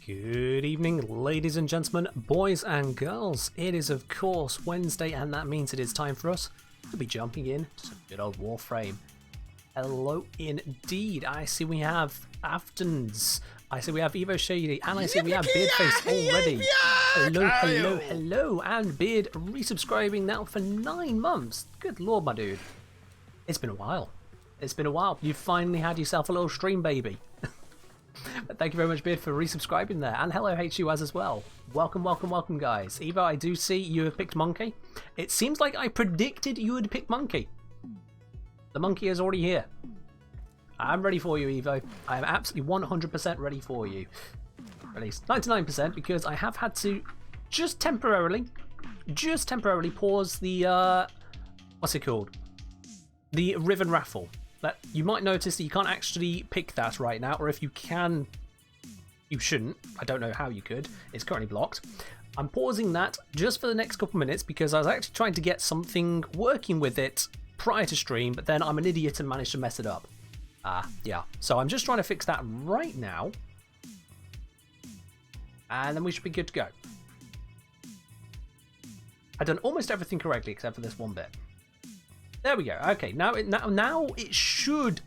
Good evening, ladies and gentlemen, boys and girls. It is, of course, Wednesday, and that means it is time for us to be jumping in to some good old Warframe. Hello, indeed. I see we have Aftons. I see we have Evo Shady, and I see we have Beardface already. Hello, and Beard resubscribing now for 9 months. Good lord, my dude. It's been a while. You've finally had yourself a little stream, baby. Thank you very much, Beard, for resubscribing there. And hello, HU as well. Welcome, guys. Evo, I do see you have picked Monkey. It seems like I predicted you would pick Monkey. The Monkey is already here. I'm ready for you, Evo. I am absolutely 100% ready for you. At least 99%, because I have had to just temporarily pause the, what's it called? The Riven Raffle. That you might notice that you can't actually pick that right now, or if you can, you shouldn't. I don't know how you could. It's currently blocked. I'm pausing that just for the next couple minutes because I was actually trying to get something working with it prior to stream, but then I'm an idiot and managed to mess it up. Yeah. So I'm just trying to fix that right now, and then we should be good to go. I've done almost everything correctly except for this one bit. There we go. Okay, now it should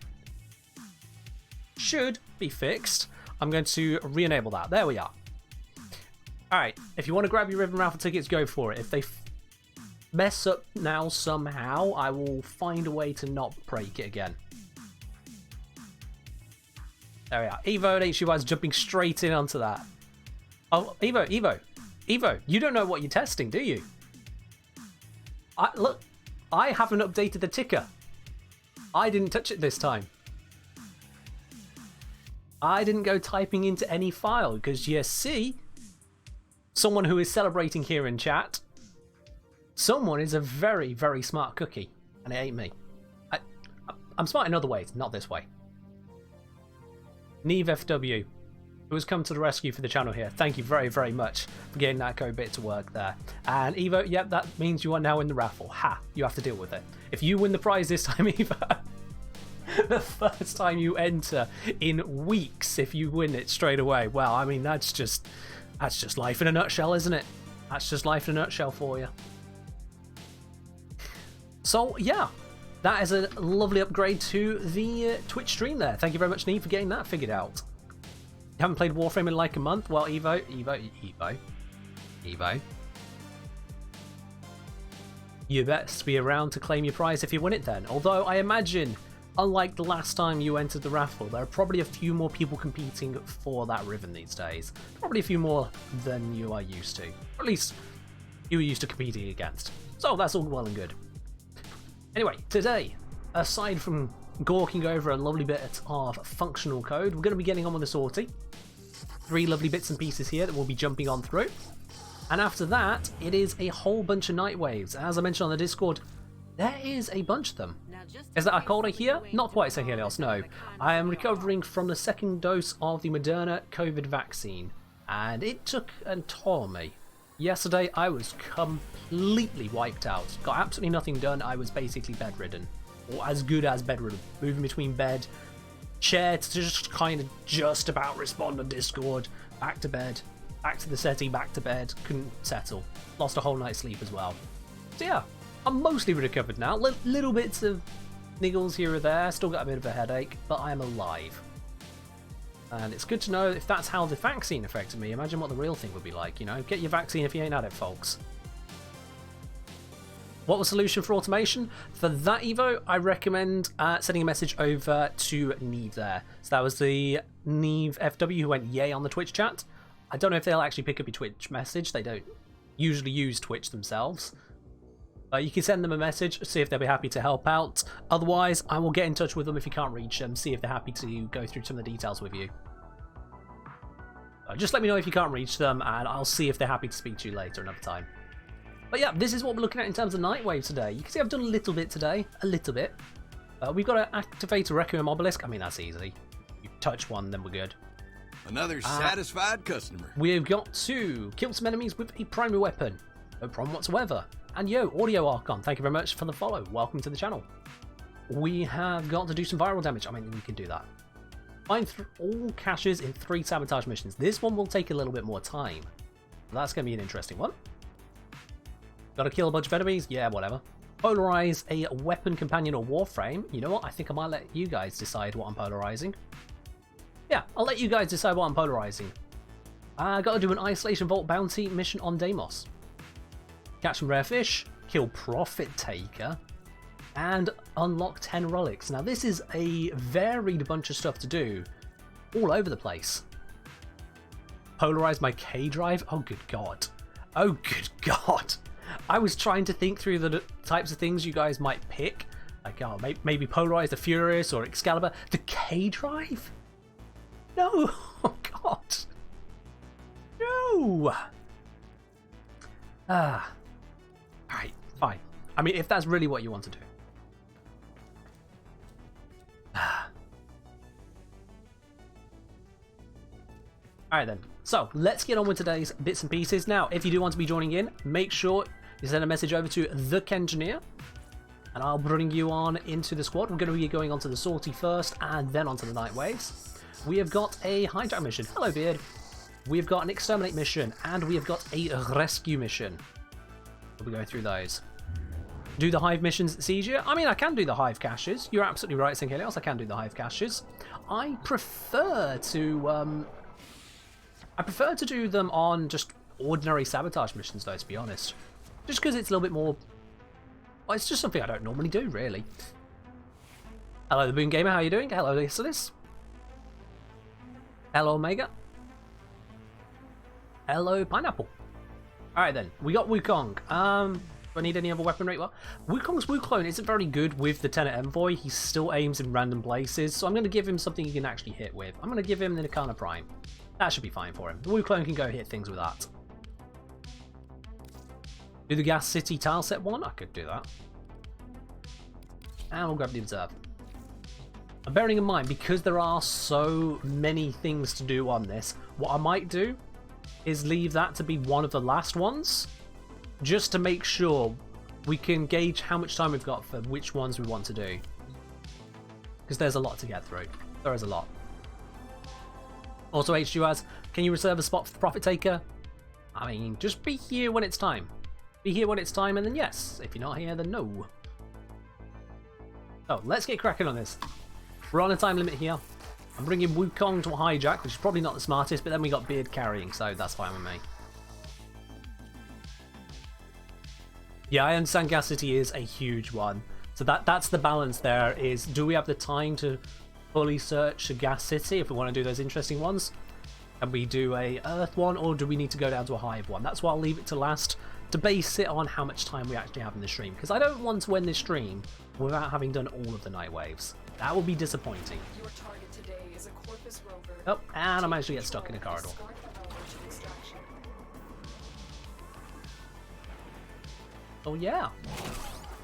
be fixed. I'm going to re-enable that. There we are. All right, if you want to grab your Riven Raffle tickets, go for it. If they mess up now somehow, I will find a way to not break it again. There we are. Evo and HUI's jumping straight in onto that. Oh, Evo, you don't know what you're testing, do you? Look. I haven't updated the ticker. I didn't touch it this time. I didn't go typing into any file because you see, someone who is celebrating here in chat, someone is a very, very smart cookie, and it ain't me. I'm smart in other ways, not this way. NeveFW, who has come to the rescue for the channel here. Thank you very, very much for getting that code bit to work there. And Evo, yep, that means you are now in the raffle. Ha, you have to deal with it. If you win the prize this time, Evo, the first time you enter in weeks, if you win it straight away, well, I mean, that's just life in a nutshell, isn't it? That's just life in a nutshell for you. So, yeah, that is a lovely upgrade to the Twitch stream there. Thank you very much, Neve, for getting that figured out. You haven't played Warframe in like a month? Well, Evo. You best be around to claim your prize if you win it then. Although I imagine, unlike the last time you entered the raffle, there are probably a few more people competing for that Riven these days. Probably a few more than you are used to. Or at least you were used to competing against. So that's all well and good. Anyway, today, aside from gawking over a lovely bit of functional code, we're going to be getting on with the sortie. 3 lovely bits and pieces here that we'll be jumping on through. And after that, it is a whole bunch of Nightwaves. As I mentioned on the Discord, there is a bunch of them. Is that a cold here? Not quite so Helios, no. I am recovering from the 2nd dose of the Moderna COVID vaccine, and it took a toll on me. Yesterday, I was completely wiped out. Got absolutely nothing done. I was basically bedridden. Or as good as bedridden. Moving between bed, chair to just kind of just about respond on Discord, back to bed, back to the settee, back to bed, couldn't settle. Lost a whole night's sleep as well. So yeah, I'm mostly recovered now. Little bits of niggles here or there, still got a bit of a headache, but I am alive. And it's good to know if that's how the vaccine affected me. Imagine what the real thing would be like, you know? Get your vaccine if you ain't had it, folks. What was the solution for automation? For that, Evo, I recommend sending a message over to Neve there. So that was the Neve FW who went yay on the Twitch chat. I don't know if they'll actually pick up your Twitch message. They don't usually use Twitch themselves. You can send them a message, see if they'll be happy to help out. Otherwise, I will get in touch with them if you can't reach them, see if they're happy to go through some of the details with you. Just let me know if you can't reach them, and I'll see if they're happy to speak to you later another time. But yeah, this is what we're looking at in terms of Nightwave today. You can see I've done a little bit today. A little bit. We've got to activate a Requiem Obelisk. I mean, that's easy. You touch one, then we're good. Another satisfied customer. We've got to kill some enemies with a primary weapon. No problem whatsoever. And yo, Audio Archon, thank you very much for the follow. Welcome to the channel. We have got to do some viral damage. I mean, we can do that. Find all caches in 3 sabotage missions. This one will take a little bit more time. That's going to be an interesting one. Gotta kill a bunch of enemies? Yeah, whatever. Polarize a weapon companion or Warframe. You know what? I think I might let you guys decide what I'm polarizing. Yeah, I'll let you guys decide what I'm polarizing. I gotta do an Isolation Vault bounty mission on Deimos. Catch some rare fish, kill Profit Taker, and unlock 10 relics. Now this is a varied bunch of stuff to do, all over the place. Polarize my K-Drive? Oh good god. Oh good god. I was trying to think through the types of things you guys might pick. Like, oh, maybe polarize the Furious or Excalibur. The K-Drive? No! Oh god. No! Alright, fine. I mean, if that's really what you want to do. Alright then. So, let's get on with today's bits and pieces. Now, if you do want to be joining in, make sure you send a message over to the Kengineer, and I'll bring you on into the squad. We're going to be going on to the Salty first, and then onto the Nightwaves. We have got a hijack mission. Hello, Beard. We've got an exterminate mission, and we have got a rescue mission. We'll be going through those. Do the hive missions at Siege? I mean, I can do the hive caches. You're absolutely right, Syncelios. I can do the hive caches. I prefer to do them on just ordinary sabotage missions, though, to be honest. Just because it's a little bit more... Well, it's just something I don't normally do, really. Hello, the Boon Gamer. How are you doing? Hello, Listeners. Hello, Omega. Hello, Pineapple. Alright then, we got Wukong. Do I need any other weaponry? Well, Wukong's Wukong isn't very good with the Tenet Envoy. He still aims in random places, so I'm going to give him something he can actually hit with. I'm going to give him the Nikana Prime. That should be fine for him. The Wukong can go hit things with that. Do the Gas City tile set one? I could do that. And we'll grab the Observe. And bearing in mind, because there are so many things to do on this, what I might do is leave that to be one of the last ones, just to make sure we can gauge how much time we've got for which ones we want to do. Because there's a lot to get through. There is a lot. Also, H2 asks, can you reserve a spot for the Profit Taker? I mean, just be here when it's time. Be here when it's time, and then yes. If you're not here, then no. So, let's get cracking on this. We're on a time limit here. I'm bringing Wukong to a hijack, which is probably not the smartest, but then we got Beard carrying, so that's fine with me. Yeah, I understand Gas City is a huge one. So that's the balance there, is do we have the time to fully search the Gas City if we want to do those interesting ones? Can we do a Earth one, or do we need to go down to a Hive one? That's why I'll leave it to last, to base it on how much time we actually have in the stream. Because I don't want to end this stream without having done all of the Nightwaves. That would be disappointing. Your target today is a Corpus rover. Oh, and I managed to get stuck in a corridor. Oh yeah.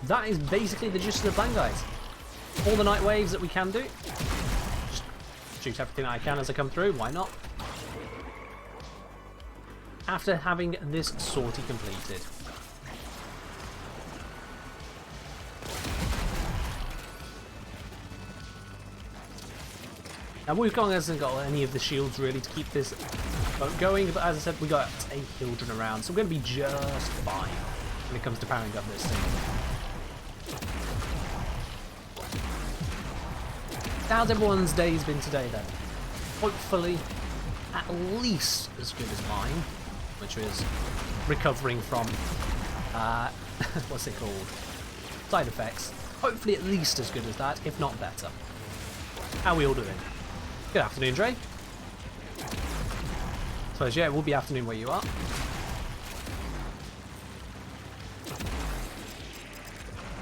That is basically the gist of the plan, guys. All the Nightwaves that we can do. Just shoot everything that I can as I come through, why not? After having this sortie completed. Now Wukong hasn't got any of the shields really to keep this boat going, but as I said, we got a Hildren around, so we're going to be just fine when it comes to powering up this thing. How's everyone's day's been today then? Hopefully at least as good as mine, which is recovering from, what's it called? Side effects. Hopefully at least as good as that, if not better. How are we all doing? Good afternoon, Dre. Suppose, yeah, it will be afternoon where you are.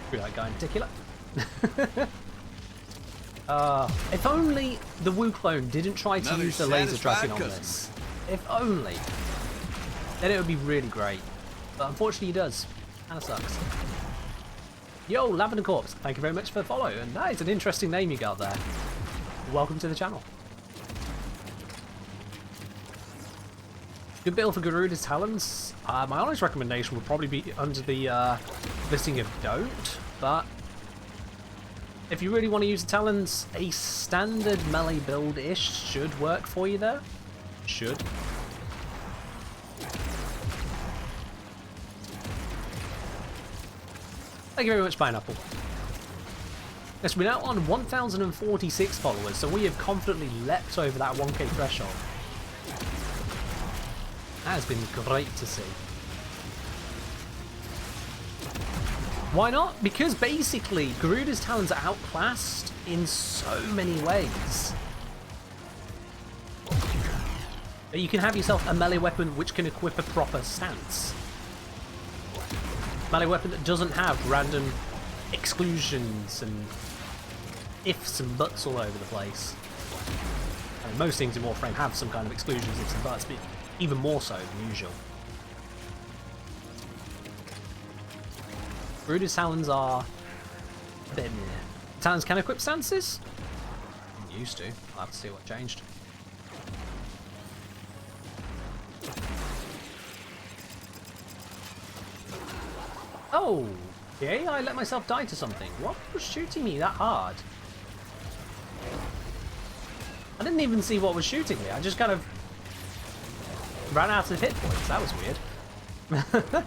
Screw that guy in particular. If only the Wukong didn't try to use the laser tracking on this. If only. Then it would be really great. But unfortunately he does. Kinda sucks. Yo, Lavender Corpse, thank you very much for the follow. And that is an interesting name you got there. Welcome to the channel. Good build for Garuda's talents. My honest recommendation would probably be under the listing of don't, but If you really want to use the Talons, a standard melee build-ish should work for you there. Should. Thank you very much, Pineapple. Yes, we're now on 1,046 followers, so we have confidently leapt over that 1k threshold. That has been great to see. Why not? Because basically, Garuda's Talons are outclassed in so many ways. You can have yourself a melee weapon which can equip a proper stance. Melee weapon that doesn't have random exclusions and ifs and buts all over the place. I mean, most things in Warframe have some kind of exclusions, ifs and buts, but even more so than usual. Garuda's Talons are a bit meh. Talons can equip stances? Used to. I'll have to see what changed. Oh, okay, I let myself die to something. What was shooting me that hard? I didn't even see what was shooting me. I just kind of ran out of hit points. That was weird.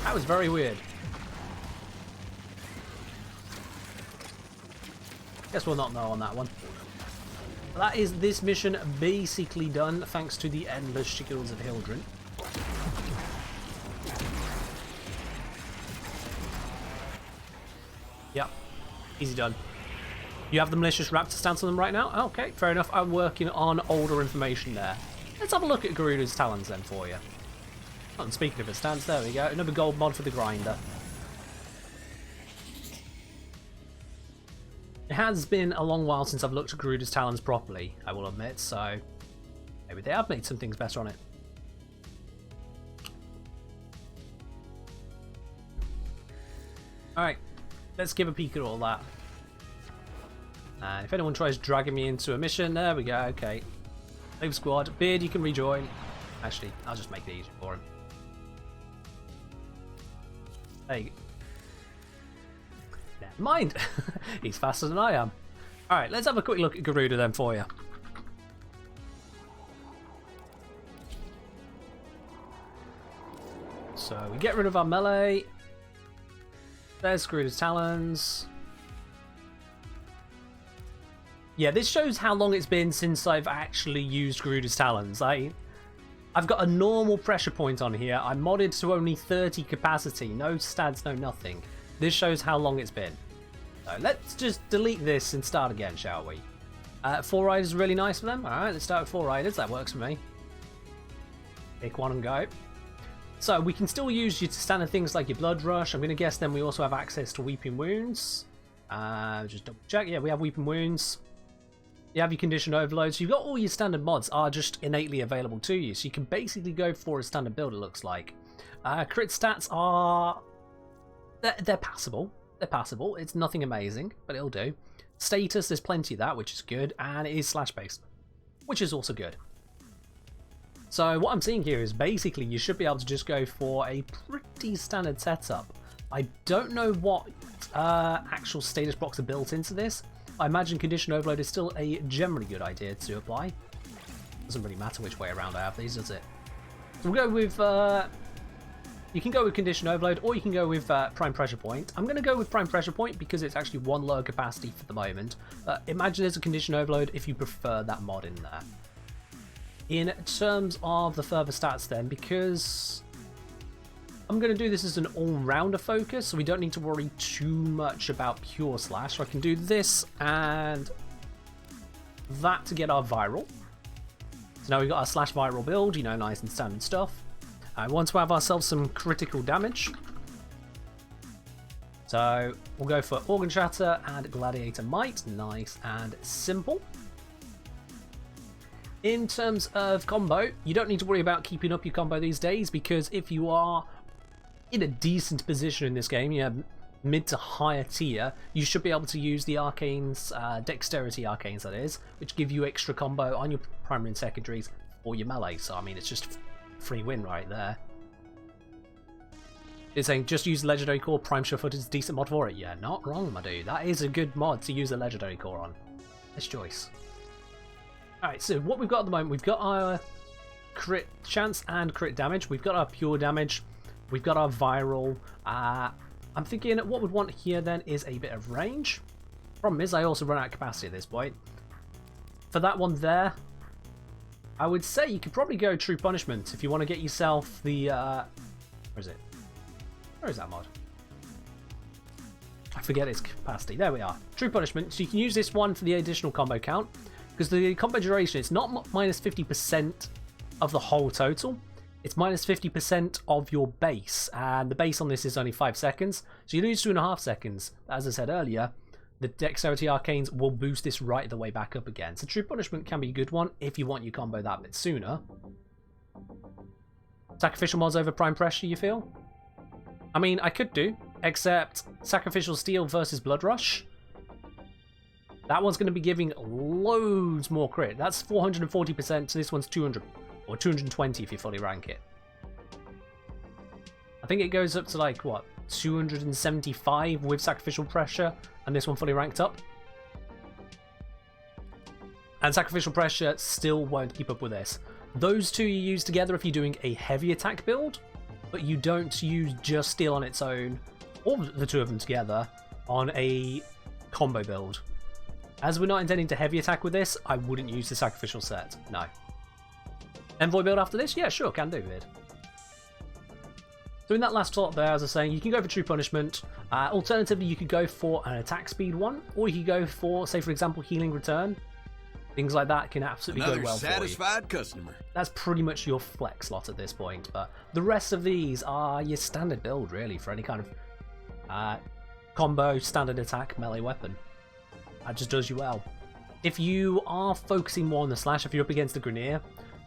That was very weird. Guess we'll not know on that one. That is this mission basically done thanks to the endless shields of Hildren. Yep, easy done. You have the malicious raptor stance on them right now? Okay, fair enough. I'm working on older information there. Let's have a look at Garuda's Talons then for you. Oh, and speaking of a stance, there we go. Another gold mod for the grinder. It has been a long while since I've looked at Garuda's Talons properly, I will admit, so maybe they have made some things better on it. Alright, let's give a peek at all that. And if anyone tries dragging me into a mission, there we go, okay. Leave squad. Beard, you can rejoin. Actually, I'll just make it easy for him. Hey. Never mind. He's faster than I am. Alright, let's have a quick look at Garuda then for you. So we get rid of our melee. There's Garuda's Talons. Yeah, this shows how long it's been since I've actually used Garuda's Talons. I've got a normal pressure point on here. I'm modded to only 30 capacity. No stats, no nothing. This shows how long it's been. So let's just delete this and start again, shall we? 4 riders is really nice for them. Alright, let's start with 4 riders. That works for me. Pick one and go. So we can still use your standard things like your Blood Rush. I'm going to guess then we also have access to Weeping Wounds. Just double check. Yeah, we have Weeping Wounds. You have your Conditioned Overload. So you've got all your standard mods are just innately available to you. So you can basically go for a standard build, it looks like. Crit stats are... They're passable. They're passable. It's nothing amazing, but it'll do. Status, there's plenty of that, which is good. And it is slash based, which is also good. So what I'm seeing here is basically you should be able to just go for a pretty standard setup. I don't know what actual status blocks are built into this. I imagine Condition Overload is still a generally good idea to apply. Doesn't really matter which way around I have these, does it? So we'll go with... you can go with Condition Overload, or you can go with Prime Pressure Point. I'm going to go with Prime Pressure Point because it's actually one lower capacity for the moment. Imagine there's a Condition Overload if you prefer that mod in there. In terms of the further stats then, because I'm going to do this as an all-rounder focus, so we don't need to worry too much about pure slash. So I can do this and that to get our viral. So now we've got our slash viral build, you know, nice and standard stuff. I want to have ourselves some critical damage. So we'll go for Organ Shatter and Gladiator Might, nice and simple. In terms of combo, you don't need to worry about keeping up your combo these days, because if you are in a decent position in this game, you have mid to higher tier, you should be able to use the arcanes, dexterity arcanes that is, which give you extra combo on your primary and secondaries for your melee. So I mean, it's just free win right there. It's saying just use legendary core. Prime Sure-Footed is a decent mod for it. Yeah, not wrong, my dude. That is a good mod to use a legendary core on. Nice choice. Alright, so what we've got at the moment, we've got our crit chance and crit damage. We've got our pure damage. We've got our viral. I'm thinking what we'd want here then is a bit of range. Problem is I also run out of capacity at this point. For that one there, I would say you could probably go True Punishment if you want to get yourself the... where is it? Where is that mod? I forget its capacity. There we are. True Punishment. So you can use this one for the additional combo count. Because the combo duration, it's not minus 50% of the whole total. It's minus 50% of your base. And the base on this is only 5 seconds. So you lose 2.5 seconds. As I said earlier, the Dexterity Arcanes will boost this right the way back up again. So True Punishment can be a good one if you want your combo that bit sooner. Sacrificial mods over Prime Pressure, you feel? I mean, I could do, except Sacrificial Steel versus Blood Rush. That one's going to be giving loads more crit. That's 440%, so this one's 200, or 220 if you fully rank it. I think it goes up to like, what, 275 with Sacrificial Pressure, and this one fully ranked up. And Sacrificial Pressure still won't keep up with this. Those two you use together if you're doing a heavy attack build, but you don't use just Steel on its own, or the two of them together, on a combo build. As we're not intending to heavy attack with this, I wouldn't use the Sacrificial set, no. Envoy build after this? Yeah, sure, can do it. So in that last slot there, as I was saying, you can go for True Punishment. Alternatively, you could go for an attack speed one, or you could go for, say for example, Healing Return. Things like that can absolutely go well for you. Another satisfied customer. That's pretty much your flex slot at this point, but the rest of these are your standard build, really, for any kind of combo, standard attack, melee weapon. That just does you well. If you are focusing more on the slash, if you're up against the Grineer,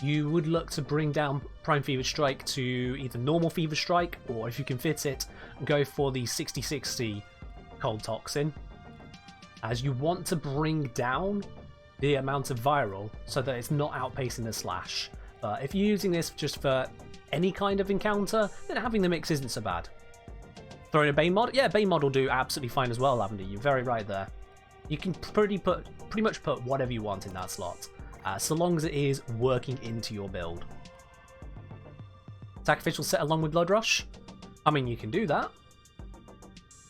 you would look to bring down Prime Fever Strike to either normal Fever Strike, or if you can fit it, go for the 60-60 Cold Toxin, as you want to bring down the amount of viral so that it's not outpacing the slash. But if you're using this just for any kind of encounter, then having the mix isn't so bad. Throw in a Bane mod? Yeah, Bane mod will do absolutely fine as well, Lavender. You're very right there. You can pretty much put whatever you want in that slot, so long as it is working into your build. Sacrificial set along with Blood Rush? I mean, you can do that.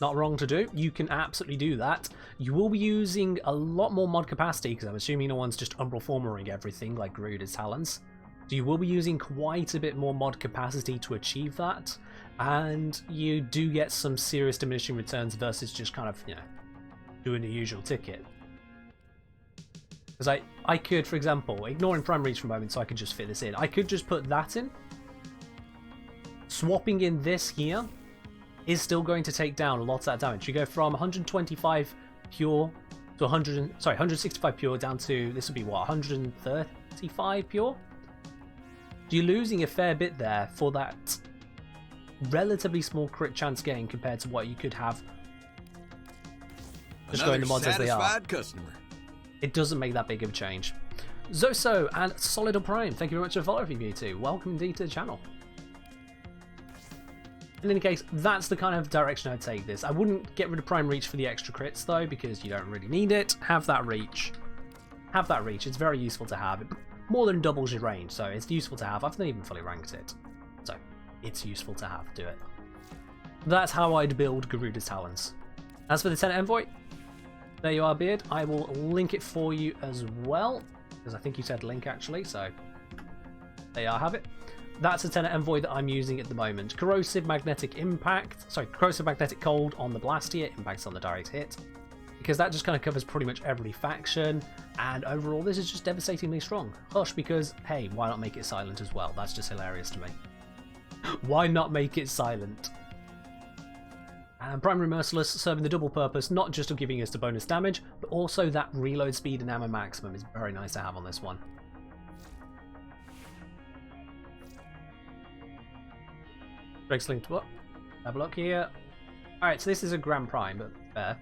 Not wrong to do. You can absolutely do that. You will be using a lot more mod capacity, because I'm assuming no one's just Umbral Formering everything like Garuda's Talons. So you will be using quite a bit more mod capacity to achieve that, and you do get some serious diminishing returns versus just kind of, you know, doing the usual ticket. Because I could, for example, ignoring Prime Reach for a moment so I could just fit this in, I could just put that in. Swapping in this here is still going to take down a lot of that damage. You go from 125 pure to 165 pure down to, this would be what, 135 pure? So you're losing a fair bit there for that relatively small crit chance gain compared to what you could have just going the mods as they are. Customer. It doesn't make that big of a change. Zoso and Solid Prime, thank you very much for following me too. Welcome indeed to the channel. In any case, that's the kind of direction I'd take this. I wouldn't get rid of Prime Reach for the extra crits though, because you don't really need it. Have that reach. Have that reach. It's very useful to have. It more than doubles your range, so it's useful to have. I've not even fully ranked it, so it's useful to have. Do it. That's how I'd build Garuda's Talons. As for the Tenet Envoy, there you are, Beard. I will link it for you as well, because I think you said link actually, so there you are, have it. That's a Tenet Envoy that I'm using at the moment. Corrosive Magnetic Cold on the blast here, impacts on the direct hit, because that just kind of covers pretty much every faction, and overall this is just devastatingly strong. Hush, because hey, why not make it silent as well? That's just hilarious to me. Why not make it silent? And Primary Merciless serving the double purpose, not just of giving us the bonus damage, but also that reload speed and ammo maximum is very nice to have on this one. Drake's linked what? Have a look here. Alright, so this is a Grand Prime, but fair.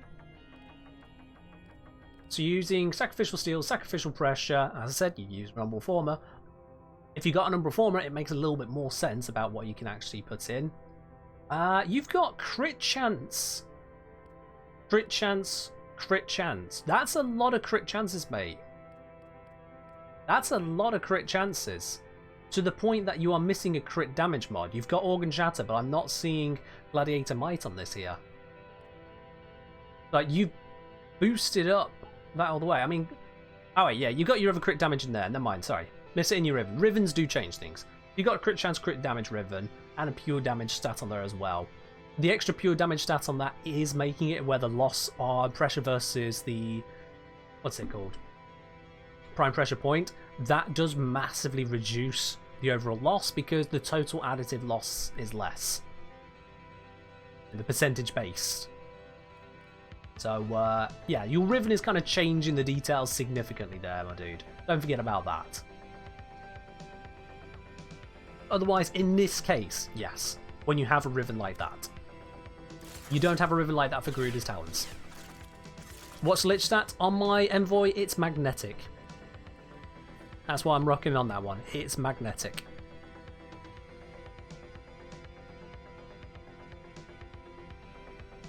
So using Sacrificial Steel, Sacrificial Pressure, as I said, you use an Umbral Former. If you got an Umbral Former, it makes a little bit more sense about what you can actually put in. You've got crit chance. Crit chance, crit chance. That's a lot of crit chances, mate. That's a lot of crit chances. To the point that you are missing a crit damage mod. You've got Organ Shatter, but I'm not seeing Gladiator Might on this here. Like, you've boosted up that all the way. I mean, oh wait, yeah, you got your other crit damage in there. Never mind, sorry. Miss it in your Riven. Rivens do change things. You got a crit chance, crit damage Riven, and a pure damage stat on there as well. The extra pure damage stat on that is making it where the loss on pressure versus the... what's it called? Prime pressure point. That does massively reduce the overall loss because the total additive loss is less. The percentage based. So, yeah, your Riven is kind of changing the details significantly there, my dude. Don't forget about that. Otherwise, in this case, yes, when you have a Riven like that. You don't have a Riven like that for Garuda's Talons. What's Lich stat? On my Envoy, it's magnetic. That's why I'm rocking on that one. It's magnetic.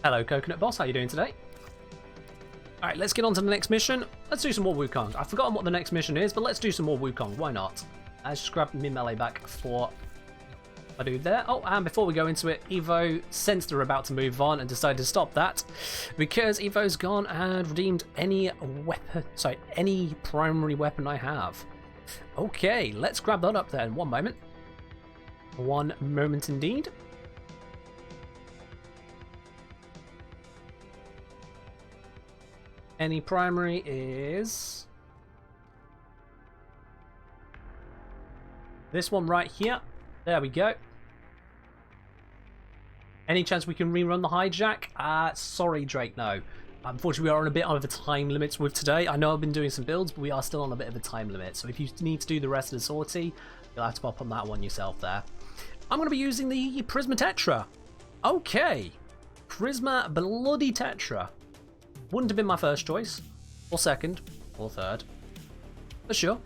Hello, Coconut Boss. How you doing today? Alright, let's get on to the next mission. Let's do some more Wukong. I've forgotten what the next mission is, but let's do some more Wukong. Why not? Let's just grab my melee back for my dude there. Oh, and before we go into it, Evo sensed they're about to move on and decided to stop that because Evo's gone and redeemed any weapon, sorry, any primary weapon I have. Okay, let's grab that up then. One moment. One moment indeed. Any primary is this one right here. There we go. Any chance we can rerun the hijack? Sorry, Drake, no. Unfortunately, we are on a bit of a time limit with today. I know I've been doing some builds, but we are still on a bit of a time limit. So if you need to do the rest of the sortie, you'll have to pop on that one yourself there. I'm going to be using the Prisma Tetra. Okay. Prisma Bloody Tetra. Wouldn't have been my first choice, or second, or third. For sure.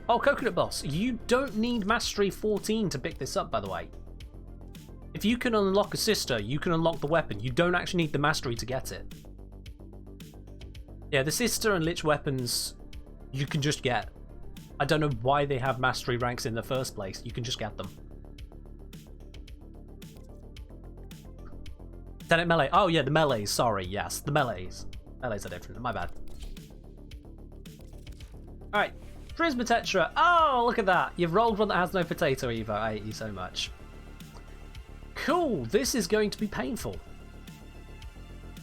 Oh, Coconut Boss, you don't need Mastery 14 to pick this up, by the way. If you can unlock a sister, you can unlock the weapon. You don't actually need the Mastery to get it. Yeah, the sister and Lich weapons, you can just get. I don't know why they have Mastery ranks in the first place. You can just get them. Tenet melee. Oh yeah, the melees. Sorry, yes, the melees. Melees are different. My bad. All right, Prisma Tetra. Oh, look at that. You've rolled one that has no potato, Evo. I hate you so much. Cool. This is going to be painful.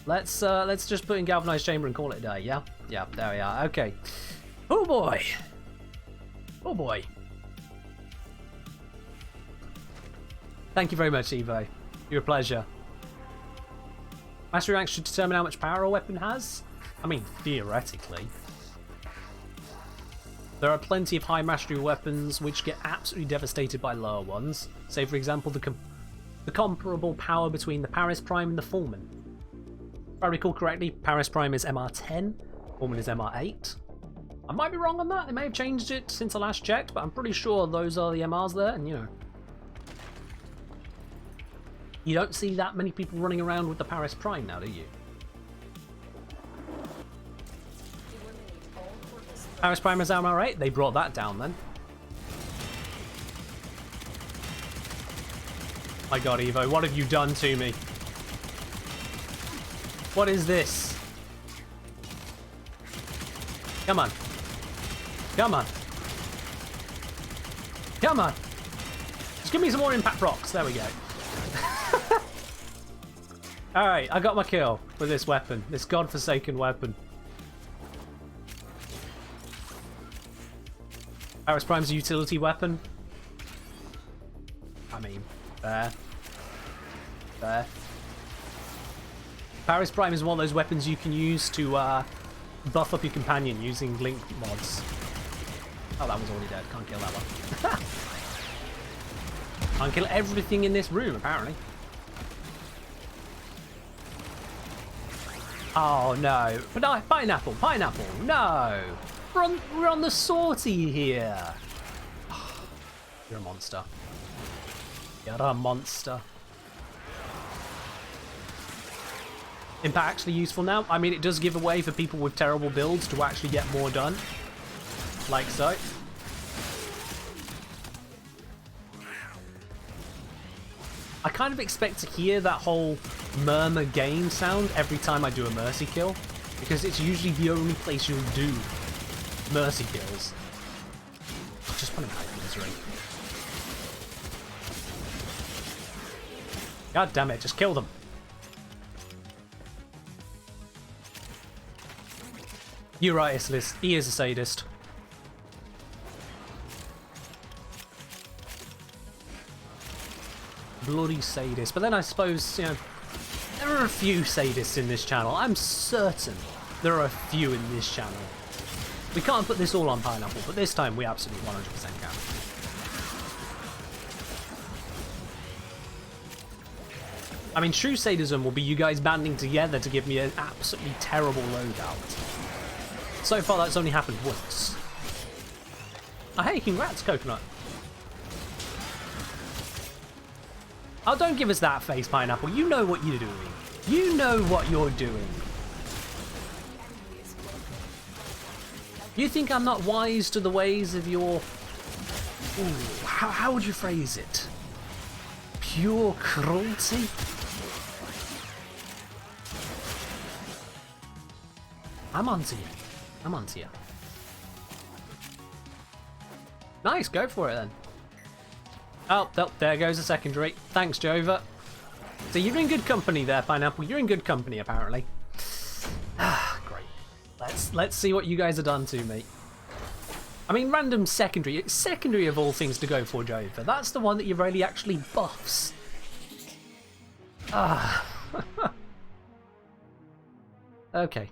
Let's just put in Galvanized Chamber and call it a day. Yeah, yeah. There we are. Okay. Oh boy. Oh boy. Thank you very much, Evo. You're a pleasure. Mastery rank should determine how much power a weapon has. I mean, theoretically. There are plenty of high mastery weapons which get absolutely devastated by lower ones. Say, for example, the comparable power between the Paris Prime and the Fullman. If I recall correctly, Paris Prime is MR10, Fullman is MR8. I might be wrong on that. They may have changed it since I last checked, but I'm pretty sure those are the MRs there, and you know. You don't see that many people running around with the Paris Prime now, do you? Paris Prime is MR8. They brought that down then. My god, Evo, what have you done to me? What is this? Come on. Come on. Come on. Just give me some more impact rocks. There we go. Alright, I got my kill with this weapon. This godforsaken weapon. Paris Prime's a utility weapon. I mean, fair. Fair. Paris Prime is one of those weapons you can use to buff up your companion using link mods. Oh, that was already dead. Can't kill that one. Can't kill everything in this room, apparently. Oh no, but no, pineapple, no! We're on the sortie here. You're a monster. You're a monster. Impact actually useful now? I mean, it does give a way for people with terrible builds to actually get more done. Like so. I kind of expect to hear that whole murmur game sound every time I do a mercy kill, because it's usually the only place you'll do mercy kills. Just put him out of misery. God damn it, just kill them. You're right, Islis. He is a sadist. Bloody sadist. But then I suppose, you know, there are a few sadists in this channel. I'm certain there are a few in this channel. We can't put this all on Pineapple, but this time we absolutely 100% can. I mean, true sadism will be you guys banding together to give me an absolutely terrible loadout. So far, that's only happened once. Oh, hey, congrats, Coconut. Oh, don't give us that face, Pineapple. You know what you're doing. You know what you're doing. You think I'm not wise to the ways of your... Ooh, how would you phrase it? Pure cruelty? I'm onto you. I'm onto you. Nice, go for it then. Oh, there goes a secondary. Thanks, Jova. So you're in good company there, Pineapple. You're in good company, apparently. Ah, great. Let's see what you guys have done to me. I mean, random secondary. It's secondary of all things to go for, Jova. That's the one that you really actually buffs. Ah. Okay.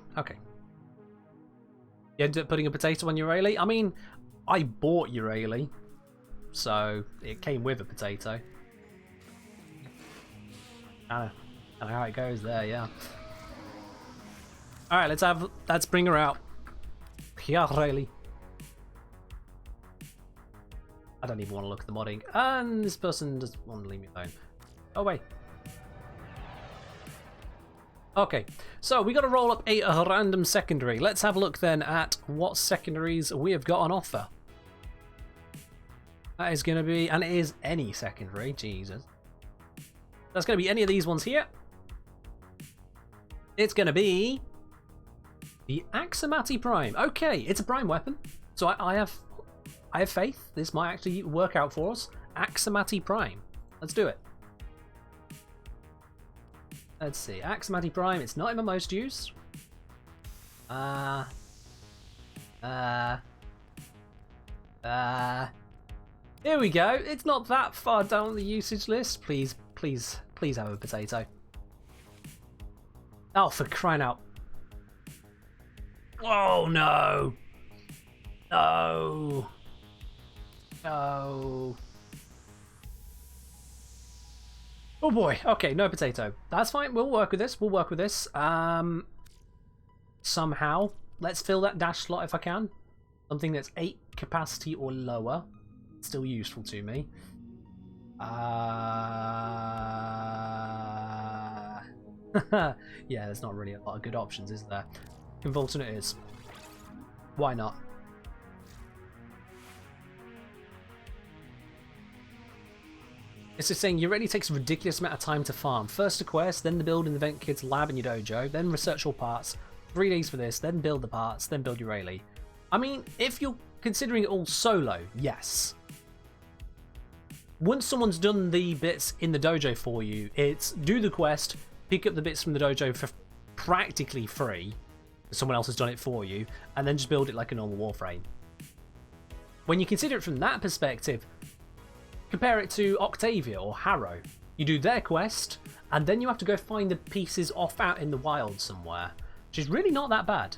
You ended up putting a potato on your Rayleigh? I mean, I bought your Rayleigh, so it came with a potato. I don't know how it goes there, yeah. Alright, let's bring her out. Yeah, Rayleigh. I don't even want to look at the modding. And this person just want to leave me alone. Oh, wait. Okay, so we got to roll up a random secondary. Let's have a look then at what secondaries we have got on offer. That is going to be, and it is any secondary, Jesus. That's going to be any of these ones here. It's going to be the Axamati Prime. Okay, it's a prime weapon, so I have faith this might actually work out for us. Axamati Prime. Let's do it. Let's see, Axamati Prime, it's not in my most use. Here we go. It's not that far down the usage list. Please have a potato. Oh, for crying out. Oh, no. No. No. Oh boy, okay, no potato. That's fine, we'll work with this, somehow. Let's fill that dash slot if I can. Something that's 8 capacity or lower. Still useful to me. Yeah, there's not really a lot of good options, is there? Convulsion it is. Why not? It's just saying, your Rayleigh takes a ridiculous amount of time to farm. First a quest, then the build in the Vent Kid's lab in your dojo, then research all parts, 3 days for this, then build the parts, then build your Rayleigh. I mean, if you're considering it all solo, yes. Once someone's done the bits in the dojo for you, it's do the quest, pick up the bits from the dojo for practically free, someone else has done it for you, and then just build it like a normal Warframe. When you consider it from that perspective, compare it to Octavia or Harrow. You do their quest, and then you have to go find the pieces off out in the wild somewhere, which is really not that bad.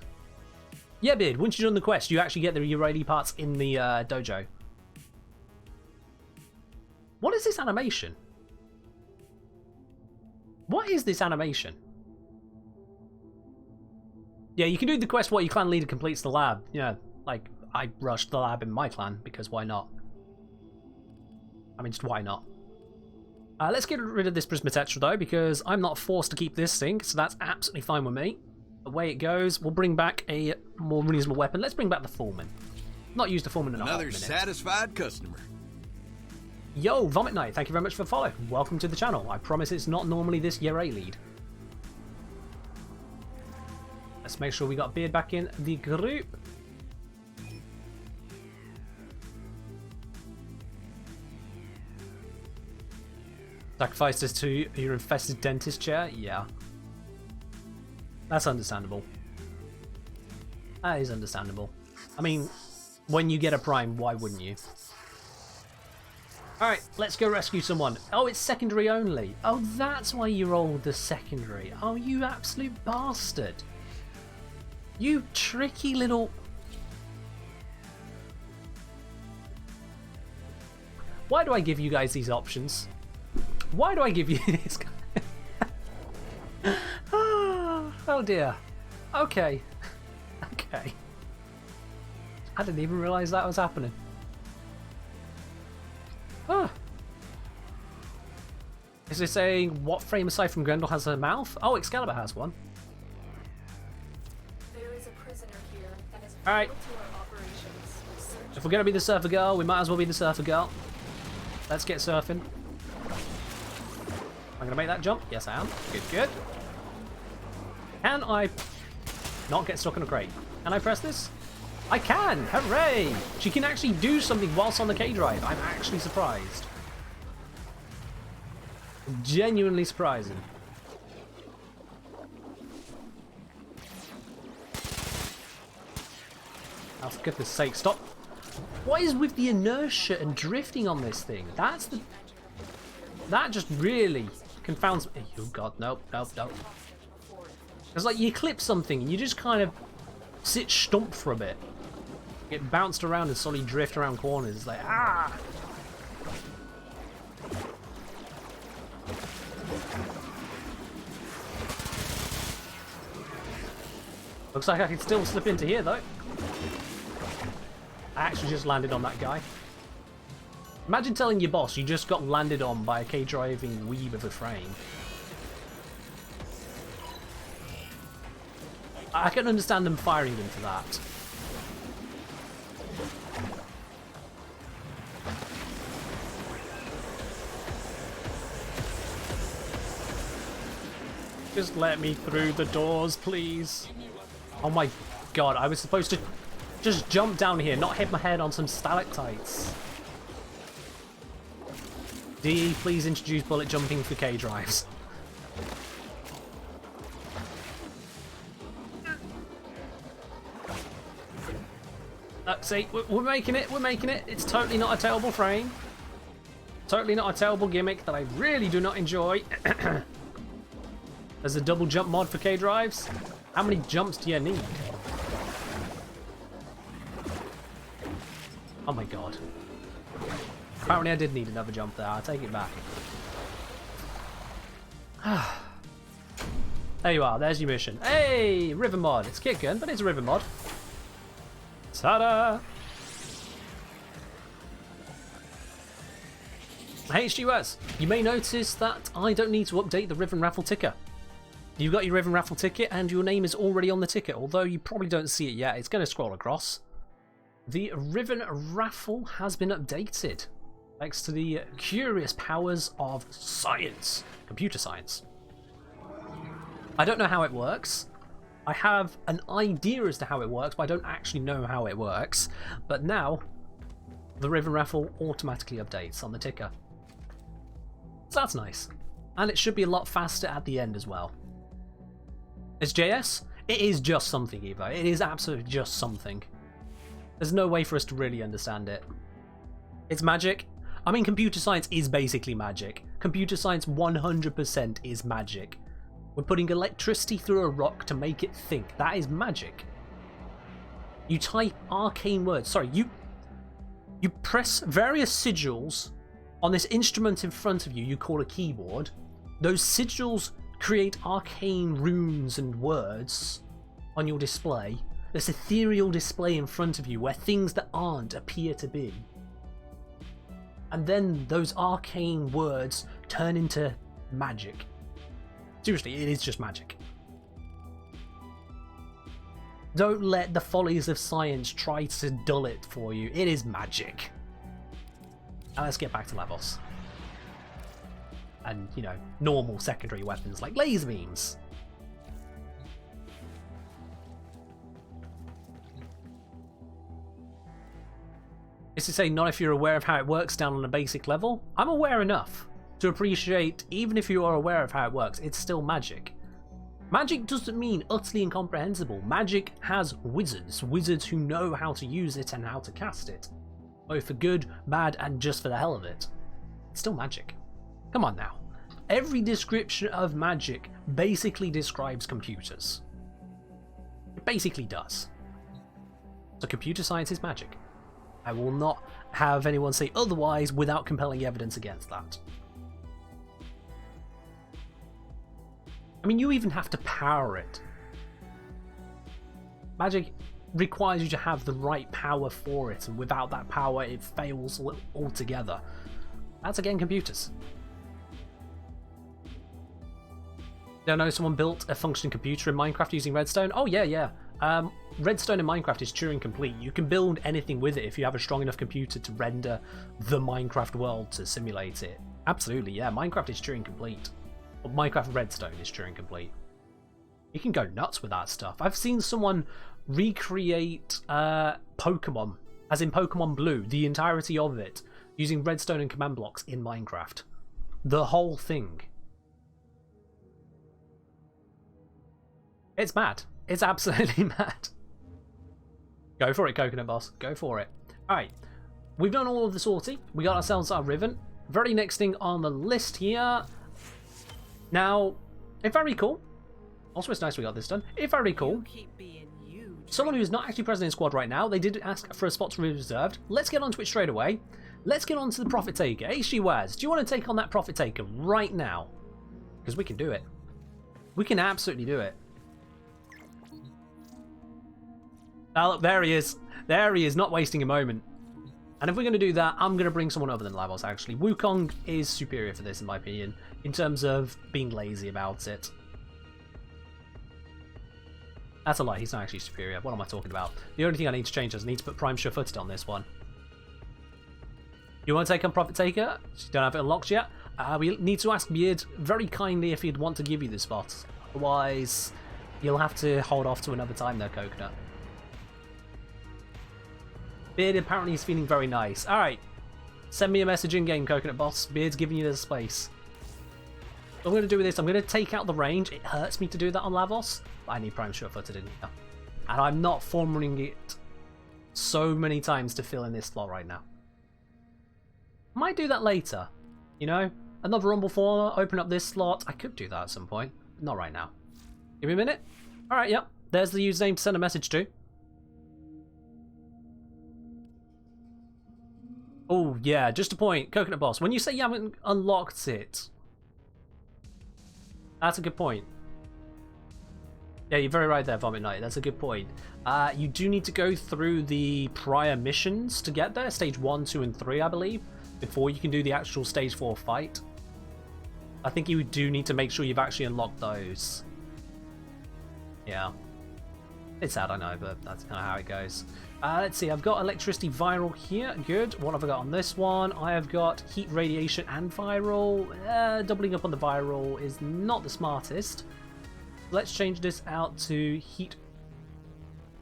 Yeah, Beard, once you've done the quest, you actually get the Rayleigh parts in the dojo. What is this animation? What is this animation? Yeah, you can do the quest while your clan leader completes the lab. Yeah, like, I rushed the lab in my clan, because why not? I mean, just why not? Let's get rid of this Prismatetra though, because I'm not forced to keep this thing, so that's absolutely fine with me. Away it goes. We'll bring back a more reasonable weapon. Let's bring back the Foreman. Not used the Foreman in a hot minute. Another satisfied customer. Yo, Vomit Knight, thank you very much for the follow. Welcome to the channel. I promise it's not normally this Yere lead. Let's make sure we got Beard back in the group. Sacrifice this to your infested dentist chair? Yeah. That's understandable. That is understandable. I mean, when you get a prime, why wouldn't you? Alright, let's go rescue someone. Oh, it's secondary only. Oh, that's why you rolled the secondary. Oh, you absolute bastard. You tricky little... Why do I give you guys these options? Why do I give you this? Oh dear. Okay. Okay. I didn't even realise that was happening. Oh. Is it saying what frame aside from Grendel has a mouth? Oh, Excalibur has one. There is a prisoner here that is Alright. vital to our operations. If we're going to be the surfer girl, we might as well be the surfer girl. Let's get surfing. I'm going to make that jump. Yes, I am. Good, good. Can I not get stuck in a crate? Can I press this? I can! Hooray! She can actually do something whilst on the K-Drive. I'm actually surprised. Genuinely surprising. Oh, for goodness sake, stop. What is with the inertia and drifting on this thing? That's the... That just really confounds me. Oh god, nope, nope, nope. It's like you clip something and you just kind of sit stump for a bit. Get bounced around and slowly drift around corners. It's like, ah! Looks like I can still slip into here though. I actually just landed on that guy. Imagine telling your boss you just got landed on by a K-driving weave of a frame. I can understand them firing them for that. Just let me through the doors, please. Oh my god, I was supposed to just jump down here, not hit my head on some stalactites. DE, please introduce bullet jumping for K-drives. See, we're making it, we're making it. It's totally not a terrible frame. Totally not a terrible gimmick that I really do not enjoy. There's a double jump mod for K-drives. How many jumps do you need? Oh my god. Apparently I did need another jump there. I'll take it back. There you are. There's your mission. Hey! Riven mod. It's kick gun, but it's a Riven mod. Ta-da! HGUS, you may notice that I don't need to update the Riven Raffle ticker. You've got your Riven Raffle ticket and your name is already on the ticket, although you probably don't see it yet. It's going to scroll across. The Riven Raffle has been updated, thanks to the curious powers of science, computer science. I don't know how it works. I have an idea as to how it works, but I don't actually know how it works. But now, the Riven Raffle automatically updates on the ticker. So that's nice. And it should be a lot faster at the end as well. It's JS? It is just something, Evo. It is absolutely just something. There's no way for us to really understand it. It's magic. I mean, computer science is basically magic. Computer science 100% is magic. We're putting electricity through a rock to make it think. That is magic. You type arcane words. Sorry, you press various sigils on this instrument in front of you, you call a keyboard. Those sigils create arcane runes and words on your display. This ethereal display in front of you where things that aren't appear to be. And then those arcane words turn into magic. Seriously, it is just magic. Don't let the follies of science try to dull it for you. It is magic. Now let's get back to Lavos. And, you know, normal secondary weapons like laser beams. Is to say, not if you're aware of how it works down on a basic level. I'm aware enough to appreciate, even if you are aware of how it works, it's still magic. Magic doesn't mean utterly incomprehensible. Magic has wizards. Wizards who know how to use it and how to cast it. Both for good, bad, and just for the hell of it. It's still magic. Come on now. Every description of magic basically describes computers. It basically does. So computer science is magic. I will not have anyone say otherwise without compelling evidence against that. I mean, you even have to power it. Magic requires you to have the right power for it, and without that power, it fails altogether. That's again computers. Don't know, someone built a functioning computer in Minecraft using redstone? Oh yeah. Redstone in Minecraft is Turing complete. You can build anything with it if you have a strong enough computer to render the Minecraft world to simulate it. Absolutely, yeah. Minecraft is Turing complete. Well, Minecraft Redstone is Turing complete. You can go nuts with that stuff. I've seen someone recreate Pokemon, as in Pokemon Blue, the entirety of it, using redstone and command blocks in Minecraft. The whole thing. It's mad. It's absolutely mad. Go for it, Coconut Boss. Go for it. Alright. We've done all of the sorting. We got ourselves our Riven. Very next thing on the list here. Now, if I recall, also it's nice we got this done. If I recall, someone who's not actually present in squad right now, they did ask for a spot to be reserved. Let's get onto it straight away. Let's get on to the Prophet Taker. HG Waz, do you want to take on that Prophet Taker right now? Because we can do it. We can absolutely do it. Oh, look, there he is. There he is, not wasting a moment. And if we're going to do that, I'm going to bring someone other than Lavos, actually. Wukong is superior for this, in my opinion, in terms of being lazy about it. That's a lie, he's not actually superior. What am I talking about? The only thing I need to change is I need to put Prime Sure-Footed on this one. You want to take on Prophet Taker? You don't have it unlocked yet? We need to ask Beard very kindly if he'd want to give you the spot. Otherwise, you'll have to hold off to another time there, Coconut. Beard apparently is feeling very nice. Alright. Send me a message in-game, Coconut Boss. Beard's giving you the space. What I'm going to do with this, I'm going to take out the range. It hurts me to do that on Lavos, but I need Prime Sure-Footed in here. And I'm not forming it so many times to fill in this slot right now. Might do that later. You know? Another Rumble Former, open up this slot. I could do that at some point, but not right now. Give me a minute. Alright, yep. There's the username to send a message to. Oh, yeah, just a point. Coconut Boss, when you say you haven't unlocked it, that's a good point. Yeah, you're very right there, Vomit Knight. That's a good point. You do need to go through the prior missions to get there. Stage 1, 2, and 3, I believe, before you can do the actual Stage 4 fight. I think you do need to make sure you've actually unlocked those. Yeah. It's sad, I know, but that's kind of how it goes. Let's see, I've got electricity viral here. Good. What have I got on this one? I have got heat, radiation, and viral. Doubling up on the viral is not the smartest. Let's change this out to heat,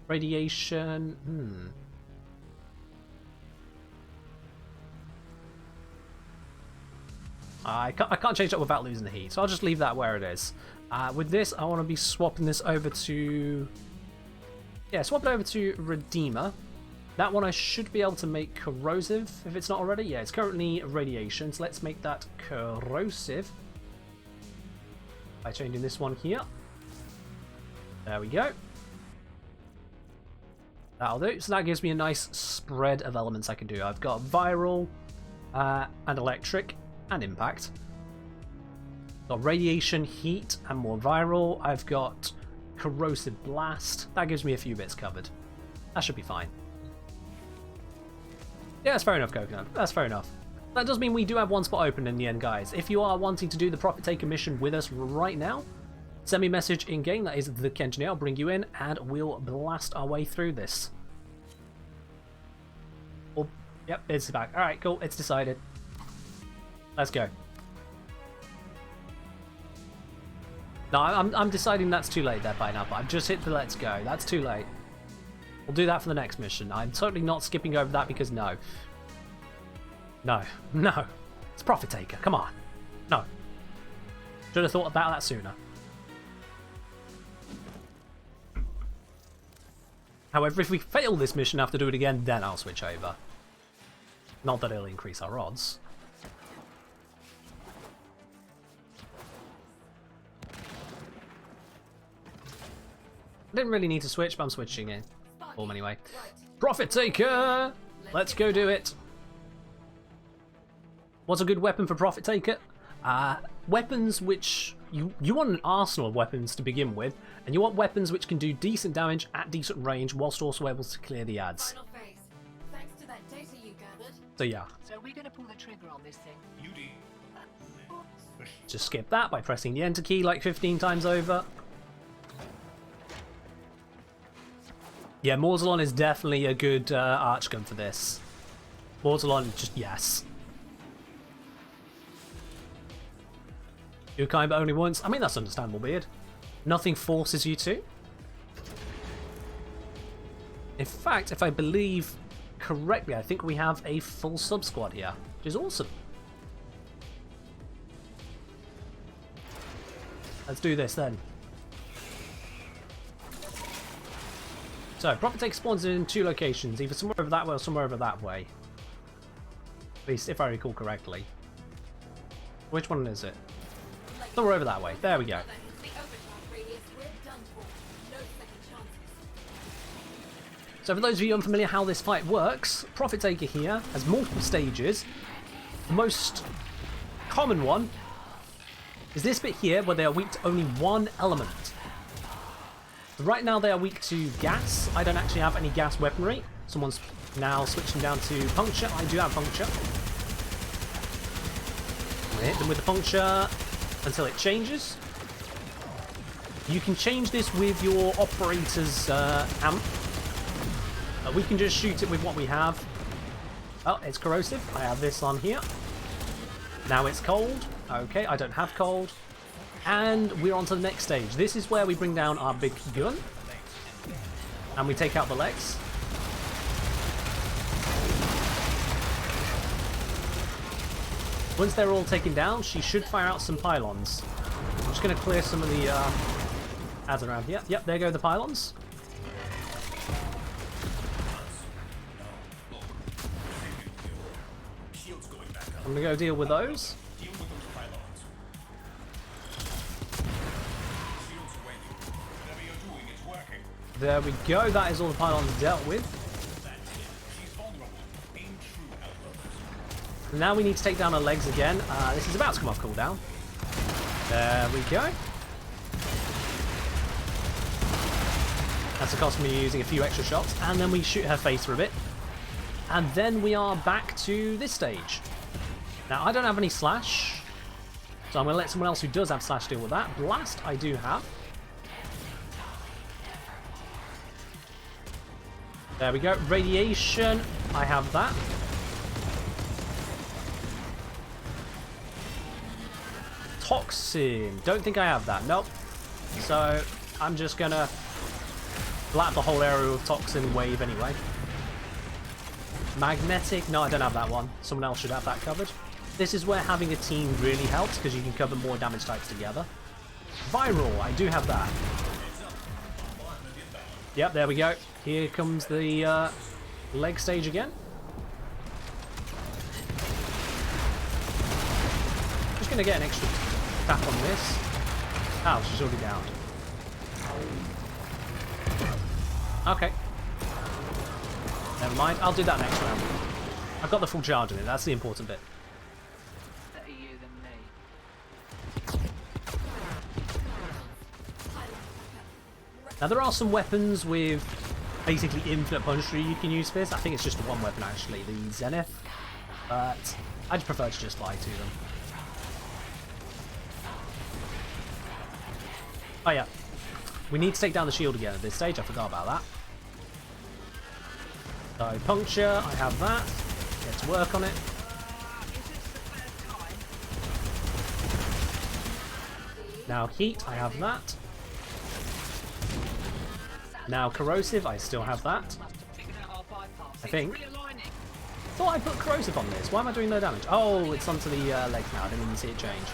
radiation. I can't change that without losing the heat, so I'll just leave that where it is. With this, I want to be swapping this over to... Yeah, swap it over to Redeemer. That one I should be able to make corrosive, if it's not already. Yeah, it's currently radiation, so let's make that corrosive by changing this one here. There we go. That'll do. So that gives me a nice spread of elements I can do. I've got viral, and electric, and impact. Got radiation, heat, and more viral. I've got corrosive blast. That gives me a few bits covered. That should be fine. Yeah, that's fair enough, Coconut. That's fair enough. That does mean we do have one spot open in the end, guys. If you are wanting to do the Profit Taker mission with us right now, send me a message in-game, that is the Kenjini. I'll bring you in, and we'll blast our way through this. Oh, yep, it's back. Alright, cool, it's decided. Let's go. No, I'm deciding that's too late there by now, but I've just hit the let's go. That's too late. We'll do that for the next mission. I'm totally not skipping over that because no. No. No. It's Profit Taker. Come on. No. Should have thought about that sooner. However, if we fail this mission, have to do it again, then I'll switch over. Not that it'll increase our odds. I didn't really need to switch, but I'm switching in. Anyway. Profit Taker! Let's go do it. What's a good weapon for Profit Taker? Weapons which... You want an arsenal of weapons to begin with, and you want weapons which can do decent damage at decent range, whilst also able to clear the ads. Thanks to that data you gathered. So yeah. So we're going to pull the trigger on this thing. Just skip that by pressing the enter key like 15 times over. Yeah, Mortalon is definitely a good archgun for this. Mortalon, just yes. You kind but only once. I mean, that's understandable, Beard. Nothing forces you to. In fact, if I believe correctly, I think we have a full sub-squad here, which is awesome. Let's do this then. So, Profit Taker spawns in 2 locations, either somewhere over that way or somewhere over that way. At least, if I recall correctly. Which one is it? Somewhere over that way. There we go. So for those of you unfamiliar how this fight works, Profit Taker here has multiple stages. The most common one is this bit here where they are weak to only one element. Right now they are weak to gas. I don't actually have any gas weaponry. Someone's now switching down to puncture. I do have puncture. We hit them with the puncture until it changes. You can change this with your operator's amp. We can just shoot it with what we have. Oh, it's corrosive. I have this on here. Now it's cold. Okay, I don't have cold. And we're on to the next stage. This is where we bring down our big gun. And we take out the legs. Once they're all taken down, she should fire out some pylons. I'm just going to clear some of the ads around here. Yep, there go the pylons. I'm going to go deal with those. There we go, that is all the pylons dealt with. Now we need to take down our legs again. This is about to come off cooldown. There we go. That's the cost of me using a few extra shots. And then we shoot her face for a bit. And then we are back to this stage. Now, I don't have any slash. So I'm going to let someone else who does have slash deal with that. Blast, I do have. There we go. Radiation, I have that. Toxin, don't think I have that. Nope. So I'm just gonna blap the whole area with toxin wave anyway. Magnetic, no, I don't have that one. Someone else should have that covered. This is where having a team really helps because you can cover more damage types together. Viral, I do have that. Yep, there we go. Here comes the leg stage again. Just going to get an extra tap on this. Ow, she's already down. Okay. Never mind, I'll do that next round. I've got the full charge in it, that's the important bit. Better you than me. Now there are some weapons with basically infinite punch tree you can use for this. I think it's just one weapon actually, the Zenith. But I just prefer to just fly to them. Oh yeah, we need to take down the shield again at this stage. I forgot about that. So puncture, I have that. Get to work on it. Now heat, I have that. Now corrosive, I still have that. I think. Thought I put corrosive on this. Why am I doing no damage? Oh, it's onto the legs now. I didn't even see it change.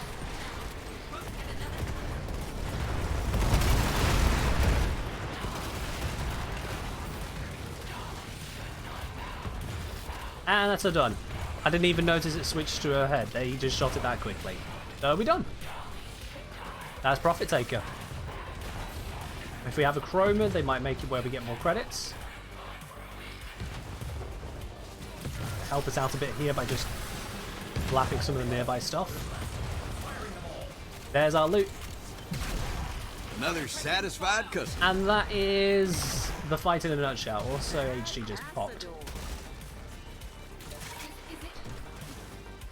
And that's her done. I didn't even notice it switched to her head. They just shot it that quickly. So we're done. That's Profit Taker. If we have a Chroma, they might make it where we get more credits. Help us out a bit here by just lapping some of the nearby stuff. There's our loot. Another satisfied customer. And that is the fight in a nutshell. Also, HG just popped.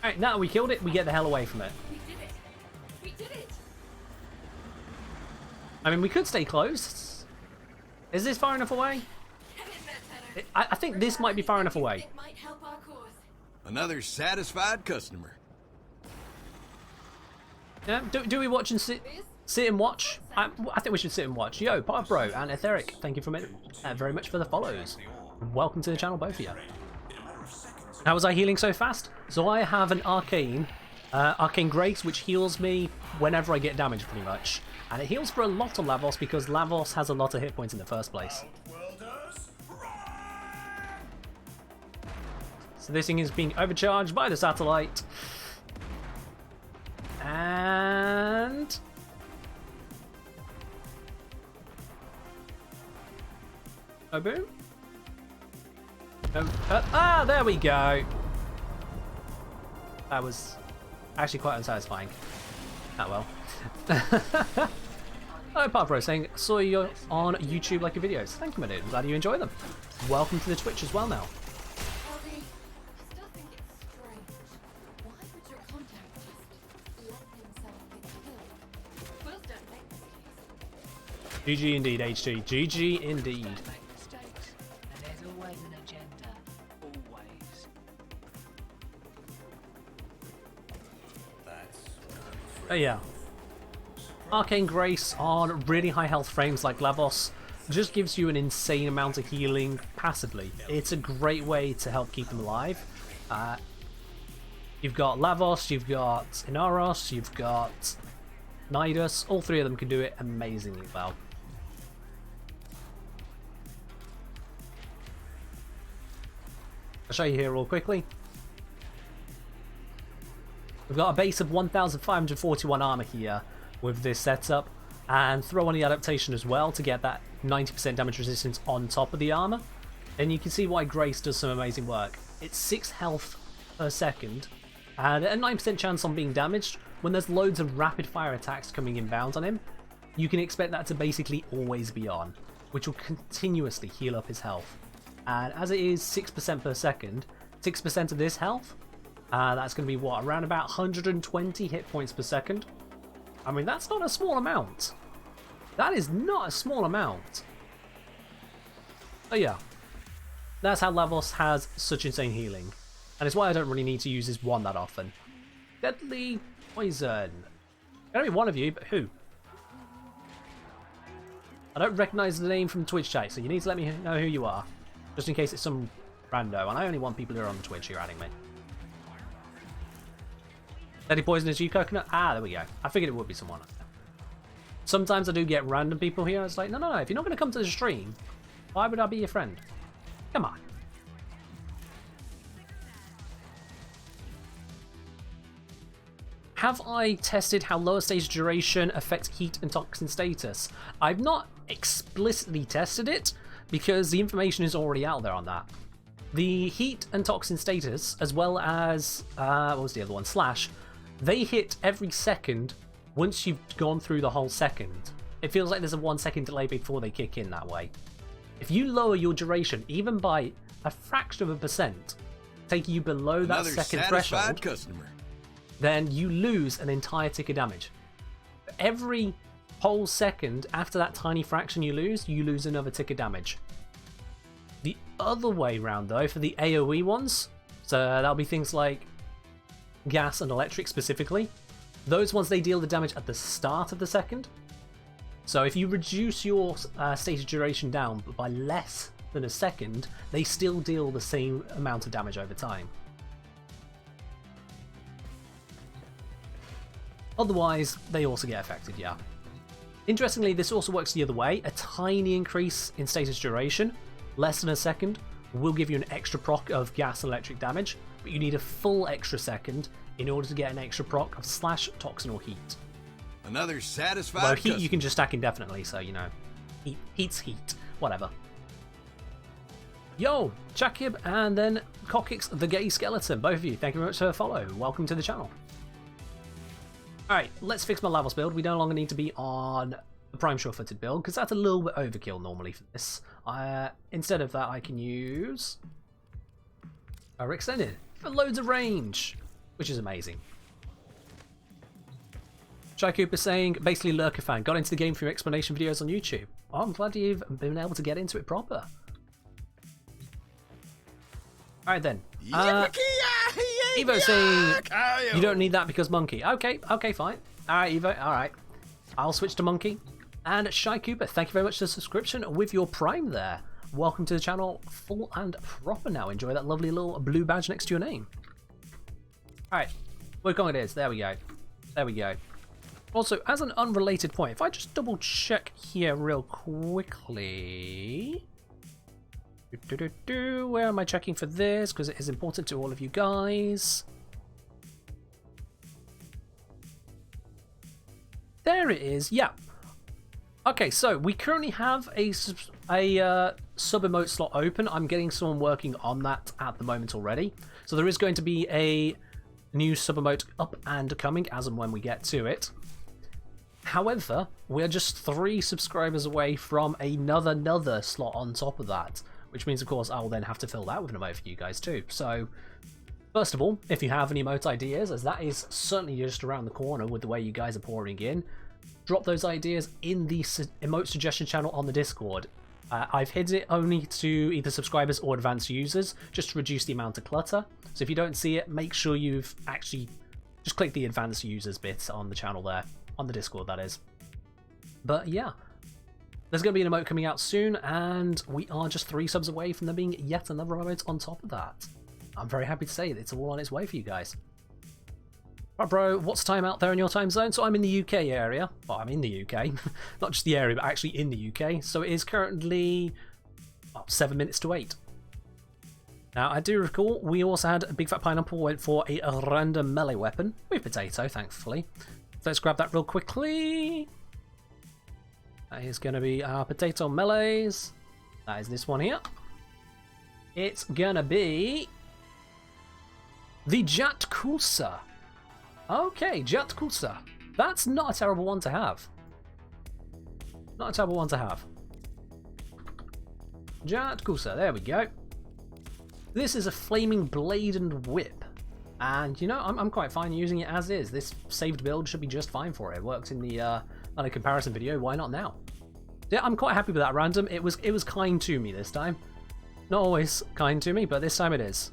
Alright, now that we killed it, we get the hell away from it. We did it! We did it! I mean, we could stay close. Is this far enough away? I think this might be far enough away. It might help our cause. Another satisfied customer. Yeah, do we watch and sit and watch? I think we should sit and watch. Yo, Bro and Etheric, thank you very much for the follows. Welcome to the channel, both of you. How was I healing so fast? So I have an Arcane Grace, which heals me whenever I get damaged, pretty much. And it heals for a lot of Lavos because Lavos has a lot of hit points in the first place. So this thing is being overcharged by the satellite. And... oh, boom. Oh, there we go. That was actually quite unsatisfying. Ah, well. Hello, Pabro, saying, saw you on YouTube like your videos. Thank you, my dude. I'm glad you enjoy them. Welcome to the Twitch as well now. Ellie, I still think it's strange. Why would your contact just let himself get killed? Quills don't make mistakes. GG indeed, HG. GG indeed. Don't make mistakes, and there's always an agenda. Always. Oh yeah. Arcane Grace on really high health frames like Lavos just gives you an insane amount of healing passively. It's a great way to help keep them alive. You've got Lavos, you've got Inaros, you've got Nidus. All three of them can do it amazingly well. I'll show you here real quickly. We've got a base of 1,541 armor here with this setup, and throw on the adaptation as well to get that 90% damage resistance on top of the armor. And you can see why Grace does some amazing work. It's 6 health per second, and a 9% chance on being damaged. When there's loads of rapid fire attacks coming inbound on him, you can expect that to basically always be on, which will continuously heal up his health. And as it is 6% per second, 6% of this health, that's going to be what, around about 120 hit points per second. I mean, that's not a small amount. That is not a small amount. But yeah, that's how Lavos has such insane healing. And it's why I don't really need to use his one that often. Deadly Poison. Only one of you, but who? I don't recognise the name from Twitch chat, so you need to let me know who you are. Just in case it's some rando, and I only want people who are on Twitch who are adding me. Deadly Poison is you, Coconut? Ah, there we go. I figured it would be someone. Sometimes I do get random people here. It's like, no, if you're not going to come to the stream, why would I be your friend? Come on. Have I tested how lower stage duration affects heat and toxin status? I've not explicitly tested it because the information is already out there on that. The heat and toxin status, as well as, what was the other one? Slash, they hit every second once you've gone through the whole second. It feels like there's a 1 second delay before they kick in that way. If you lower your duration even by a fraction of a percent, take you below that Another second satisfied threshold, customer. then you lose an entire tick of damage. For every whole second after that tiny fraction you lose another tick of damage. The other way round though, for the AoE ones, so that'll be things like gas and electric specifically, those ones they deal the damage at the start of the second. So if you reduce your status duration down by less than a second, they still deal the same amount of damage over time. Otherwise, they also get affected, yeah. Interestingly, this also works the other way. A tiny increase in status duration, less than a second, will give you an extra proc of gas and electric damage, but you need a full extra second in order to get an extra proc of slash, toxin, or heat. Another satisfied Although heat customer. you can just stack indefinitely, so you know, heat's heat, whatever. Yo, Chakib and then Cockix the Gay Skeleton, both of you, thank you very much for the follow. Welcome to the channel. Alright, let's fix my Lavos build. We no longer need to be on the Prime Sure-Footed build, because that's a little bit overkill normally for this. Instead of that, I can use Power Extended for loads of range, which is amazing. Shy Cooper saying, basically Lurker fan, got into the game through explanation videos on YouTube. Oh, I'm glad you've been able to get into it proper. Alright then. Evo saying, you don't need that because monkey. Okay, fine. Alright, Evo, alright. I'll switch to monkey. And Shy Cooper, thank you very much for the subscription with your Prime there. Welcome to the channel, full and proper now. Enjoy that lovely little blue badge next to your name. Alright, work on it is. There we go. There we go. Also, as an unrelated point, if I just double check here real quickly. Where am I checking for this? Because it is important to all of you guys. There it is. Yeah. Okay, so we currently have a sub emote slot open. I'm getting someone working on that at the moment already. So there is going to be a new sub emote up and coming as and when we get to it. However, we're just 3 subscribers away from another slot on top of that, which means, of course, I will then have to fill that with an emote for you guys too. So, first of all, if you have any emote ideas, as that is certainly just around the corner with the way you guys are pouring in, drop those ideas in the emote suggestion channel on the Discord. I've hidden it only to either subscribers or advanced users, just to reduce the amount of clutter. So if you don't see it, make sure you've actually just click the advanced users bit on the channel there. On the Discord, that is. But yeah, there's going to be an emote coming out soon, and we are just 3 subs away from there being yet another emote on top of that. I'm very happy to say that it's all on its way for you guys. Right, bro, what's time out there in your time zone? So I'm in the UK area. Well, I'm in the UK. Not just the area, but actually in the UK. So it is currently 7 minutes to 8. Now, I do recall we also had a Big Fat Pineapple went for a random melee weapon with potato, thankfully. Let's grab that real quickly. That is going to be our potato melees. That is this one here. It's going to be the Jatkusa. Okay, Jatkusa. That's not a terrible one to have. Not a terrible one to have. Jatkusa, there we go. This is a flaming blade and whip. And, you know, I'm quite fine using it as is. This saved build should be just fine for it. It worked in the comparison video. Why not now? Yeah, I'm quite happy with that random. It was kind to me this time. Not always kind to me, but this time it is.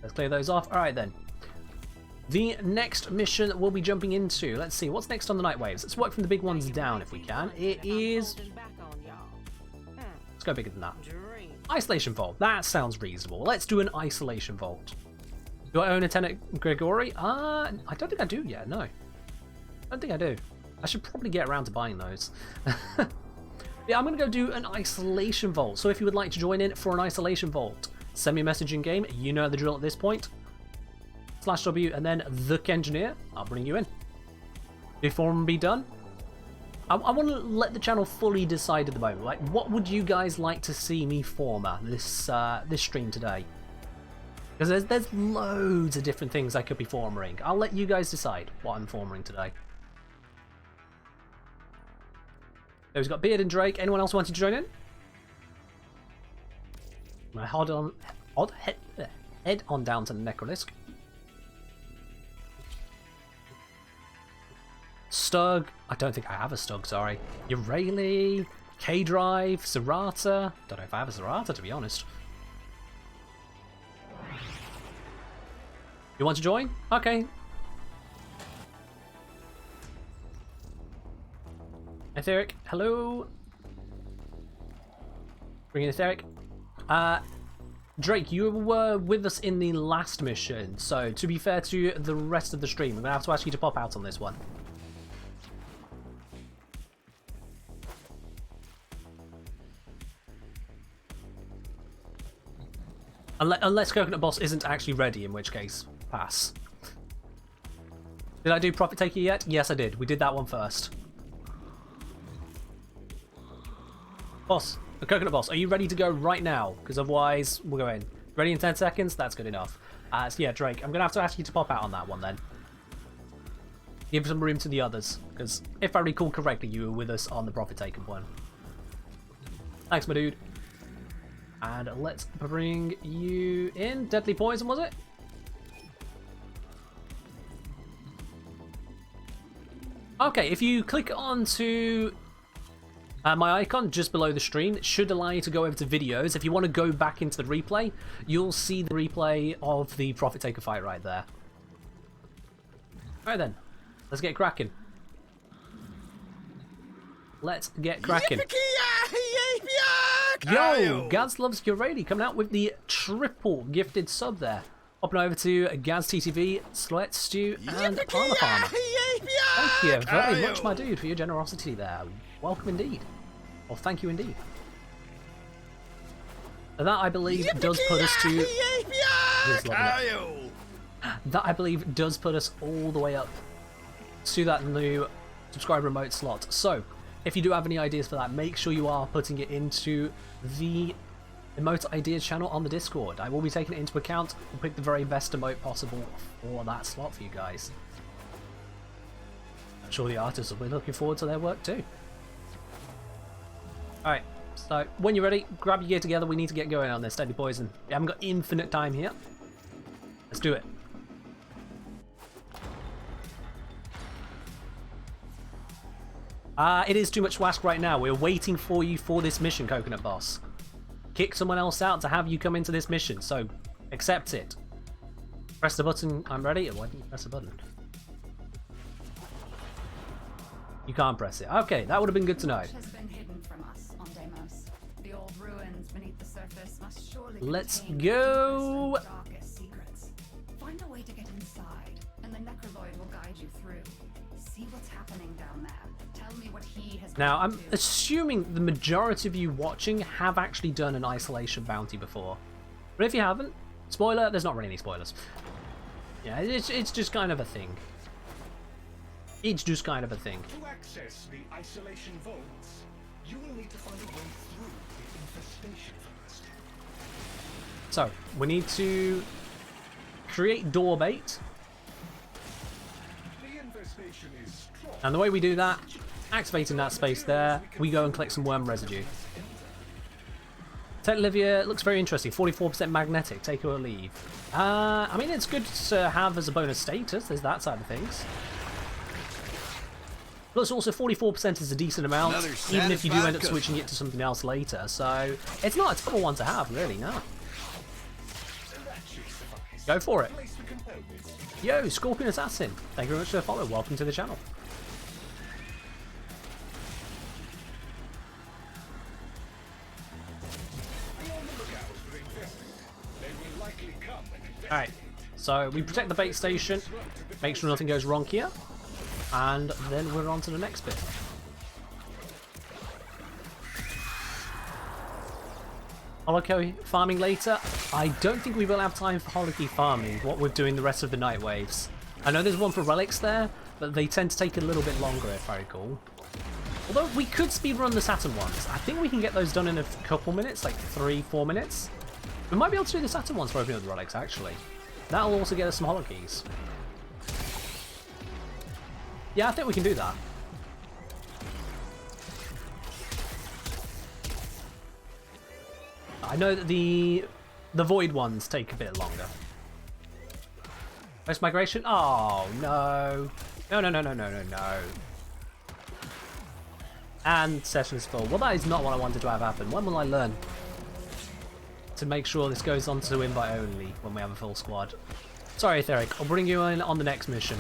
Let's clear those off. Alright then. The next mission that we'll be jumping into. Let's see, what's next on the Nightwaves? Let's work from the big ones down if we can. It is... Let's go bigger than that. Isolation Vault. That sounds reasonable. Let's do an Isolation Vault. Do I own a Tenet Gregory? I don't think I do yet, no. I don't think I do. I should probably get around to buying those. Yeah, I'm going to go do an Isolation Vault. So if you would like to join in for an Isolation Vault, send me a message in game. You know the drill at this point. /W and then the Engineer. I'll bring you in. Before we be done, I want to let the channel fully decide at the moment. Like, what would you guys like to see me form this stream today? Because there's loads of different things I could be forming. I'll let you guys decide what I'm forming today. So we've got Beard and Drake. Anyone else wanting to join in? My head on down to the Necrolisk. Stug. I don't think I have a Stug, sorry. Urayli, K-Drive, Serata. Don't know if I have a Serata, to be honest. You want to join? Okay. Etheric, hello. Bring in Etheric. Drake, you were with us in the last mission, so to be fair to the rest of the stream, I'm going to have to ask you to pop out on this one. Unless Coconut Boss isn't actually ready, in which case, pass. Did I do Profit Taker yet? Yes, I did. We did that one first. Boss, the Coconut Boss, are you ready to go right now? Because otherwise, we'll go in. Ready in 10 seconds? That's good enough. So yeah, Drake, I'm going to have to ask you to pop out on that one then. Give some room to the others, because if I recall correctly, you were with us on the Profit Taker one. Thanks, my dude. And let's bring you in. Deadly Poison, was it? Okay, if you click onto my icon just below the stream, it should allow you to go over to videos. If you want to go back into the replay, you'll see the replay of the Profit Taker fight right there. Alright then, let's get cracking. Let's get cracking. Yo, Gaz loves Urayli coming out with the triple gifted sub there. Hopping over to Gaz TTV, Sweat Stew, and Palmer Farmer. Thank you very much, my dude, for your generosity there. Welcome indeed. Well, thank you indeed. And that, I believe, does put us to... That, I believe, does put us all the way up to that new subscriber remote slot. So, if you do have any ideas for that, make sure you are putting it into the emote ideas channel on the Discord. I will be taking it into account. We'll pick the very best emote possible for that slot for you guys. I'm sure the artists will be looking forward to their work too. Alright, so when you're ready, grab your gear together. We need to get going on this Deadly Poison. We haven't got infinite time here. Let's do it. It is too much to ask right now. We're waiting for you for this mission, Coconut Boss. Kick someone else out to have you come into this mission, so accept it. Press the button. I'm ready. Why didn't you press the button? You can't press it. Okay, that would have been good to know. Has been hidden from us on Deimos. The old ruins beneath the surface must surely Let's contain go. the darkest secrets. Find a way to get inside, and the Necroloid will guide you through. See what's happening down there. Tell me what he has. Now, I'm assuming the majority of you watching have actually done an isolation bounty before. But if you haven't, spoiler, there's not really any spoilers. Yeah, it's just kind of a thing. It's just kind of a thing. To access the isolation vaults, you will need to find a way through the infestation first. So, we need to create door bait. The infestation is strong. And the way we do that, activating that space there, we go and collect some worm residue. Ted Olivia looks very interesting. 44% magnetic, take or leave. I mean, it's good to have as a bonus status. There's that side of things. Plus, also 44% is a decent amount, even if you do end up switching it to something else later. So, it's not a terrible one to have, really, no. Go for it. Yo, Scorpion Assassin. Thank you very much for the follow. Welcome to the channel. Alright, so we protect the bait station, make sure nothing goes wrong here, and then we're on to the next bit. Holocaust farming later. I don't think we will have time for Holocaust farming, what we're doing the rest of the Nightwaves. I know there's one for relics there, but they tend to take a little bit longer if I recall. Although we could speedrun the Saturn ones. I think we can get those done in a couple minutes, like 3-4 minutes. We might be able to do the Saturn ones for opening up the relics, actually. That'll also get us some holokeys. Yeah, I think we can do that. I know that the void ones take a bit longer. Post migration? Oh no. No. And session is full. Well, that is not what I wanted to have happen. When will I learn to make sure this goes on to invite only when we have a full squad? Sorry, Theric. I'll bring you in on the next mission.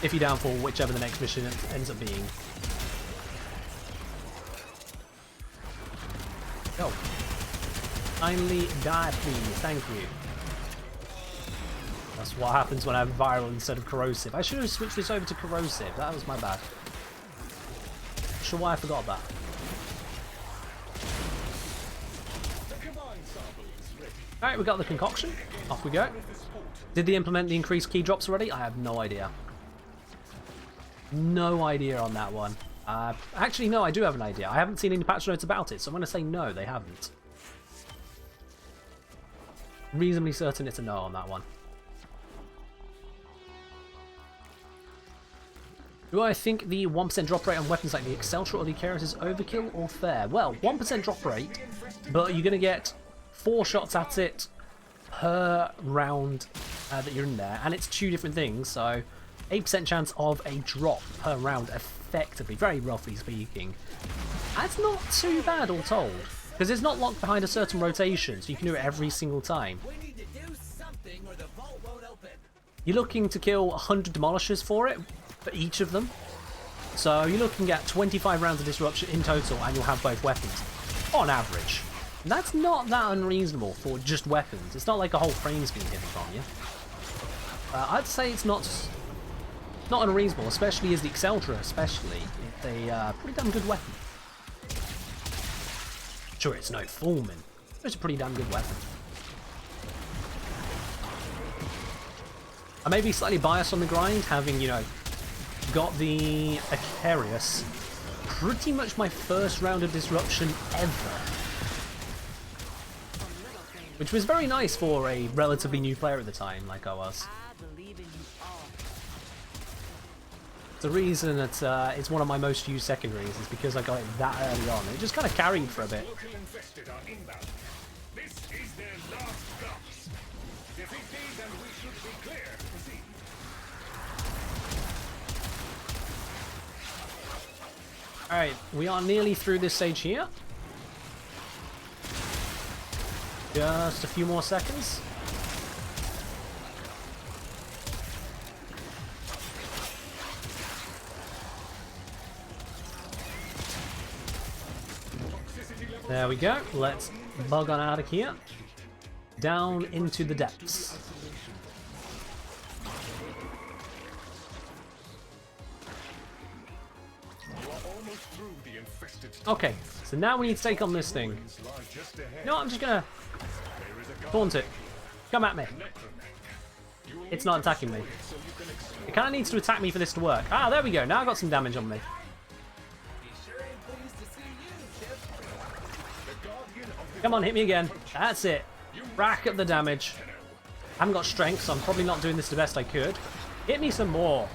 If you're down for whichever the next mission ends up being. Go. Kindly die, please. Thank you. That's what happens when I have viral instead of corrosive. I should have switched this over to corrosive. That was my bad. Not sure why I forgot that. Alright, we got the concoction. Off we go. Did they implement the increased key drops already? I have no idea. No idea on that one. Actually, no, I do have an idea. I haven't seen any patch notes about it, so I'm going to say no, they haven't. Reasonably certain it's a no on that one. Do I think the 1% drop rate on weapons like the Exceltra or the Icarus is overkill or fair? Well, 1% drop rate, but you're going to get 4 shots at it per round that you're in there, and it's 2 different things, so 8% chance of a drop per round effectively, very roughly speaking. That's not too bad all told, because it's not locked behind a certain rotation, so you can do it every single time. You're looking to kill 100 demolishers for it, for each of them. So you're looking at 25 rounds of disruption in total, and you'll have both weapons, on average. And that's not that unreasonable for just weapons. It's not like a whole frame's being hidden from you. I'd say it's not unreasonable, especially as the Exceltra, especially. It's a pretty damn good weapon. Sure, it's no Foreman, but it's a pretty damn good weapon. I may be slightly biased on the grind, having, you know, got the Icarus pretty much my first round of disruption ever. Which was very nice for a relatively new player at the time, like I was. The reason that it's one of my most used secondaries is because I got it that early on. It just kind of carried for a bit. Alright, we are nearly through this stage here. Just a few more seconds. There we go. Let's bug on out of here. Down into the depths. Okay, so now we need to take on this thing. No, I'm just gonna taunt it. Come at me. It's not attacking me. It kind of needs to attack me for this to work. Ah, there we go. Now I got some damage on me. Come on, hit me again. That's it. Rack up the damage. I haven't got strength, so I'm probably not doing this the best I could. Hit me some more.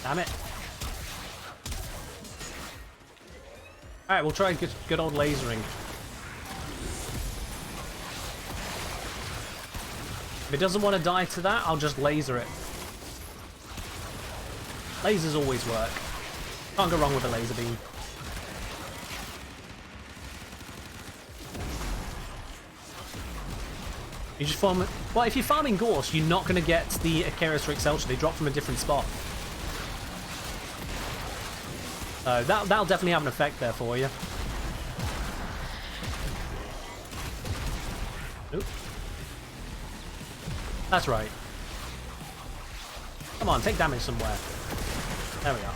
Damn it. Alright, we'll try good old lasering. If it doesn't want to die to that, I'll just laser it. Lasers always work. Can't go wrong with a laser beam. You just farm it. Well, if you're farming Gorse, you're not going to get the Icarus or Exceltra. They drop from a different spot. That'll definitely have an effect there for you. Oop. That's right. Come on, take damage somewhere. There we are.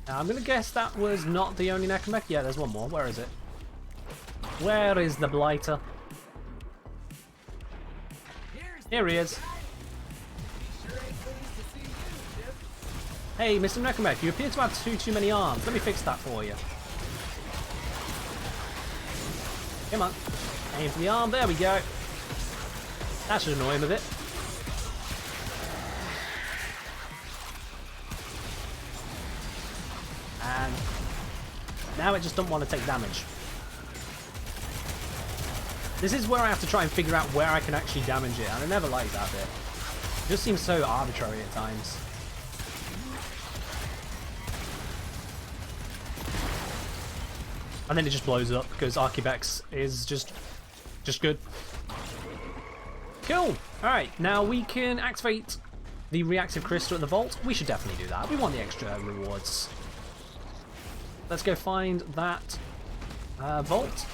Now, I'm going to guess that was not the only Necromech. Yeah, there's one more. Where is it? Where is the Blighter? Here he is. Hey, Mr. Necromech, you appear to have too many arms. Let me fix that for you. Come on. Aim for the arm. There we go. That should annoy him a bit. Now it just doesn't want to take damage. This is where I have to try and figure out where I can actually damage it, and I never like that bit. It just seems so arbitrary at times. And then it just blows up because Archivex is just good. Cool. Alright, now we can activate the reactive crystal at the vault. We should definitely do that. We want the extra rewards. Let's go find that vault.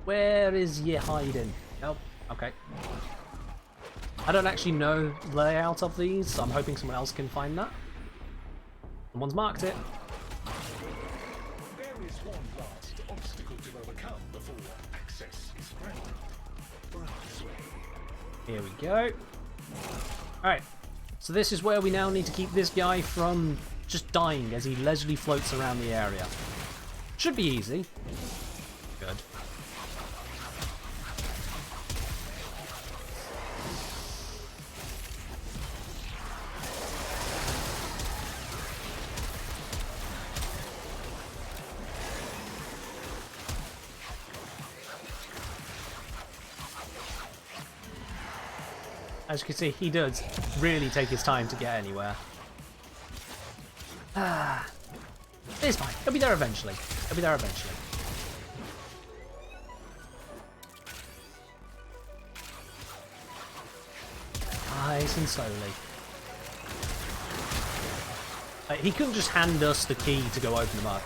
Where is ye hiding? Oh, okay. I don't actually know the layout of these, so I'm hoping someone else can find that. Someone's marked it. There is one last obstacle to overcome before access is granted. This way. Here we go. Alright, so this is where we now need to keep this guy from just dying as he leisurely floats around the area. Should be easy. Good. As you can see, he does really take his time to get anywhere. It's fine. He'll be there eventually. He'll be there eventually. Nice and slowly. He couldn't just hand us the key to go open them up.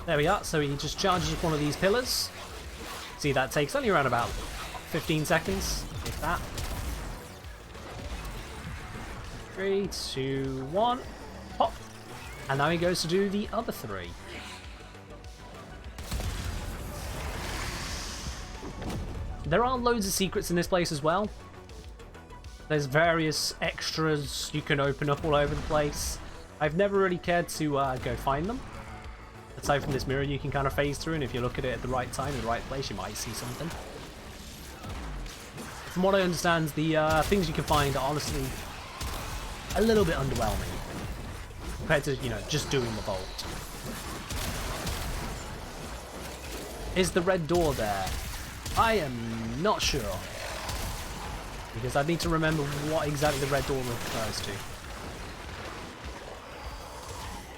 There we are, so he just charges up one of these pillars. See, that takes only around about 15 seconds, if that. 3, 2, 1, pop. And now he goes to do the other 3. There are loads of secrets in this place as well. There's various extras you can open up all over the place. I've never really cared to go find them. Aside from this mirror you can kind of phase through, and if you look at it at the right time in the right place you might see something. From what I understand, the things you can find are honestly a little bit underwhelming compared to, you know, just doing the vault. Is the red door there? I am not sure, because I need to remember what exactly the red door refers to.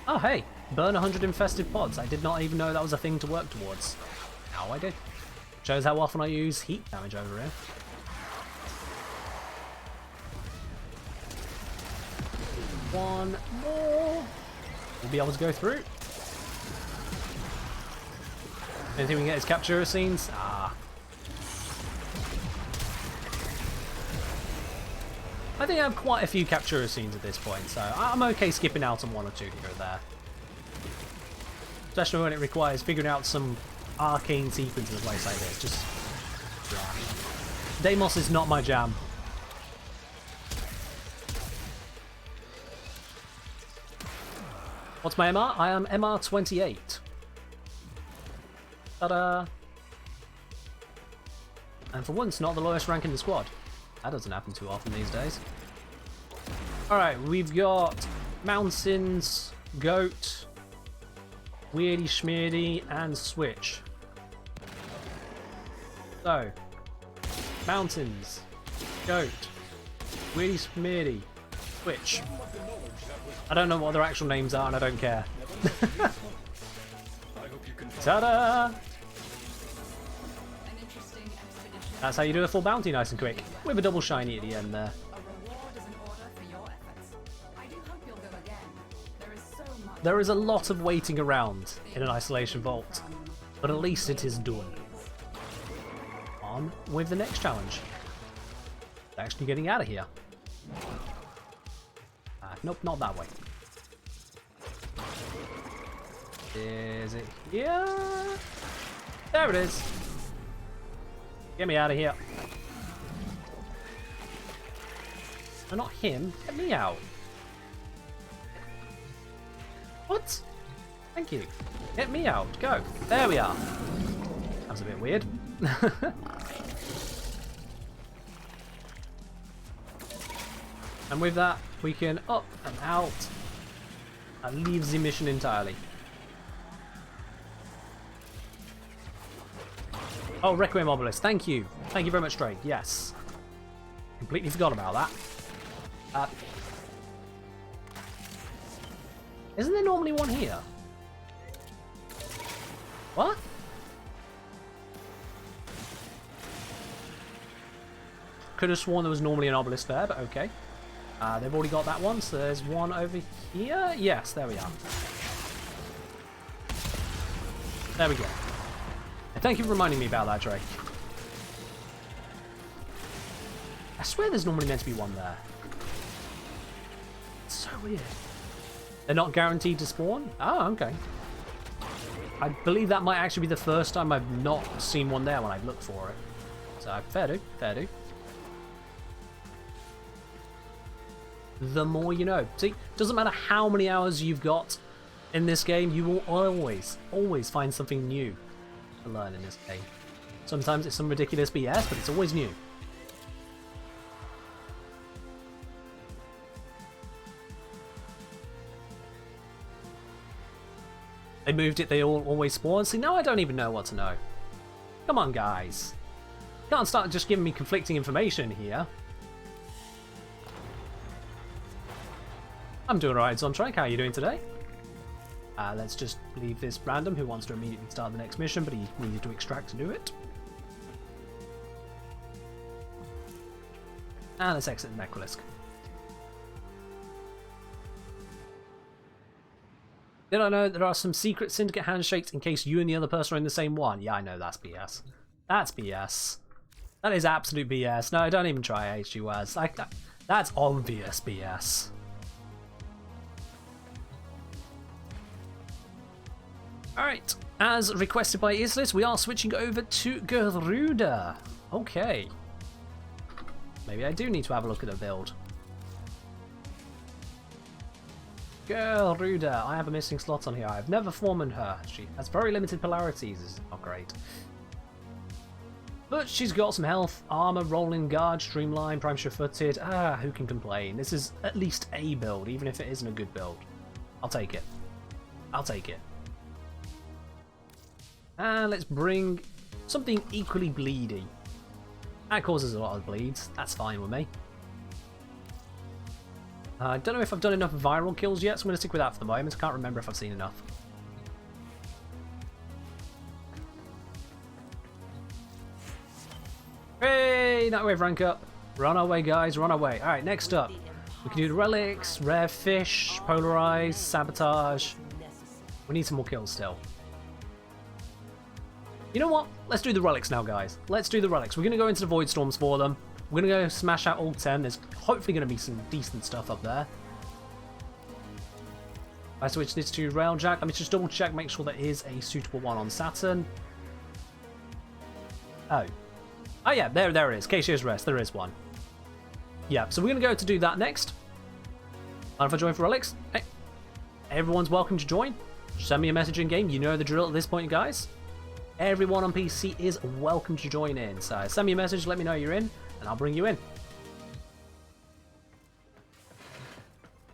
Oh hey! Burn 100 infested pods. I did not even know that was a thing to work towards. Now I do. Shows how often I use heat damage over here. One more. We'll be able to go through. Anything we can get is capture scenes. Ah. I think I have quite a few capture scenes at this point, so I'm okay skipping out on 1 or 2 here or there. Especially when it requires figuring out some arcane sequence in a place like this. Just Deimos is not my jam. What's my MR? I am MR 28. Ta-da! And for once, not the lowest rank in the squad. That doesn't happen too often these days. Alright, we've got mountains, goat, weirdy schmeardy, and switch. So, mountains, goat, weirdy schmeardy, switch. I don't know what their actual names are and I don't care. Ta-da! That's how you do a full bounty nice and quick, with a double shiny at the end there. There is a lot of waiting around in an isolation vault, but at least it is done. On with the next challenge. Actually getting out of here. Nope, not that way. Is it here? There it is. Get me out of here. No, not him. Get me out. What? Thank you. Get me out. Go. There we are. That was a bit weird. And with that, we can up and out and leave the mission entirely. Oh, Requiem Obelisk, thank you. Thank you very much, Drake. Yes. Completely forgot about that. Isn't there normally one here? What? Could have sworn there was normally an obelisk there, but okay. They've already got that one, so there's one over here. Yes, there we are. There we go. And thank you for reminding me about that, Drake. I swear there's normally meant to be one there. It's so weird. They're not guaranteed to spawn? Oh, okay. I believe that might actually be the first time I've not seen one there when I've looked for it. So, fair do, fair do. The more you know. See, doesn't matter how many hours you've got in this game, you will always find something new to learn in this game. Sometimes it's some ridiculous BS, but it's always new. They moved it, they always spawn. See, now I don't even know what to know. Come on, guys. Can't start just giving me conflicting information here. I'm doing alright, Zontrek. How are you doing today? Let's just leave this random who wants to immediately start the next mission, but he needed to extract to do it. And let's exit the Necrolisk. Did I know there are some secret syndicate handshakes in case you and the other person are in the same one? Yeah, I know, that's BS. That's BS. That is absolute BS. No, don't even try HG words. Like that's obvious BS. Alright, as requested by Islis, we are switching over to Garuda. Okay. Maybe I do need to have a look at the build. Garuda, I have a missing slot on here. I've never formed her. She has very limited polarities. This is not great. But she's got some health, armor, rolling guard, streamline, prime sure-footed. Who can complain? This is at least a build, even if it isn't a good build. I'll take it. I'll take it. And let's bring something equally bleedy. That causes a lot of bleeds. That's fine with me. I don't know if I've done enough viral kills yet, so I'm going to stick with that for the moment. I can't remember if I've seen enough. Hey, Nightwave rank up. We're on our way, guys. We're on our way. Alright, next up. We can do the relics, rare fish, polarize, sabotage. We need some more kills still. You know what? Let's do the relics now, guys. Let's do the relics. We're going to go into the Void Storms for them. We're going to go smash out all 10. There's hopefully going to be some decent stuff up there. I switch this to Railjack. Let me just double check, make sure there is a suitable one on Saturn. Oh. Oh yeah, there it is. Keisha's Rest. There is one. Yeah, so we're going to go to do that next. And if I join for relics, hey, everyone's welcome to join. Send me a message in game. You know the drill at this point, guys. Everyone on PC is welcome to join in. So send me a message, let me know you're in, and I'll bring you in.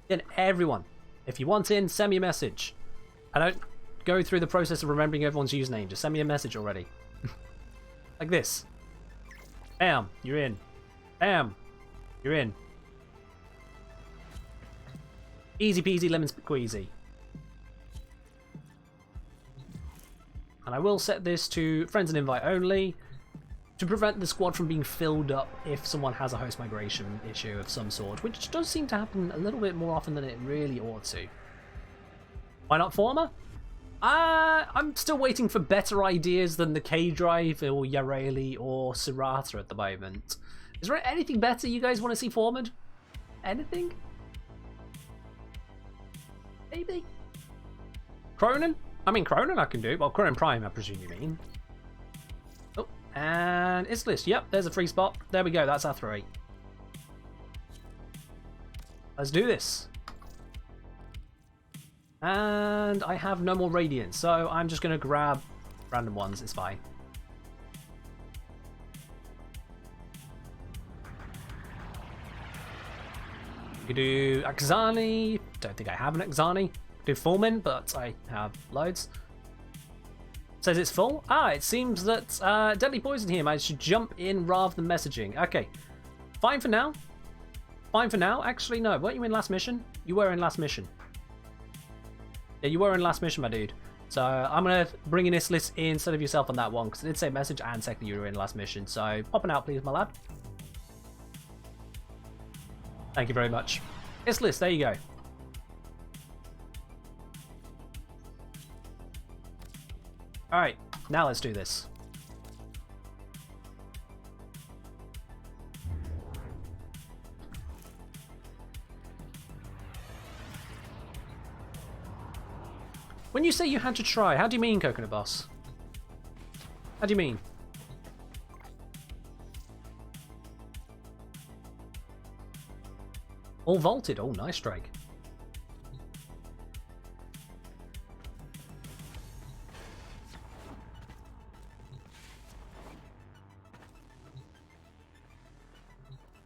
Then everyone, if you want in, send me a message. I don't go through the process of remembering everyone's username. Just send me a message already. Like this. Bam, you're in. Bam, you're in. Easy peasy lemon squeezy. And I will set this to friends and invite only to prevent the squad from being filled up if someone has a host migration issue of some sort, which does seem to happen a little bit more often than it really ought to. Why not Former? I'm still waiting for better ideas than the K-Drive or Yareli or Serata at the moment. Is there anything better you guys want to see formed? Anything? Maybe? Cronin? I mean, Cronin I can do. Well, Cronin Prime, I presume you mean. Oh, and it's list. Yep, there's a free spot. There we go. That's our 3. Let's do this. And I have no more Radiance, so I'm just going to grab random ones. It's fine. You do Axani. Don't think I have an Axani. Do Fullmen, but I have loads. Says it's full. Ah, it seems that Deadly Poison here. I should jump in rather than messaging. Okay, fine for now. Fine for now. Actually, no. Weren't you in last mission? You were in last mission. Yeah, you were in last mission, my dude. So I'm going to bring in Islis instead of yourself on that one, because it did say message, and secondly, you were in last mission. So popping out, please, my lad. Thank you very much. Islis, there you go. Alright, now let's do this. When you say you had to try, how do you mean, Coconut Boss? How do you mean? All vaulted. Oh, nice strike.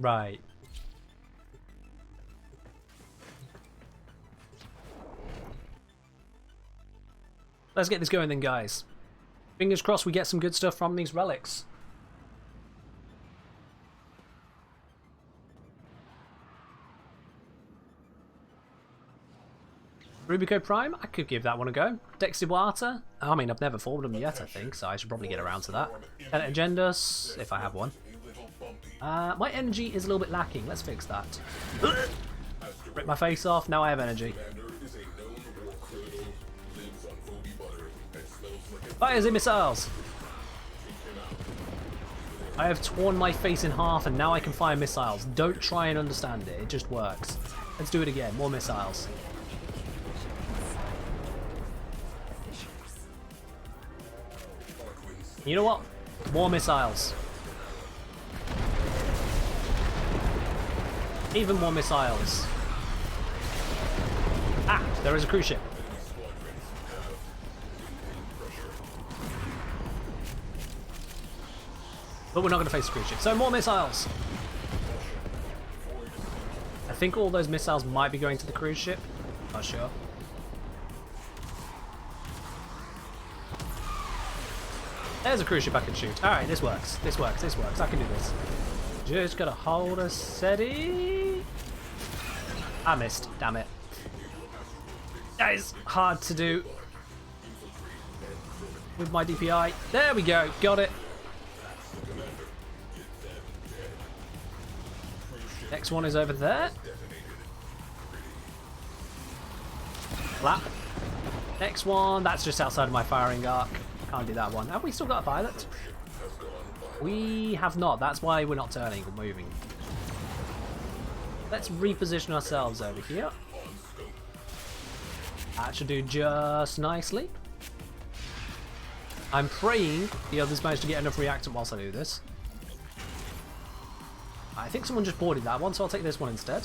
Right. Let's get this going then, guys. Fingers crossed we get some good stuff from these relics. Rubico Prime, I could give that one a go. Dexiwata, I mean, I've never formed them yet, I think, so I should probably get around to that. Agendas, if I have one. My energy is a little bit lacking, let's fix that. Rip my face off, now I have energy. Fires and missiles! I have torn my face in half and now I can fire missiles. Don't try and understand it, it just works. Let's do it again, more missiles. You know what? More missiles. Even more missiles. Ah, there is a cruise ship. But we're not going to face a cruise ship, so more missiles. I think all those missiles might be going to the cruise ship. Not sure. There's a cruise ship I can shoot. Alright, this works. This works. This works. I can do this. Just gotta hold a steady. I missed. Damn it. That is hard to do with my DPI. There we go. Got it. Next one is over there. Flap. Next one. That's just outside of my firing arc. Can't do that one. Have we still got a pilot? We have not. That's why we're not turning or moving. Let's reposition ourselves over here. That should do just nicely. I'm praying the others manage to get enough reactant whilst I do this. I think someone just boarded that one, so I'll take this one instead.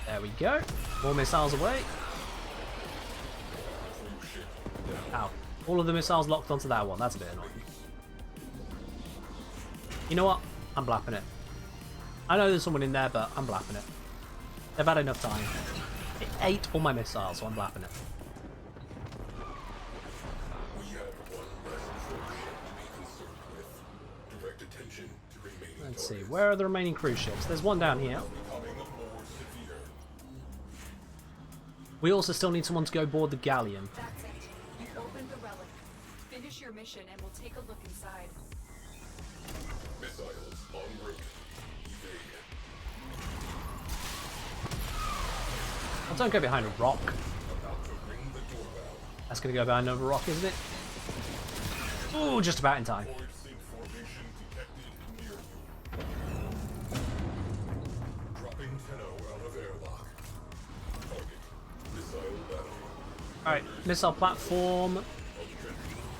There we go. More missiles away. Ow. All of the missiles locked onto that one. That's a bit annoying. You know what? I'm blapping it. I know there's someone in there, but I'm blapping it. They've had enough time. It ate all my missiles, so I'm blapping it. Let's see. Where are the remaining cruise ships? There's one down here. We also still need someone to go board the galleon. That's it. You opened the relic. Finish your mission and we'll take a look inside. Missiles en route. Oh, don't go behind a rock. That's going to go behind a rock, isn't it? Ooh, just about in time. Alright, missile platform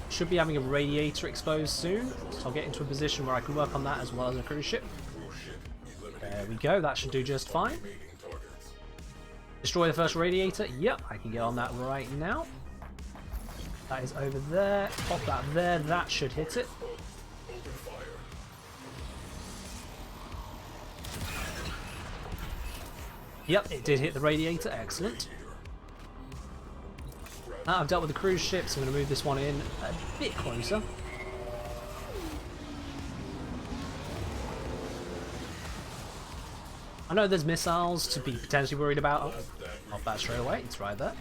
should be having a radiator exposed soon, so I'll get into a position where I can work on that as well as a cruise ship. There we go, that should do just fine. Destroy the first radiator, yep, I can get on that right now. That is over there, pop that there, that should hit it. Yep, it did hit the radiator. Excellent. I've dealt with the cruise ship, so I'm going to move this one in a bit closer. I know there's missiles to be potentially worried about. Not that straight away, it's right there.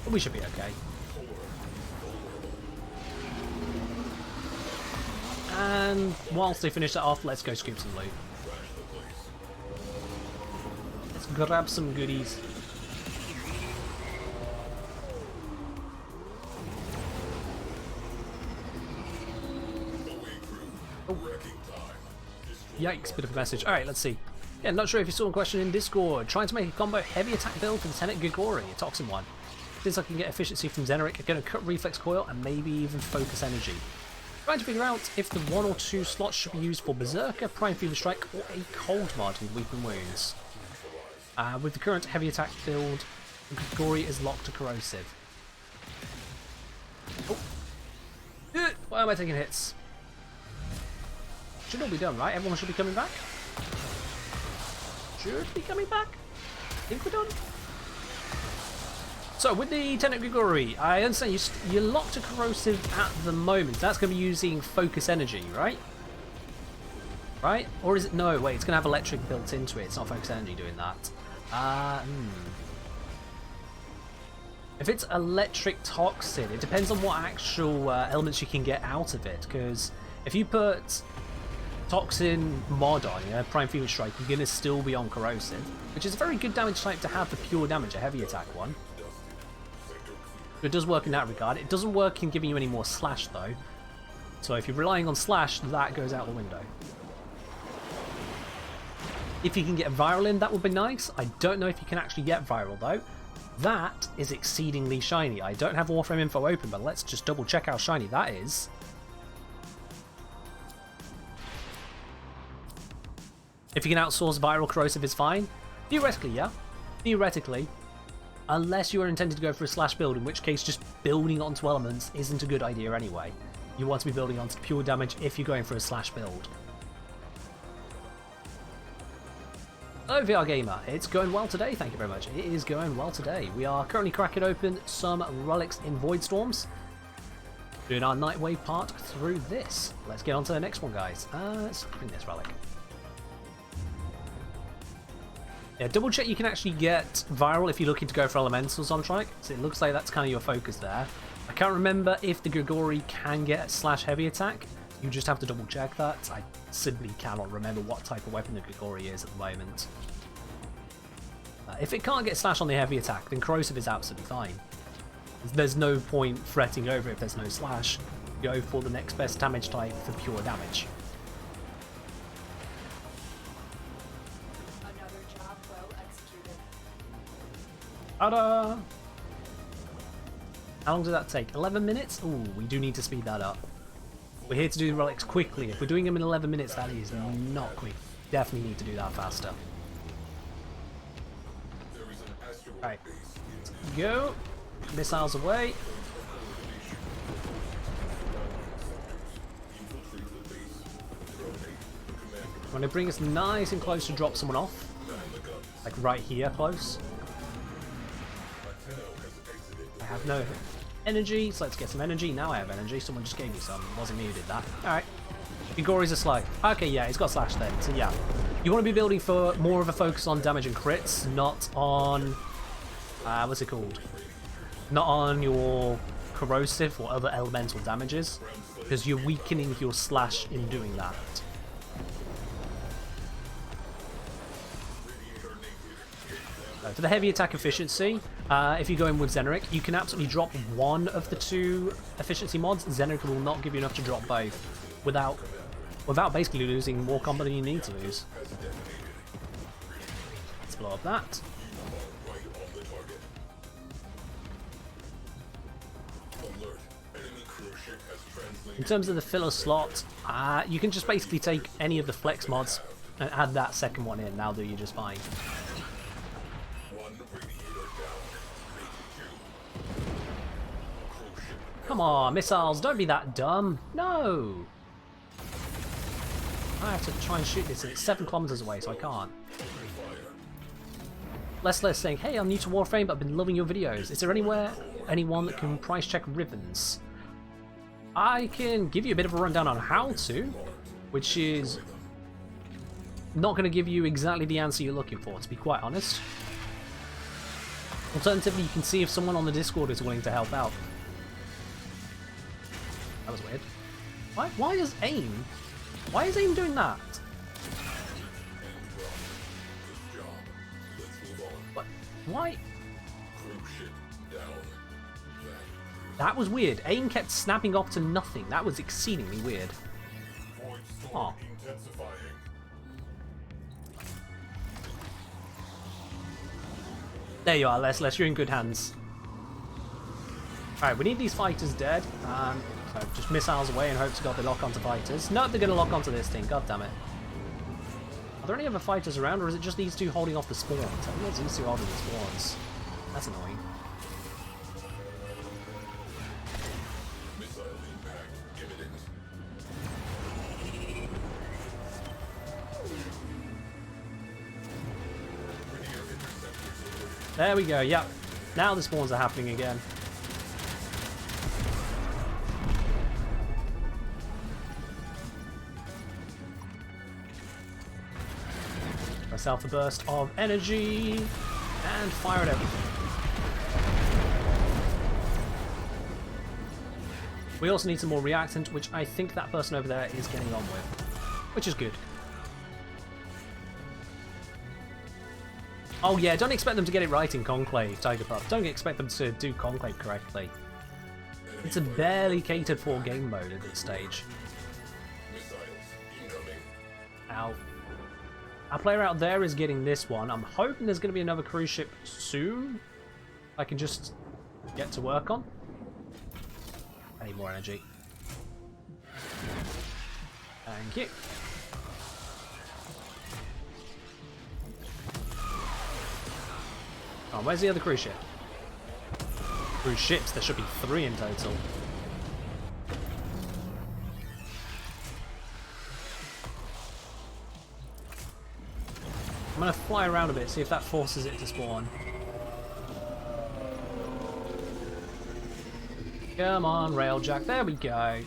But we should be okay. And whilst they finish that off, let's go scoop some loot. Let's grab some goodies. Oh. Yikes, bit of a message. Alright, let's see. Yeah, not sure if you saw a question in Discord. Trying to make a combo heavy attack build for the Tenet Gigori, a toxin one. Since I can get efficiency from Zeneric, I'm going to cut reflex coil and maybe even focus energy. Trying to figure out if the 1 or 2 slots should be used for Berserker, Prime Fever Strike, or a cold mod with Weeping Wounds. With the current heavy attack build, Gigori is locked to corrosive. Oh. Why am I taking hits? Should all be done, right? Everyone should be coming back? Should be coming back? Think we're done? So, with the Tenet Gigori, I understand you're locked to corrosive at the moment. That's going to be using focus energy, right? Right? Or is it? No, wait, it's going to have electric built into it. It's not focus energy doing that. If it's electric toxin, it depends on what actual elements you can get out of it. Because if you put toxin mod on, Prime Fever Strike, you're going to still be on corrosive, which is a very good damage type to have for pure damage, a heavy attack one. It does work in that regard. It doesn't work in giving you any more slash though. So if you're relying on slash, that goes out the window. If you can get viral in, that would be nice. I don't know if you can actually get viral though. That is exceedingly shiny. I don't have Warframe info open, but let's just double check how shiny that is. If you can outsource viral, corrosive is fine. Theoretically, yeah. Theoretically. Unless you are intended to go for a slash build, in which case just building onto elements isn't a good idea anyway. You want to be building onto pure damage if you're going for a slash build. Hello VR Gamer, it's going well today, thank you very much. It is going well today. We are currently cracking open some relics in Void Storms. Doing our Nightwave part through this. Let's get on to the next one, guys. Let's bring this relic. Yeah, double check you can actually get viral if you're looking to go for elementals on track. So it looks like that's kind of your focus there. I can't remember if the Gigori can get slash heavy attack. You just have to double check that. I simply cannot remember what type of weapon the Gigori is at the moment. If it can't get slash on the heavy attack, then corrosive is absolutely fine. There's no point fretting over if there's no slash. Go for the next best damage type for pure damage. Ta-da! How long did that take? 11 minutes? Ooh, we do need to speed that up. We're here to do the relics quickly. If we're doing them in 11 minutes, that is not quick. Definitely need to do that faster. Alright, let's go. Missiles away. I'm going to bring us nice and close to drop someone off. Like right here, close. I have no energy, so let's get some energy. Now I have energy. Someone just gave me some. Wasn't me who did that. Alright. Gigori's a slide. Okay, yeah, he's got slash then. So yeah. You want to be building for more of a focus on damage and crits, not on... what's it called? Not on your corrosive or other elemental damages, because you're weakening your slash in doing that. For the heavy attack efficiency, if you go in with Zeneric, you can absolutely drop one of the 2 efficiency mods. Zeneric will not give you enough to drop both without basically losing more combo than you need to lose. Let's blow up that. In terms of the filler slot, you can just basically take any of the flex mods and add that second one in. That'll do you just fine. Come on, missiles, don't be that dumb. No! I have to try and shoot this, and it's 7 kilometers away, so I can't. Leslie saying, hey, I'm new to Warframe, but I've been loving your videos. Is there anyone that can price check Rivens? I can give you a bit of a rundown on how to, which is not going to give you exactly the answer you're looking for, to be quite honest. Alternatively, you can see if someone on the Discord is willing to help out. That was weird. Why is AIM? Why is AIM doing that? What? Why? That was weird. AIM kept snapping off to nothing. That was exceedingly weird. Oh. There you are, Les. You're in good hands. Alright, we need these fighters dead. So just missiles away and hope to God they lock onto fighters. No, they're going to lock onto this thing. God damn it. Are there any other fighters around, or is it just these two holding off the spawns? I think it's these two holding the spawns. That's annoying. There we go, yep. Now the spawns are happening again. Myself a burst of energy and fire at everything. We also need some more reactant, which I think that person over there is getting on with, which is good. Oh yeah, don't expect them to get it right in Conclave, Tiger Puff. Don't expect them to do Conclave correctly. It's a barely catered for game mode at this stage. Ow. Our player out there is getting this one. I'm hoping there's going to be another cruise ship soon. I can just get to work on. I need more energy. Thank you. Oh, where's the other cruise ship? Cruise ships, there should be 3 in total. I'm gonna fly around a bit, see if that forces it to spawn. Come on, Railjack, there we go.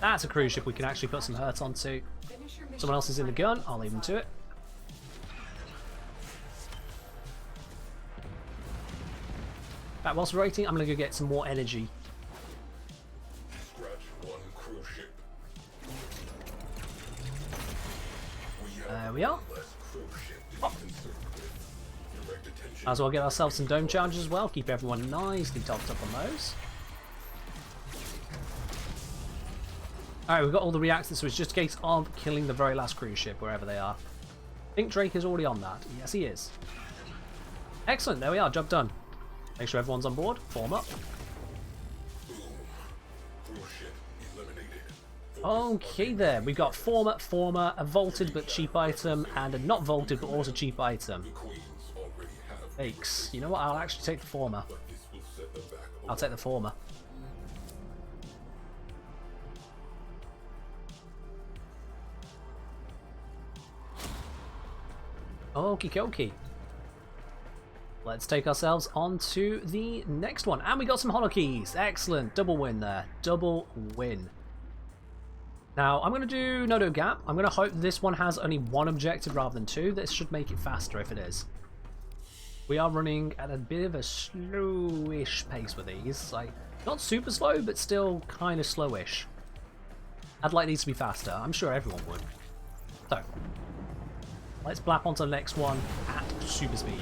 That's a cruise ship we can actually put some hurt onto. Someone else is in the gun, I'll leave them to it. Right, whilst we're waiting, I'm going to go get some more energy. There we are. Oh. Might as well get ourselves some dome charges as well. Keep everyone nicely topped up on those. Alright, we've got all the reactors, so it's just a case of killing the very last cruise ship, wherever they are. I think Drake is already on that. Yes, he is. Excellent, there we are, job done. Make sure everyone's on board. Form up. Okay then, we got former, a vaulted but cheap item, and a not vaulted but also cheap item. Thanks. You know what, I'll actually take the former. I'll take the former. Okie dokie. Let's take ourselves on to the next one. And we got some holo keys. Excellent. Double win there. Double win. Now, I'm going to do No Gap. I'm going to hope this one has only 1 objective rather than 2. This should make it faster if it is. We are running at a bit of a slowish pace with these. Like, not super slow, but still kind of slowish. I'd like these to be faster. I'm sure everyone would. So, let's blap onto the next one at super speed.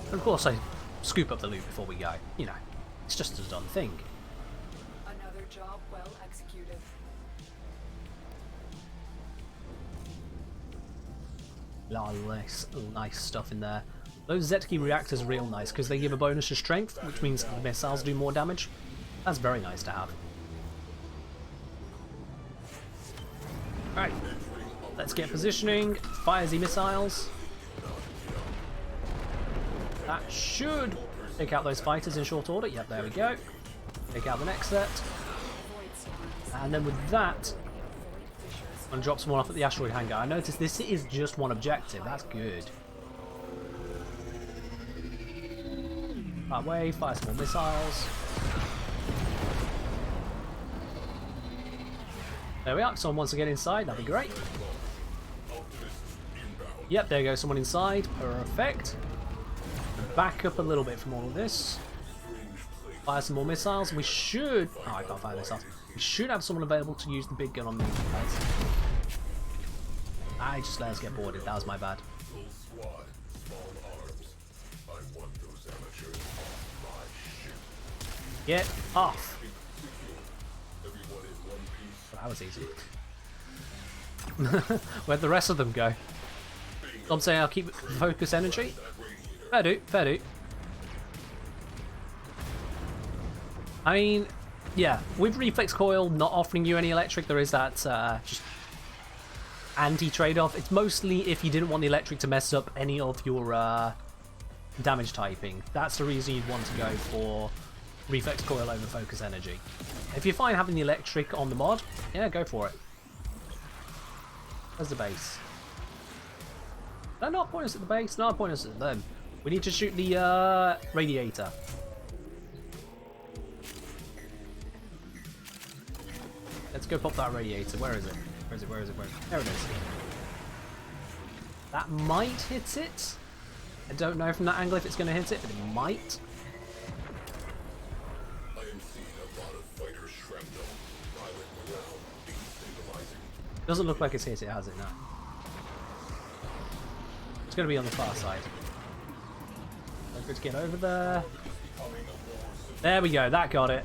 And of course I scoop up the loot before we go. You know, it's just a done thing. Another job well executed. Nice stuff in there. Those Zetki reactors are real nice because they give a bonus to strength, which means the missiles do more damage. That's very nice to have. Alright, let's get positioning. Fire the missiles. That should Take out those fighters in short order. Yep, there we go. Take out the next set. And then with that, I'm going to drop someone off at the asteroid hangar. I noticed this is just one objective. That's good. That way, fire some more missiles. There we are. Someone wants to get inside. That'd be great. Yep, there goes someone inside. Perfect. Back up a little bit from all of this. Fire some more missiles. We should... Oh, I can't fire missiles. We should have someone available to use the big gun on these guys. I just let us get boarded. That was my bad. Get off. That was easy. Where'd the rest of them go? I'm saying I'll keep focus energy. Fair do, fair do. I mean, yeah, with Reflex Coil not offering you any electric, there is that just anti-trade-off. It's mostly if you didn't want the electric to mess up any of your damage typing. That's the reason you'd want to go for Reflex Coil over Focus Energy. If you're fine having the electric on the mod, yeah, go for it. Where's the base? They're not pointing us at the base, no, pointing us at them. We need to shoot the radiator. Let's go pop that radiator. Where is it? Where is it? Where is it? Where is it? There it is. That might hit it. I don't know from that angle if it's going to hit it, but it might. Doesn't look like it's hit it, has it? No. It's going to be on the far side. Don't forget to get over there. There we go. That got it.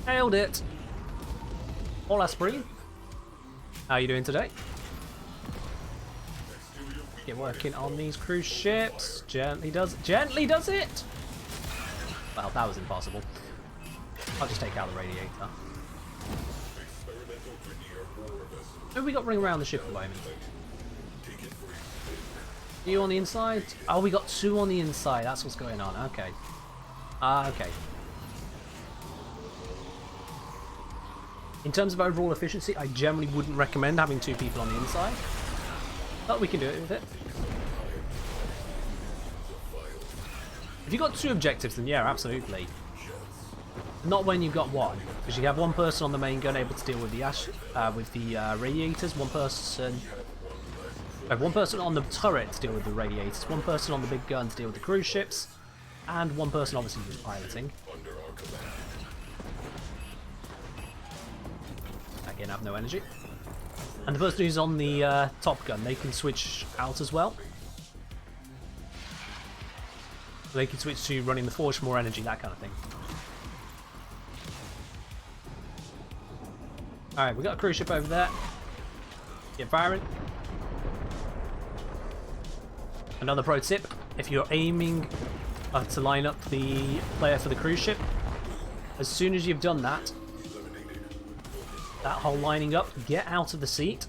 Nailed it. Hola, Spree. How are you doing today? Get working on these cruise ships. Gently does it. Well, that was impossible. I'll just take out the radiator. Who we got ring around the ship at the moment? Are you on the inside? Oh, we got two on the inside. That's what's going on. Okay. Okay. In terms of overall efficiency, I generally wouldn't recommend having two people on the inside. But we can do it with it. If you've got two objectives, then yeah, absolutely. Not when you've got one, because you have one person on the main gun able to deal with the radiators, one person on the turret to deal with the radiators, one person on the big gun to deal with the cruise ships, and one person obviously who's piloting. Again, have no energy. And the person who's on the top gun, they can switch out as well. They can switch to running the forge for more energy, that kind of thing. Alright, we got a cruise ship over there. Get firing. Another pro tip, if you're aiming to line up the player for the cruise ship, as soon as you've done that whole lining up, get out of the seat,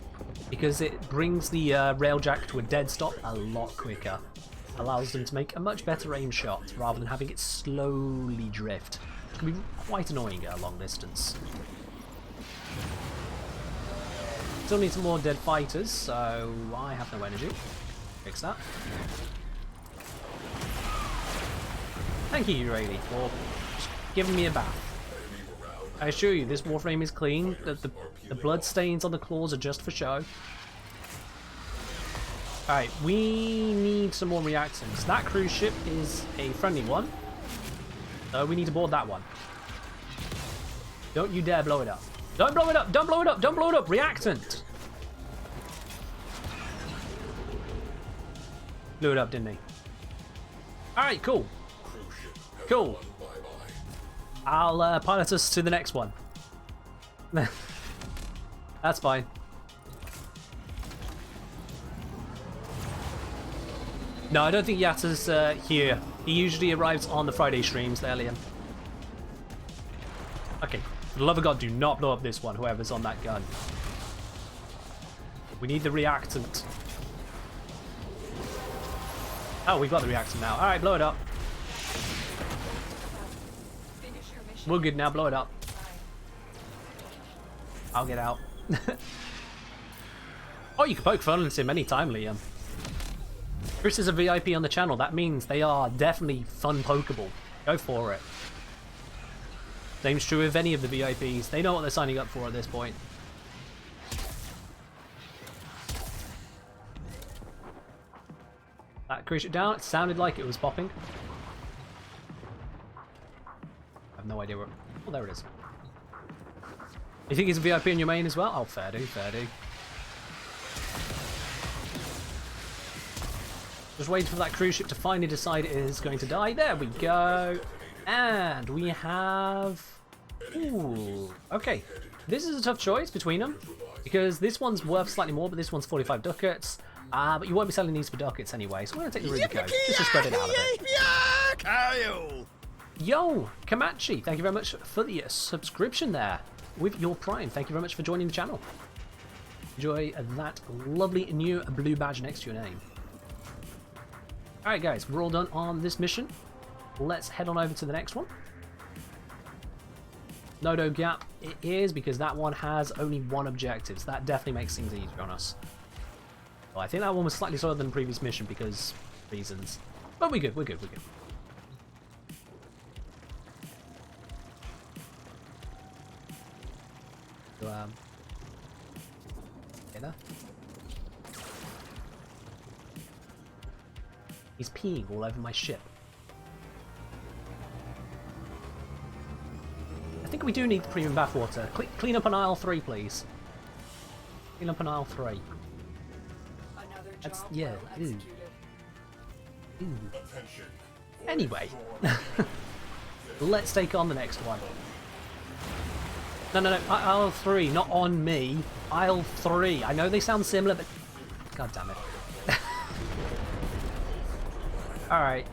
because it brings the railjack to a dead stop a lot quicker. Allows them to make a much better aim shot, rather than having it slowly drift. It can be quite annoying at a long distance. Still need some more dead fighters, so I have no energy. Fix that. Thank you, Rayleigh, for just giving me a bath. I assure you, this Warframe is clean. The blood stains on the claws are just for show. Alright, we need some more reactants. That cruise ship is a friendly one, so we need to board that one. Don't you dare blow it up. Don't blow it up! Don't blow it up! Don't blow it up! Reactant! Blew it up, didn't he? Alright, cool. Cool. I'll pilot us to the next one. That's fine. No, I don't think Yatta's here. He usually arrives on the Friday streams, the alien. Okay, for the love of God, do not blow up this one, whoever's on that gun. We need the reactant. Oh, we've got the reactant now. Alright, blow it up. We're good now, blow it up. I'll get out. Oh, you can poke fun at him anytime, Liam. Chris is a VIP on the channel. That means they are definitely fun pokeable. Go for it. Same's true of any of the VIPs. They know what they're signing up for at this point. That cruise it down. It sounded like it was popping. I have no idea where... Oh, there it is. You think he's a VIP in your main as well? Oh, fair do, fair do. Just waiting for that cruise ship to finally decide it is going to die. There we go. And we have... Ooh, okay. This is a tough choice between them, because this one's worth slightly more, but this one's 45 ducats. But you won't be selling these for ducats anyway, so we're going to take the Ruby code, just to spread it out a bit. Yo, Kamachi, thank you very much for the subscription there with your Prime. Thank you very much for joining the channel. Enjoy that lovely new blue badge next to your name. Alright guys, we're all done on this mission. Let's head on over to the next one. Nodo Gap it is, because that one has only one objective, so that definitely makes things easier on us. Well, I think that one was slightly slower than the previous mission because reasons. But we're good, we're good, we're good. So, there. He's peeing all over my ship. I think we do need the premium bathwater. Clean up on aisle 3, please. Clean up on aisle 3. That's, yeah, ew. Ew. Anyway. Let's take on the next one. No, aisle 3, not on me. Aisle 3. I know they sound similar, but... God damn it. Alright.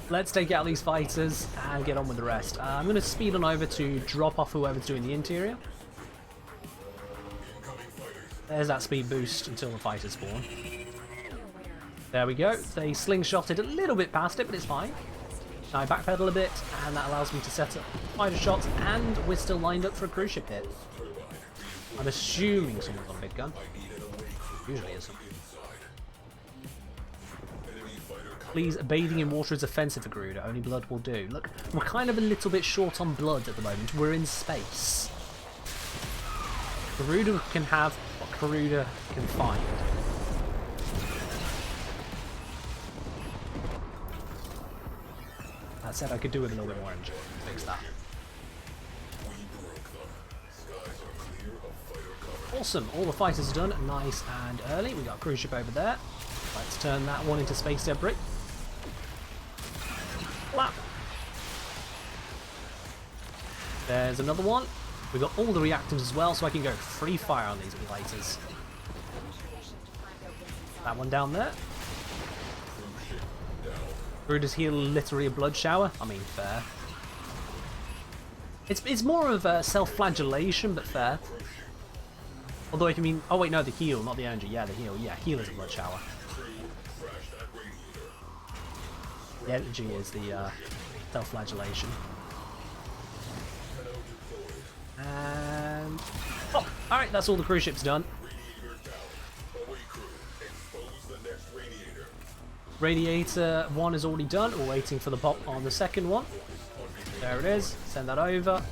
Let's take out these fighters and get on with the rest. I'm going to speed on over to drop off whoever's doing the interior. There's that speed boost until the fighters spawn. There we go. They slingshotted a little bit past it, but it's fine. Now I backpedal a bit, and that allows me to set up fighter shots, and we're still lined up for a cruise ship hit. I'm assuming someone's on a big gun. Usually is. Please, bathing in water is offensive for Garuda. Only blood will do. Look, we're kind of a little bit short on blood at the moment. We're in space. Garuda can have what Garuda can find. That said, I could do with a little bit more energy to fix that. Awesome, all the fighters are done, nice and early. We got a cruise ship over there. Let's turn that one into space debris. Flap. There's another one. We've got all the reactors as well, so I can go free fire on these fighters. That one down there. Garuda's heal literally a blood shower. I mean, fair. It's more of a self-flagellation, but fair. Although I can mean, oh wait, no, the heal, not the energy. Yeah, the heal. Yeah, heal is a blood shower. The energy is the self-flagellation. And oh, all right, that's all the cruise ships done. Radiator 1 is already done. We're waiting for the pop on the second one. There it is. Send that over.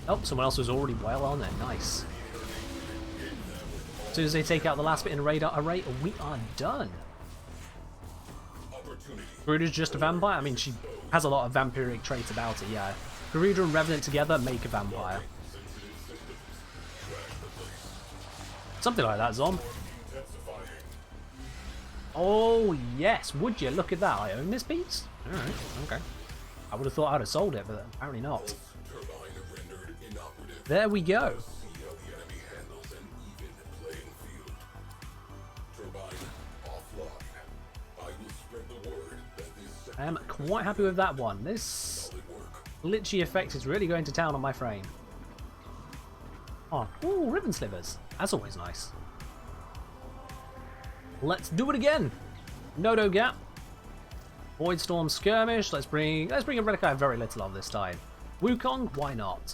Oh, someone else was already well on there. Nice. As soon as they take out the last bit in the radar array, we are done. Garuda's just a vampire. I mean, she has a lot of vampiric traits about her, yeah. Garuda and Revenant together make a vampire. Something like that, Zom. Oh, yes. Would you? Look at that. I own this piece? Alright, okay. I would have thought I'd have sold it, but apparently not. There we go. I am quite happy with that one. This glitchy effect is really going to town on my frame. Oh, ooh, ribbon slivers. That's always nice. Let's do it again. Nodo Gap. Void Storm Skirmish. Let's bring a relic I have very little of this time. Wukong, why not?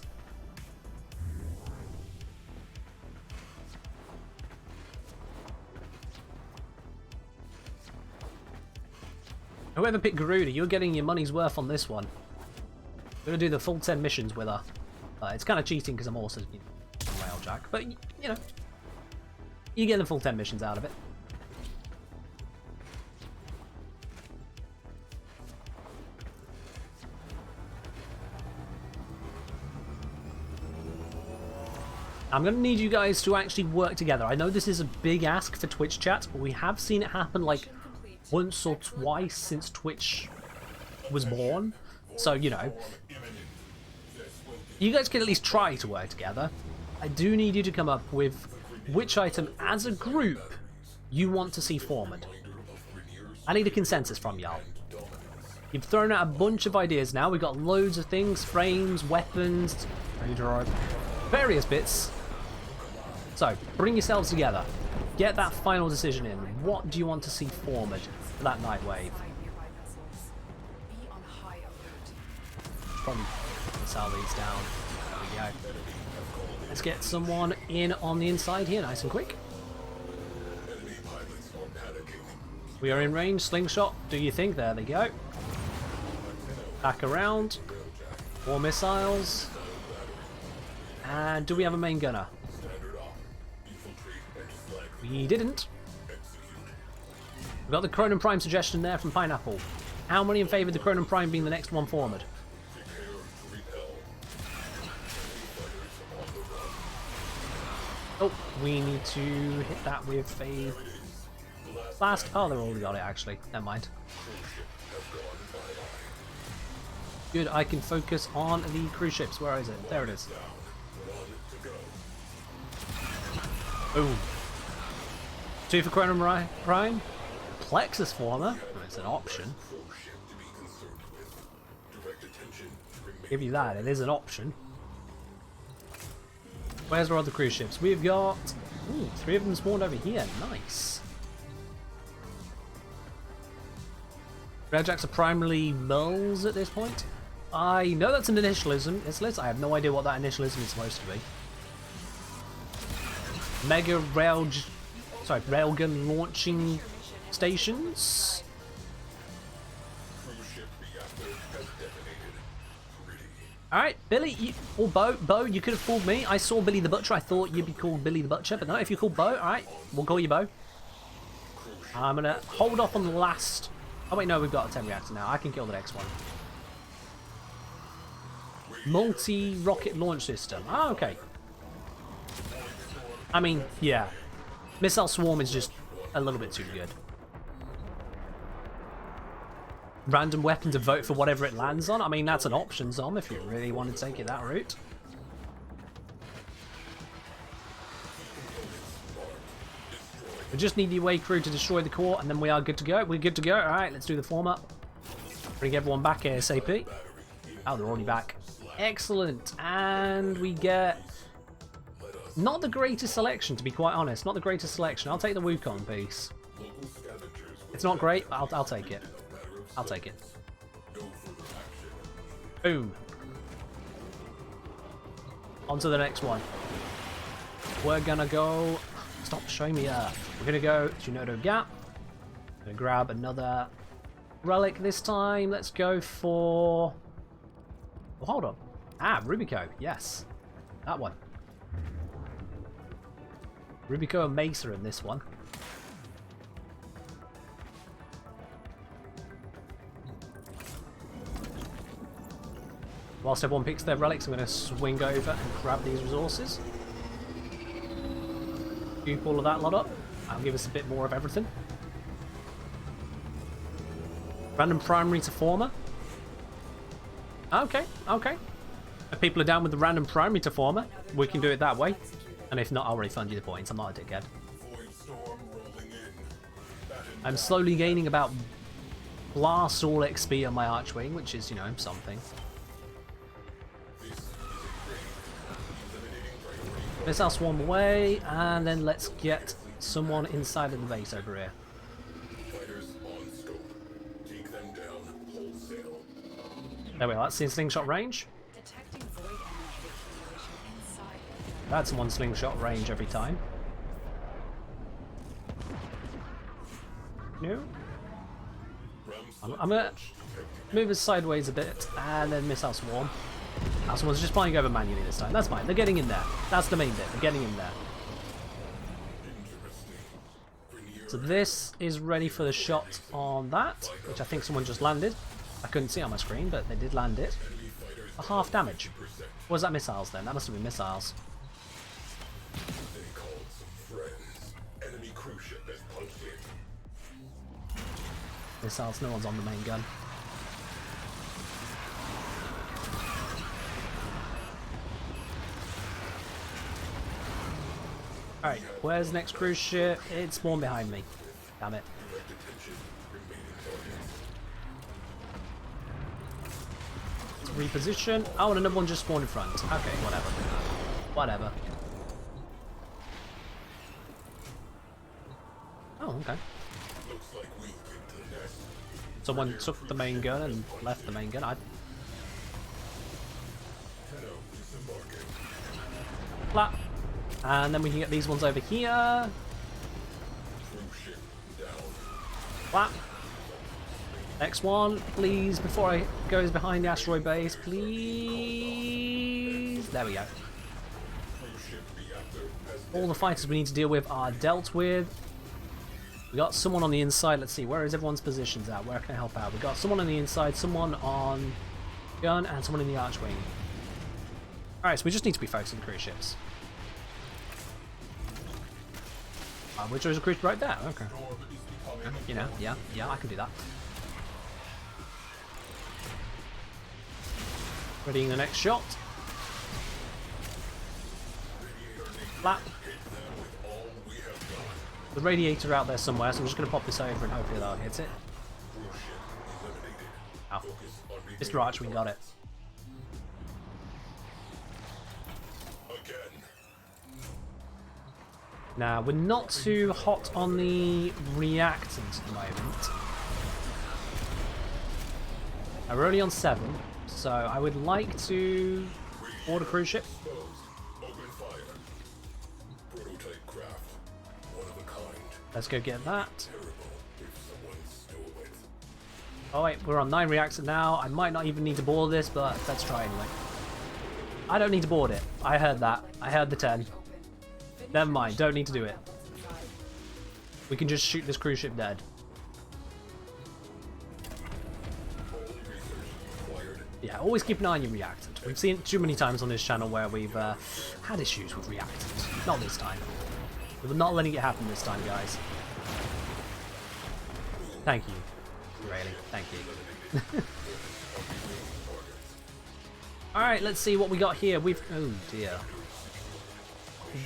Whoever picked Garuda, you're getting your money's worth on this one. We're gonna do the full 10 missions with her. It's kind of cheating because I'm also Railjack, but you know, you get the full 10 missions out of it. I'm going to need you guys to actually work together. I know this is a big ask for Twitch chat, but we have seen it happen like once or twice since Twitch was born. So, you know, you guys can at least try to work together. I do need you to come up with which item as a group you want to see formed. I need a consensus from y'all. You've thrown out a bunch of ideas now. We've got loads of things, frames, weapons, various bits. So, bring yourselves together. Get that final decision in. What do you want to see formed for that Nightwave? Probably sell these down. There we go. Let's get someone in on the inside here, nice and quick. We are in range. Slingshot, do you think? There they go. Back around. More missiles. And do we have a main gunner? We didn't. We got the Cronin Prime suggestion there from Pineapple. How many in favour of the Cronin Prime being the next one forward? Oh, we need to hit that with a blast. Oh, they've already got it actually. Never mind. Good, I can focus on the cruise ships. Where is it? There it is. Boom. 2 for Cronin Prime. Plexus Former. It's an option. Give you that, it is an option. Where's our other cruise ships? We've got 3 of them spawned over here. Nice. Railjacks are primarily nulls at this point. I know that's an initialism. I have no idea what that initialism is supposed to be. Mega railgun launching stations. Alright, Billy, or Bo, you could have called me. I saw Billy the Butcher. I thought you'd be called Billy the Butcher, but no, if you're called Bo, alright, we'll call you Bo. I'm gonna hold off on the last. Oh wait, no, we've got a 10 reactor now. I can kill the next one. Multi-rocket launch system. Ah, okay. I mean, yeah. Missile Swarm is just a little bit too good. Random weapon to vote for whatever it lands on. I mean, that's an option, Zom, if you really want to take it that route. We just need the away crew to destroy the core, and then we are good to go. We're good to go. Alright, let's do the form up. Bring everyone back ASAP. Oh, they're already back. Excellent. And we get... not the greatest selection, to be quite honest. Not the greatest selection. I'll take the Wukong piece. It's not great, but I'll take it. I'll take it. Boom. On to the next one. We're gonna go... stop showing me Earth. We're gonna go to Nodo Gap. Gonna grab another relic this time. Let's go for... oh, hold on. Ah, Rubico. Yes. That one. Rubico and Mesa in this one. Whilst everyone picks their relics, I'm going to swing over and grab these resources. Scoop all of that lot up. That'll give us a bit more of everything. Random primary to former. Okay, okay. If people are down with the random primary to former, we can do it that way. And if not, I'll refund you the points. I'm not a dickhead. I'm slowly gaining about blast all XP on my Archwing, which is, you know, something. Missile swarm away, and then let's get someone inside of the base over here. There we are, that's in slingshot range. That's one slingshot range every time. No. I'm gonna move us sideways a bit and then missile swarm. Someone's just flying over manually this time. That's fine. They're getting in there. That's the main bit. They're getting in there. So this is ready for the shot on that, which I think someone just landed. I couldn't see it on my screen, but they did land it. A half damage. Was that missiles then? That must have been missiles. Missiles, no one's on the main gun. Alright, where's the next cruise ship? It spawned behind me. Damn it. Let's reposition. Oh, and another one just spawned in front. Okay, whatever. Whatever. Oh, okay. Someone took the main gun and left the main gun. Flat. And then we can get these ones over here. Flat. Next one, please, before I goes behind the asteroid base, please. There we go. All the fighters we need to deal with are dealt with. We got someone on the inside. Let's see, where is everyone's positions at? Where can I help out? We got someone on the inside, someone on gun, and someone in the archwing. Alright, so we just need to be focused on cruise ships. Which is a cruise right there, okay. You know, yeah, I can do that. Readying the next shot. Flat. The radiator out there somewhere, so I'm just going to pop this over and hopefully that'll hit it. Oh. Mr. Archwing got it. Now, we're not too hot on the reactant at the moment. Now, we're only on 7, so I would like to board a cruise ship. Let's go get that. Oh wait, we're on 9 reactor now. I might not even need to board this, but let's try anyway. I don't need to board it. I heard that. I heard the 10. Never mind, don't need to do it. We can just shoot this cruise ship dead. Yeah, always keep an eye on your reactant. We've seen it too many times on this channel where we've had issues with reactant. Not this time. We're not letting it happen this time, guys. Thank you. Really, thank you. Alright, let's see what we got here. Oh dear.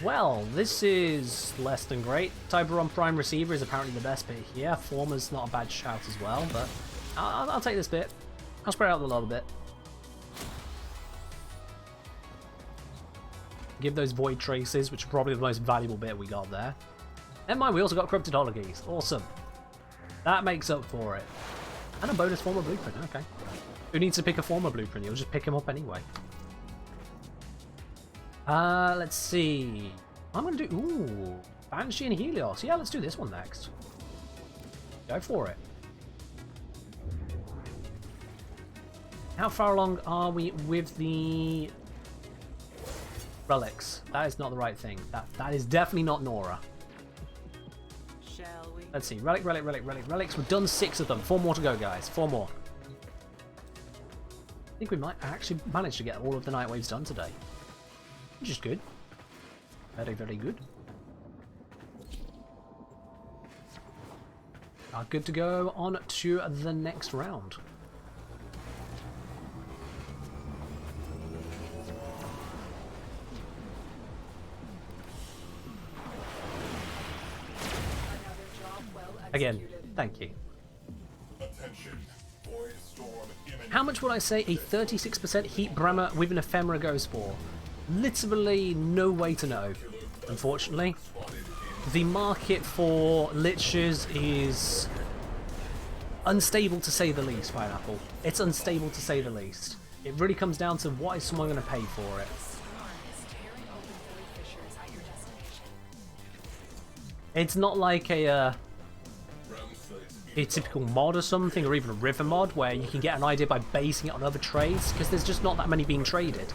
Well, this is less than great. Tiberon Prime Receiver is apparently the best bit here. Former's not a bad shout as well, but I'll take this bit. I'll spread out a little bit. Give those void traces, which are probably the most valuable bit we got there. Never mind, we also got corrupted holokeys. Awesome. That makes up for it. And a bonus former blueprint, okay. Who needs to pick a former blueprint? You'll just pick him up anyway. Let's see. I'm gonna do Banshee and Helios. Yeah, let's do this one next. Go for it. How far along are we with the relics? That is not the right thing. That is definitely not Nora. Shall we? Let's see. Relics. We've done 6 of them. 4 more to go, guys. 4 more. I think we might actually manage to get all of the Nightwaves done today. Which is good. Very, very good. Good to go on to the next round. Again, thank you. How much would I say a 36% heat Brammer with an ephemera goes for? Literally no way to know, unfortunately. The market for lichers is unstable to say the least, Pineapple. It's unstable to say the least. It really comes down to what is someone going to pay for it. It's not like a typical mod or something, or even a Riven mod, where you can get an idea by basing it on other trades, because there's just not that many being traded.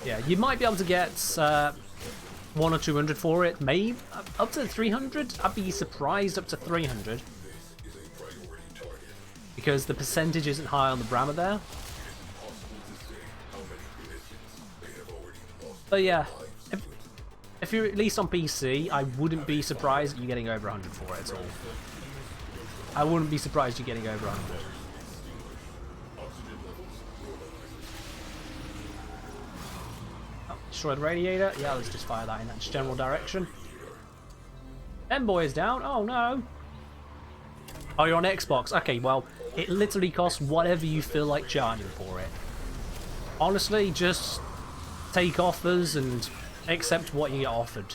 Yeah, you might be able to get 100 or 200 for it, maybe up to 300. I'd be surprised up to 300, because the percentage isn't high on the Brahma there. But yeah, if you're at least on PC, I wouldn't be surprised at you getting over 100 for it at all. I wouldn't be surprised you getting over 100. Oh, destroy the radiator. Yeah, let's just fire that in that general direction. Them boys down. Oh no. Oh, you're on Xbox. Okay, well, it literally costs whatever you feel like charging for it. Honestly, just take offers and accept what you get offered.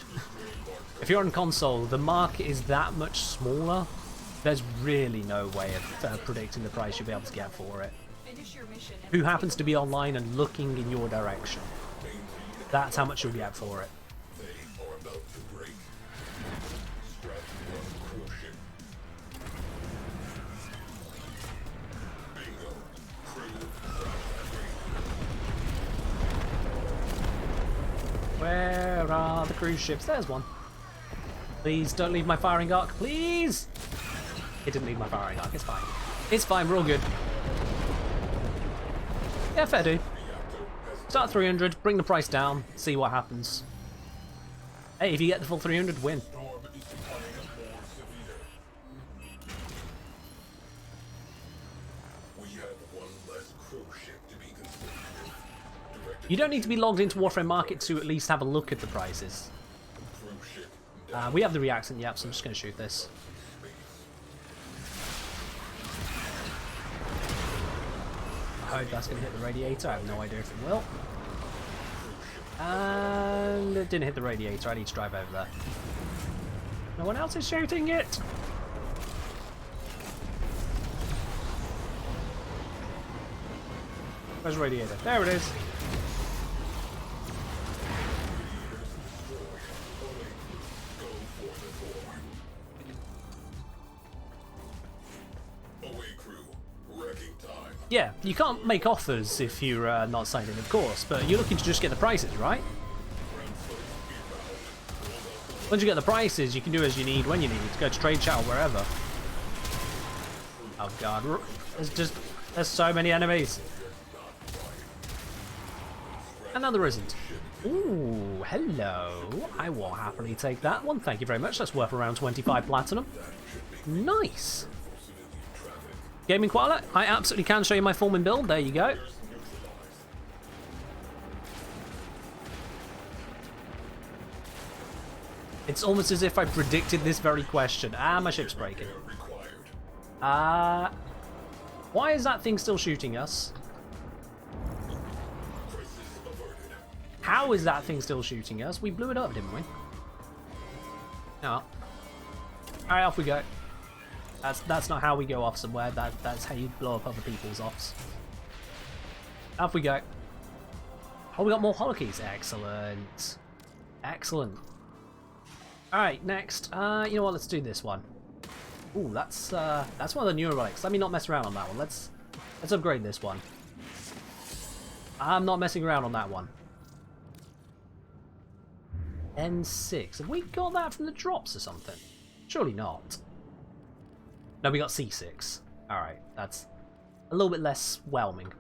If you're on console, the market is that much smaller. There's really no way of predicting the price you'll be able to get for it. Who happens to be online and looking in your direction? That's how much you'll get for it. Where are the cruise ships? There's one. Please don't leave my firing arc, please! It didn't leave my firing arc, it's fine. It's fine, we're all good. Yeah, fair do. Start 300, bring the price down, see what happens. Hey, if you get the full 300, win. You don't need to be logged into Warframe Market to at least have a look at the prices. We have the reactant, yep, so I'm just going to shoot this. I hope that's going to hit the radiator. I have no idea if it will. And it didn't hit the radiator. I need to drive over there. No one else is shooting it! Where's the radiator? There it is! Yeah, you can't make offers if you're not signed in, of course, but you're looking to just get the prices, right? Once you get the prices, you can do as you need when you need to go to trade chat or wherever. Oh god, there's so many enemies. And now there isn't. Ooh, hello. I will happily take that one. Thank you very much. That's worth around 25 platinum. Nice. Gaming Koala, I absolutely can show you my forming build. There you go. It's almost as if I predicted this very question. Ah, my ship's breaking. Why is that thing still shooting us? How is that thing still shooting us? We blew it up, didn't we? No. Alright, off we go. That's not how we go off somewhere. That's how you blow up other people's offs. Off we go. Oh, we got more holokeys. Excellent. Excellent. Alright, next. You know what, let's do this one. Ooh, that's one of the newer relics. Let me not mess around on that one. Let's upgrade this one. I'm not messing around on that one. N6. Have we got that from the drops or something? Surely not. No, we got C6. Alright, that's a little bit less whelming.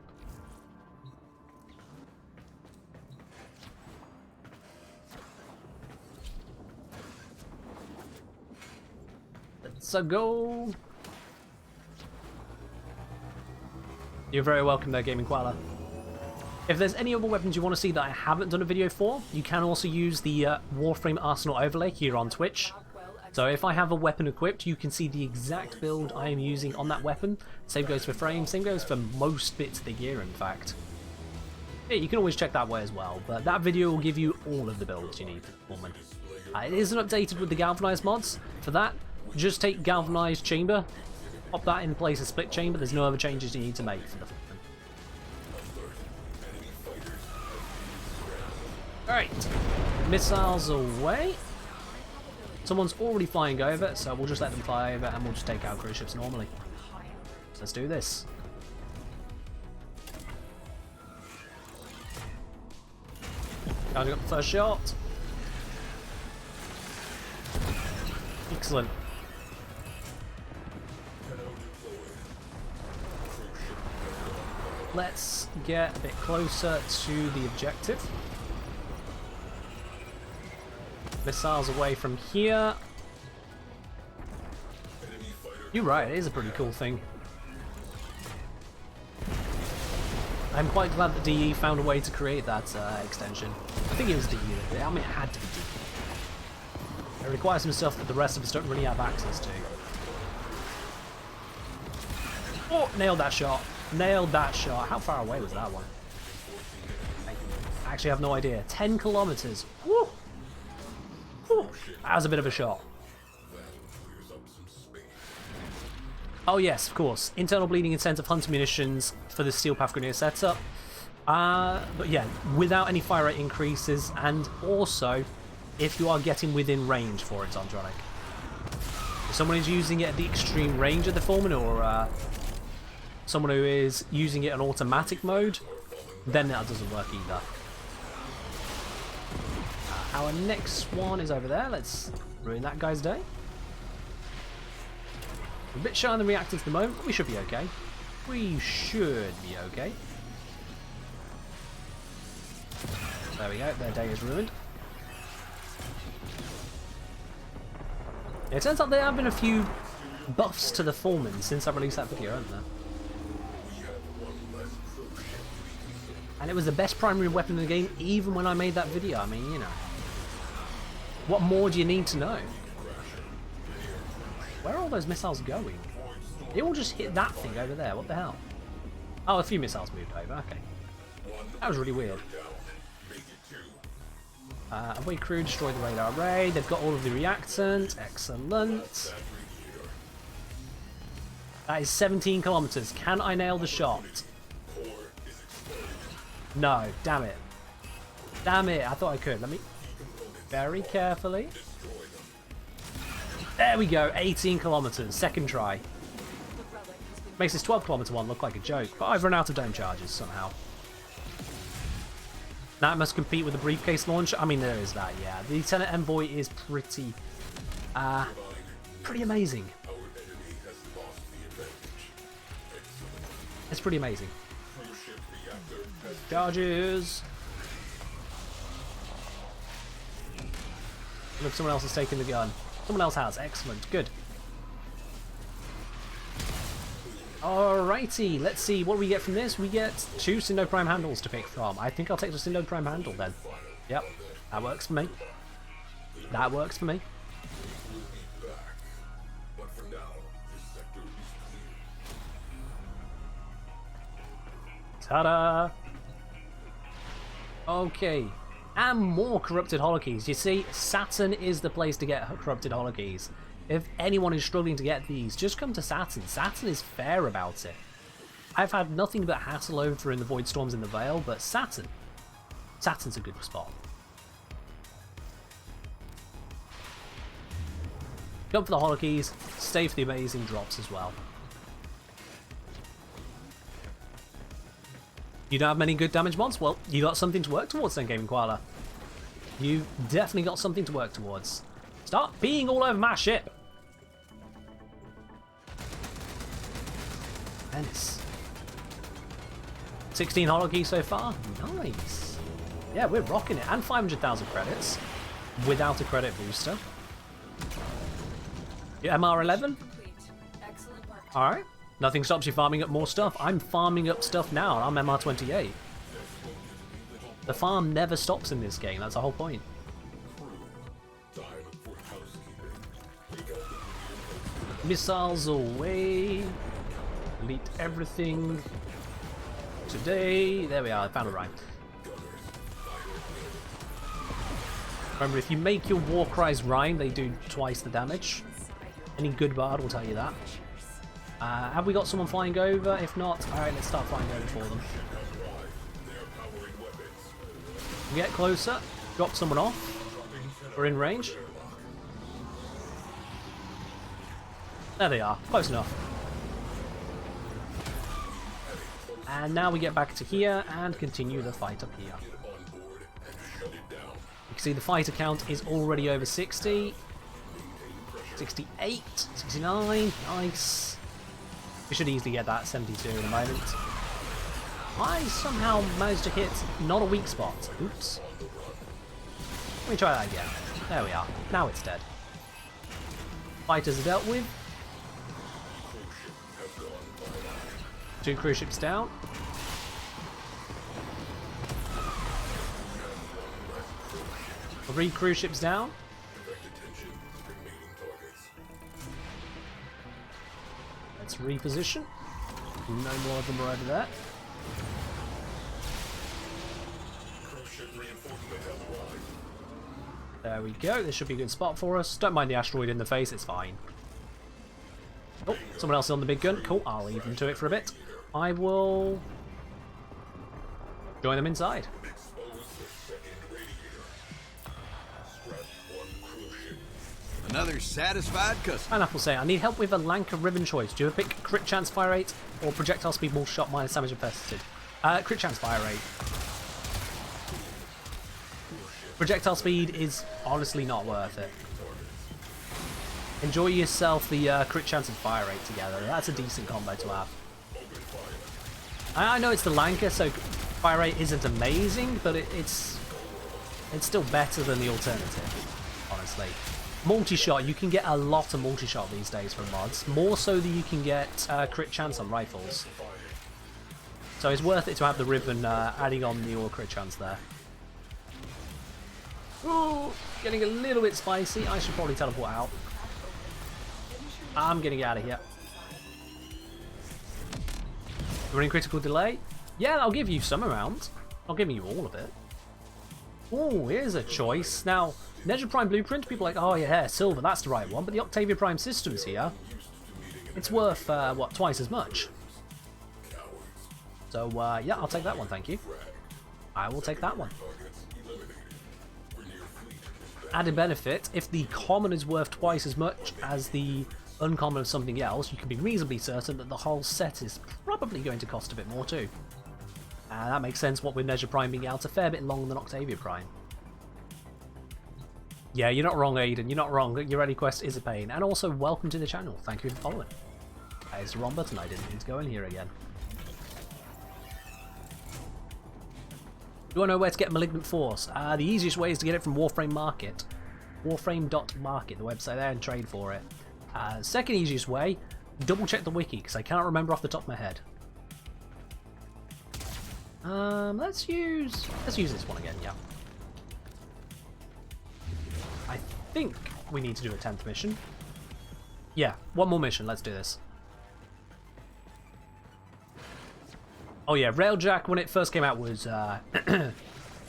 Let's go. You're very welcome there, Gaming Koala. If there's any other weapons you want to see that I haven't done a video for, you can also use the Warframe Arsenal overlay here on Twitch. So if I have a weapon equipped, you can see the exact build I am using on that weapon. Same goes for frames, same goes for most bits of the gear, in fact. Yeah, you can always check that way as well, but that video will give you all of the builds you need for the woman. It isn't updated with the galvanized mods. For that, just take galvanized chamber, pop that in place of split chamber. There's no other changes you need to make for the woman. Alright, missiles away. Someone's already flying over, so we'll just let them fly over and we'll just take out cruise ships normally. So let's do this. Charging up the first shot. Excellent. Let's get a bit closer to the objective. Missiles away from here. You're right, it is a pretty cool thing. I'm quite glad that DE found a way to create that extension. I think it was DE that did it. I mean, it had to be DE. It requires some stuff that the rest of us don't really have access to. Oh, nailed that shot. Nailed that shot. How far away was that one? I actually have no idea. 10 kilometers. Woo! Woo! That was a bit of a shot. Oh yes, of course. Internal bleeding incentive hunter munitions for the steel path grenadier setup. But yeah, without any fire rate increases, and also if you are getting within range for it, Andronic. If someone is using it at the extreme range of the Foreman, or someone who is using it in automatic mode, then that doesn't work either. Our next one is over there. Let's ruin that guy's day. A bit shy on the reactors at the moment, but we should be okay. We should be okay. There we go, their day is ruined. It turns out there have been a few buffs to the Foreman since I released that video, haven't there? And it was the best primary weapon in the game even when I made that video. I mean, you know. What more do you need to know? Where are all those missiles going? They all just hit that thing over there. What the hell? Oh, a few missiles moved over. Okay. That was really weird. Away crew, destroy the radar array. They've got all of the reactant. Excellent. That is 17 kilometers. Can I nail the shot? No. Damn it. Damn it. I thought I could. Let me... Very carefully. There we go, 18 kilometers, second try. Makes this 12 kilometer one look like a joke, but I've run out of dome charges somehow. Now it must compete with the briefcase launcher. I mean, there is that, yeah. The Lieutenant Envoy is pretty amazing. It's pretty amazing. Charges. Look, someone else has taken the gun. Someone else has. Excellent. Good. Alrighty. Let's see. What do we get from this? We get 2 Syndo Prime handles to pick from. I think I'll take the Syndo Prime handle then. Yep. That works for me. That works for me. Ta-da! Okay. And more corrupted holokeys. You see, Saturn is the place to get corrupted holokeys. If anyone is struggling to get these, just come to Saturn. Saturn is fair about it. I've had nothing but hassle over in the Void Storms in the Vale, but Saturn's a good spot. Come for the holokeys, stay for the amazing drops as well. You don't have many good damage mods? Well, you got something to work towards then, Gaming Koala. You definitely got something to work towards. Start peeing all over my ship! Venice. 16 holokeys so far? Nice! Yeah, we're rocking it. And 500,000 credits. Without a credit booster. Your MR11? Alright. Nothing stops you farming up more stuff. I'm farming up stuff now. I'm MR28. The farm never stops in this game. That's the whole point. Missiles away. Delete everything. Today. There we are. I found a rhyme. Remember, if you make your war cries rhyme, they do twice the damage. Any good bard will tell you that. Have we got someone flying over? If not, alright, let's start flying over for them. Get closer. Drop someone off. We're in range. There they are. Close enough. And now we get back to here and continue the fight up here. You can see the fighter count is already over 60. 68, 69, nice. We should easily get that 72 in a moment. I somehow managed to hit not a weak spot. Oops. Let me try that again. There we are. Now it's dead. Fighters are dealt with. 2 cruise ships down. Three cruise ships down. Let's reposition. No more of them are over there. There we go. This should be a good spot for us. Don't mind the asteroid in the face. It's fine. Oh, someone else on the big gun. Cool. I'll leave them to it for a bit. I will join them inside. Another satisfied customer. And Raffle say, I need help with a Lanka Riven choice. Do you ever pick crit chance fire rate or projectile speed more shot minus damage infested? Crit chance fire rate. Projectile speed is honestly not worth it. Enjoy yourself the crit chance and fire rate together. That's a decent combo to have. I know it's the Lanka, so fire rate isn't amazing, but it's still better than the alternative, honestly. Multi-shot, you can get a lot of multi-shot these days from mods, more so than you can get crit chance on rifles. So it's worth it to have the Riven adding on the all crit chance there. Ooh, getting a little bit spicy. I should probably teleport out. I'm getting out of here. Running critical delay? Yeah, I'll give you some amount. I'll give you all of it. Oh, here's a choice. Now, Nezha Prime Blueprint, people are like, oh yeah, silver, that's the right one. But the Octavia Prime systems here, it's worth, what, twice as much. So, yeah, I'll take that one, thank you. I will take that one. Added benefit, if the common is worth twice as much as the uncommon of something else, you can be reasonably certain that the whole set is probably going to cost a bit more too. And that makes sense, what with Nezha Prime being out a fair bit longer than Octavia Prime. Yeah, you're not wrong, Aiden, you're not wrong. Your ready quest is a pain. And also, welcome to the channel. Thank you for following. It's the wrong button, I didn't need to go in here again. Do I know where to get Malignant Force? The easiest way is to get it from Warframe Market. Warframe.market, the website there, and trade for it. Second easiest way, double check the wiki, because I cannot remember off the top of my head. Let's use this one again, yeah. I think we need to do a 10th mission. Yeah, one more mission, let's do this. Oh yeah, Railjack when it first came out was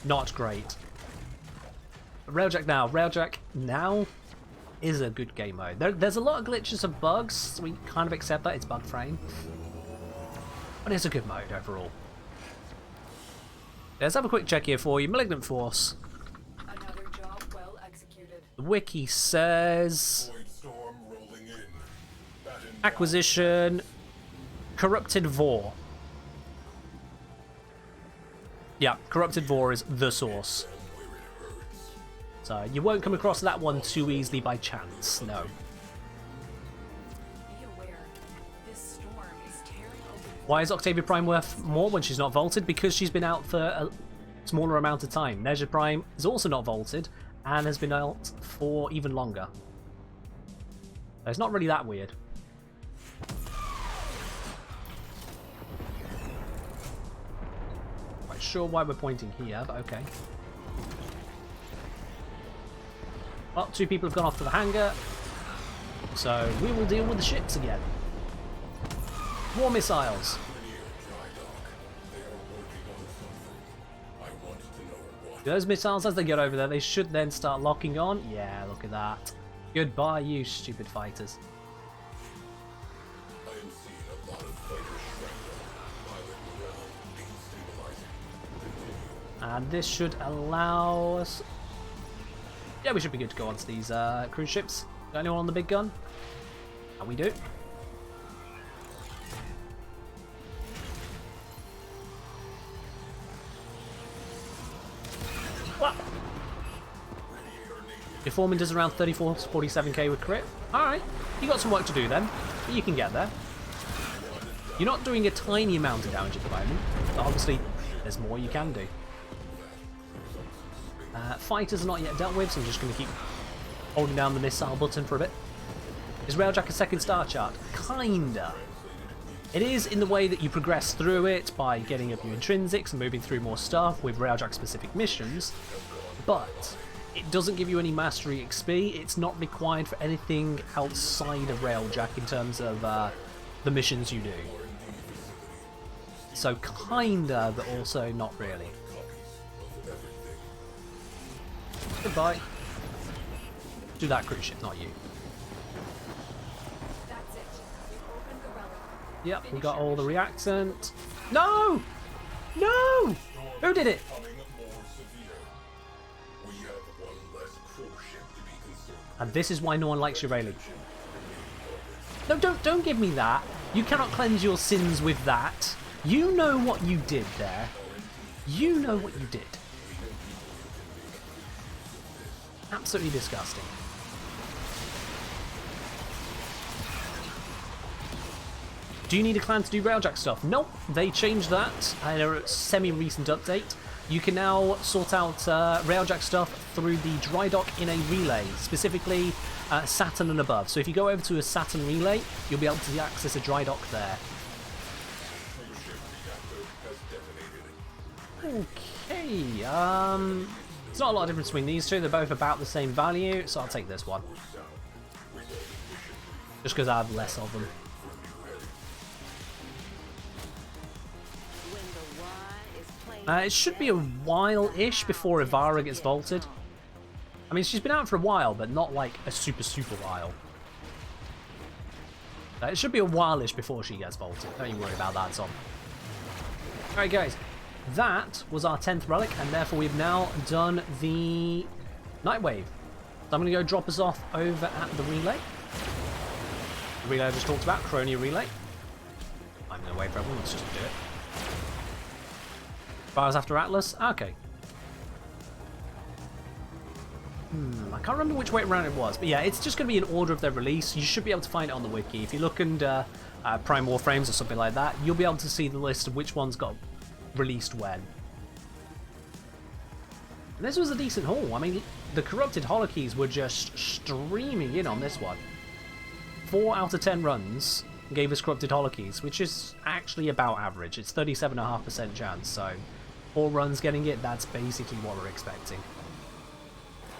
not great. But Railjack now is a good game mode. There's a lot of glitches and bugs, so we kind of accept that, it's bug frame. But it's a good mode overall. Let's have a quick check here for you. Malignant Force. Another job well executed. The wiki says acquisition Corrupted Vor. Yeah, Corrupted Vor is the source. So you won't come across that one too easily by chance, no. Be aware, this storm is tearing open. Why is Octavia Prime worth more when she's not vaulted? Because she's been out for a smaller amount of time. Nezha Prime is also not vaulted and has been out for even longer. So it's not really that weird. Not sure why we're pointing here, but okay. Well, 2 people have gone off to the hangar, so we will deal with the ships again. War missiles. Those missiles, as they get over there, they should then start locking on. Yeah, look at that. Goodbye, you stupid fighters. And this should allow us... Yeah, we should be good to go onto these cruise ships. Got anyone on the big gun? And we do. What? Your foreman does around 34 to 47k with crit. Alright, you got some work to do then, but you can get there. You're not doing a tiny amount of damage at the moment, but obviously there's more you can do. Fighters are not yet dealt with, so I'm just going to keep holding down the missile button for a bit. Is Railjack a second star chart? Kinda. It is in the way that you progress through it by getting up your intrinsics and moving through more stuff with Railjack specific missions, but it doesn't give you any mastery XP. It's not required for anything outside of Railjack in terms of the missions you do. So kinda, but also not really. Goodbye. Do that cruise ship, not you. That's it. We've opened the relic. Yep, we got all the reactant. No! No! Who did it? And this is why no one likes your railing. No, don't give me that. You cannot cleanse your sins with that. You know what you did there. You know what you did. Absolutely disgusting. Do you need a clan to do Railjack stuff? Nope, they changed that in a semi-recent update. You can now sort out Railjack stuff through the dry dock in a relay, specifically Saturn and above. So if you go over to a Saturn relay, you'll be able to access a dry dock there. Okay, it's not a lot of difference between these two. They're both about the same value, so I'll take this one. Just because I have less of them. It should be a while-ish before Ivara gets vaulted. I mean, she's been out for a while, but not like a super while. It should be a while-ish before she gets vaulted. Don't you worry about that, Tom. Alright, guys. That was our 10th relic, and therefore we've now done the Nightwave. So I'm going to go drop us off over at the relay. The relay I just talked about, Chronia Relay. I'm going to wait for everyone, let's just do it. Fires after Atlas? Okay. I can't remember which way around it was, but yeah, it's just going to be in order of their release. You should be able to find it on the wiki. If you look under Prime Warframes or something like that, you'll be able to see the list of which ones got released when. And this was a decent haul. I mean, the corrupted holokeys were just streaming in on this one. 4 out of 10 runs gave us corrupted holokeys, which is actually about average. It's 37.5% chance, so 4 runs getting it, that's basically what we're expecting.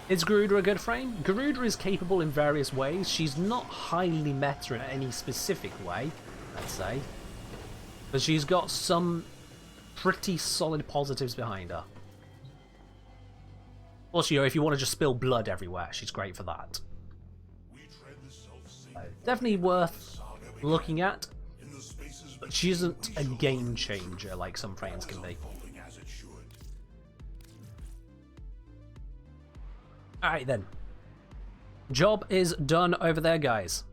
Is Garuda a good frame? Garuda is capable in various ways. She's not highly meta in any specific way, let's say. But she's got some pretty solid positives behind her. Also, you know, if you want to just spill blood everywhere, she's great for that. Definitely worth looking at, but she isn't a game changer like some frames can be. Alright then. Job is done over there, guys.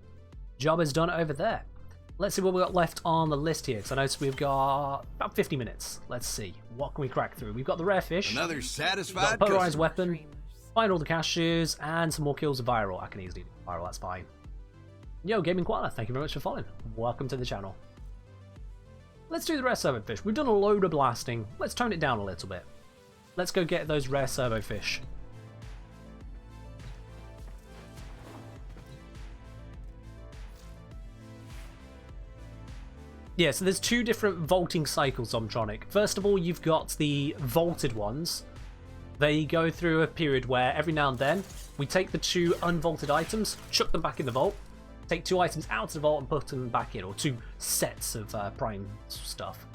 Job is done over there. Let's see what we've got left on the list here, because I noticed we've got about 50 minutes. Let's see. What can we crack through? We've got the rare fish. Another satisfied got a polarized customer. weapon. Find all the cashews, and some more kills of viral. I can easily do viral, that's fine. Yo, Gaming Koala, thank you very much for following. Welcome to the channel. Let's do the rare servofish. We've done a load of blasting. Let's tone it down a little bit. Let's go get those rare servofish. Yeah, so there's 2 different vaulting cycles on Tronic. First of all, you've got the vaulted ones. They go through a period where every now and then we take the 2 unvaulted items, chuck them back in the vault, take 2 items out of the vault and put them back in, or 2 sets of prime stuff.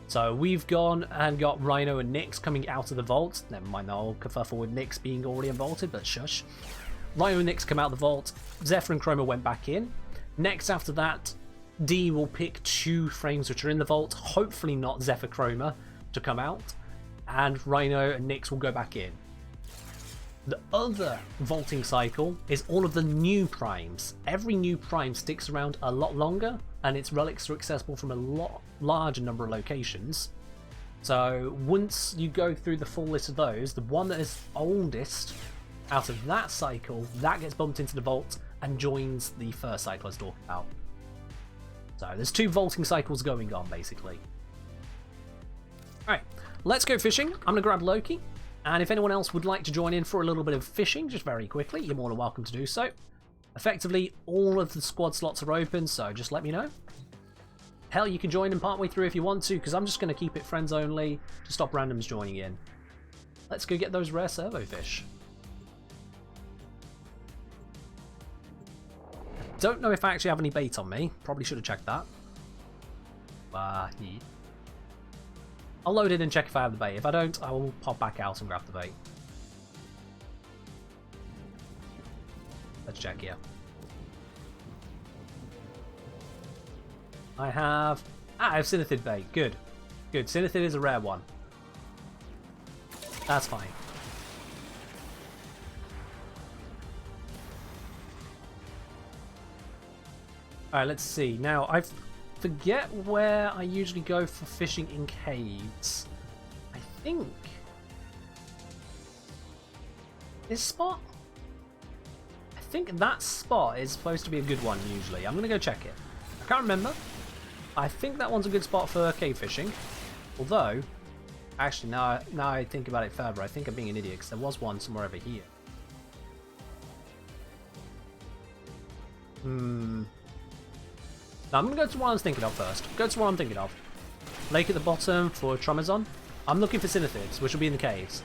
So we've gone and got Rhino and Nyx coming out of the vault. Never mind the whole kerfuffle with Nyx being already unvaulted, but shush. Rhino and Nyx come out of the vault. Zephyr and Chroma went back in. Next after that, D will pick 2 frames which are in the vault, hopefully not Zephyr Chroma, to come out. and Rhino and Nyx will go back in. The other vaulting cycle is all of the new primes. Every new prime sticks around a lot longer, and its relics are accessible from a lot larger number of locations. So once you go through the full list of those, the one that is oldest out of that cycle, that gets bumped into the vault and joins the first cycle I was talking about. So there's 2 vaulting cycles going on, basically. Alright, let's go fishing. I'm going to grab Loki. And if anyone else would like to join in for a little bit of fishing, just very quickly, you're more than welcome to do so. Effectively, all of the squad slots are open, so just let me know. Hell, you can join in partway through if you want to, because I'm just going to keep it friends only to stop randoms joining in. Let's go get those rare servofish. Don't know if I actually have any bait on me. Probably should have checked that. Yeah. I'll load it and check if I have the bait. If I don't, I will pop back out and grab the bait. Let's check here. I have Synathid bait. Good. Good. Synathid is a rare one. That's fine. Alright, let's see. Now, I forget where I usually go for fishing in caves. I think this spot? I think that spot is supposed to be a good one usually. I'm going to go check it. I can't remember. I think that one's a good spot for cave fishing. Although, actually, now I think about it further, I think I'm being an idiot because there was one somewhere over here. Now, I'm going to go to what I was thinking of first. Go to what I'm thinking of. Lake at the bottom for Tromazon. I'm looking for Synathids, which will be in the caves.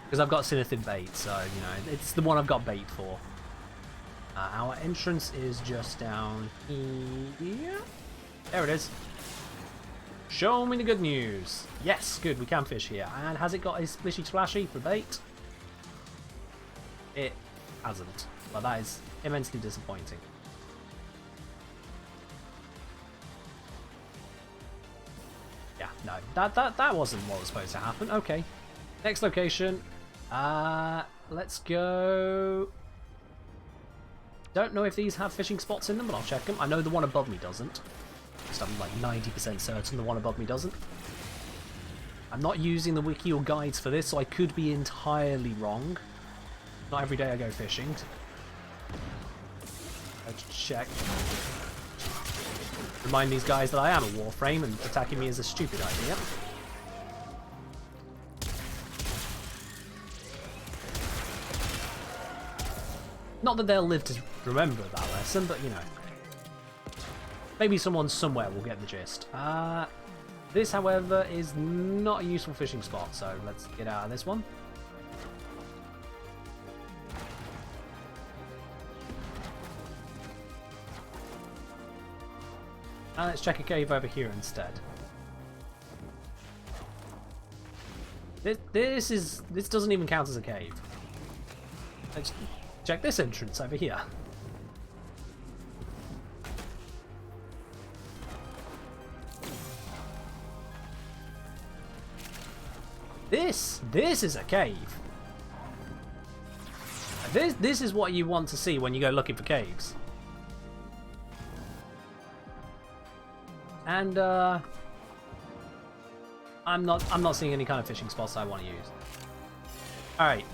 Because I've got Synathid bait, so, you know, it's the one I've got bait for. Our entrance is just down here. There it is. Show me the good news. Yes, good, we can fish here. And has it got a splishy splashy for bait? It hasn't. Well, that is immensely disappointing. Yeah, no, that wasn't what was supposed to happen. Okay, next location. Let's go. Don't know if these have fishing spots in them, but I'll check them. I know the one above me doesn't. So I'm like 90% certain the one above me doesn't. I'm not using the wiki or guides for this, so I could be entirely wrong. Not every day I go fishing. Let's check. Remind these guys that I am a Warframe and attacking me is a stupid idea. Not that they'll live to remember that lesson, but you know. Maybe someone somewhere will get the gist. This, however, is not a useful fishing spot, so let's get out of this one. And let's check a cave over here instead. This doesn't even count as a cave. Let's check this entrance over here. This is a cave. This is what you want to see when you go looking for caves. And I'm not seeing any kind of fishing spots I want to use. All right.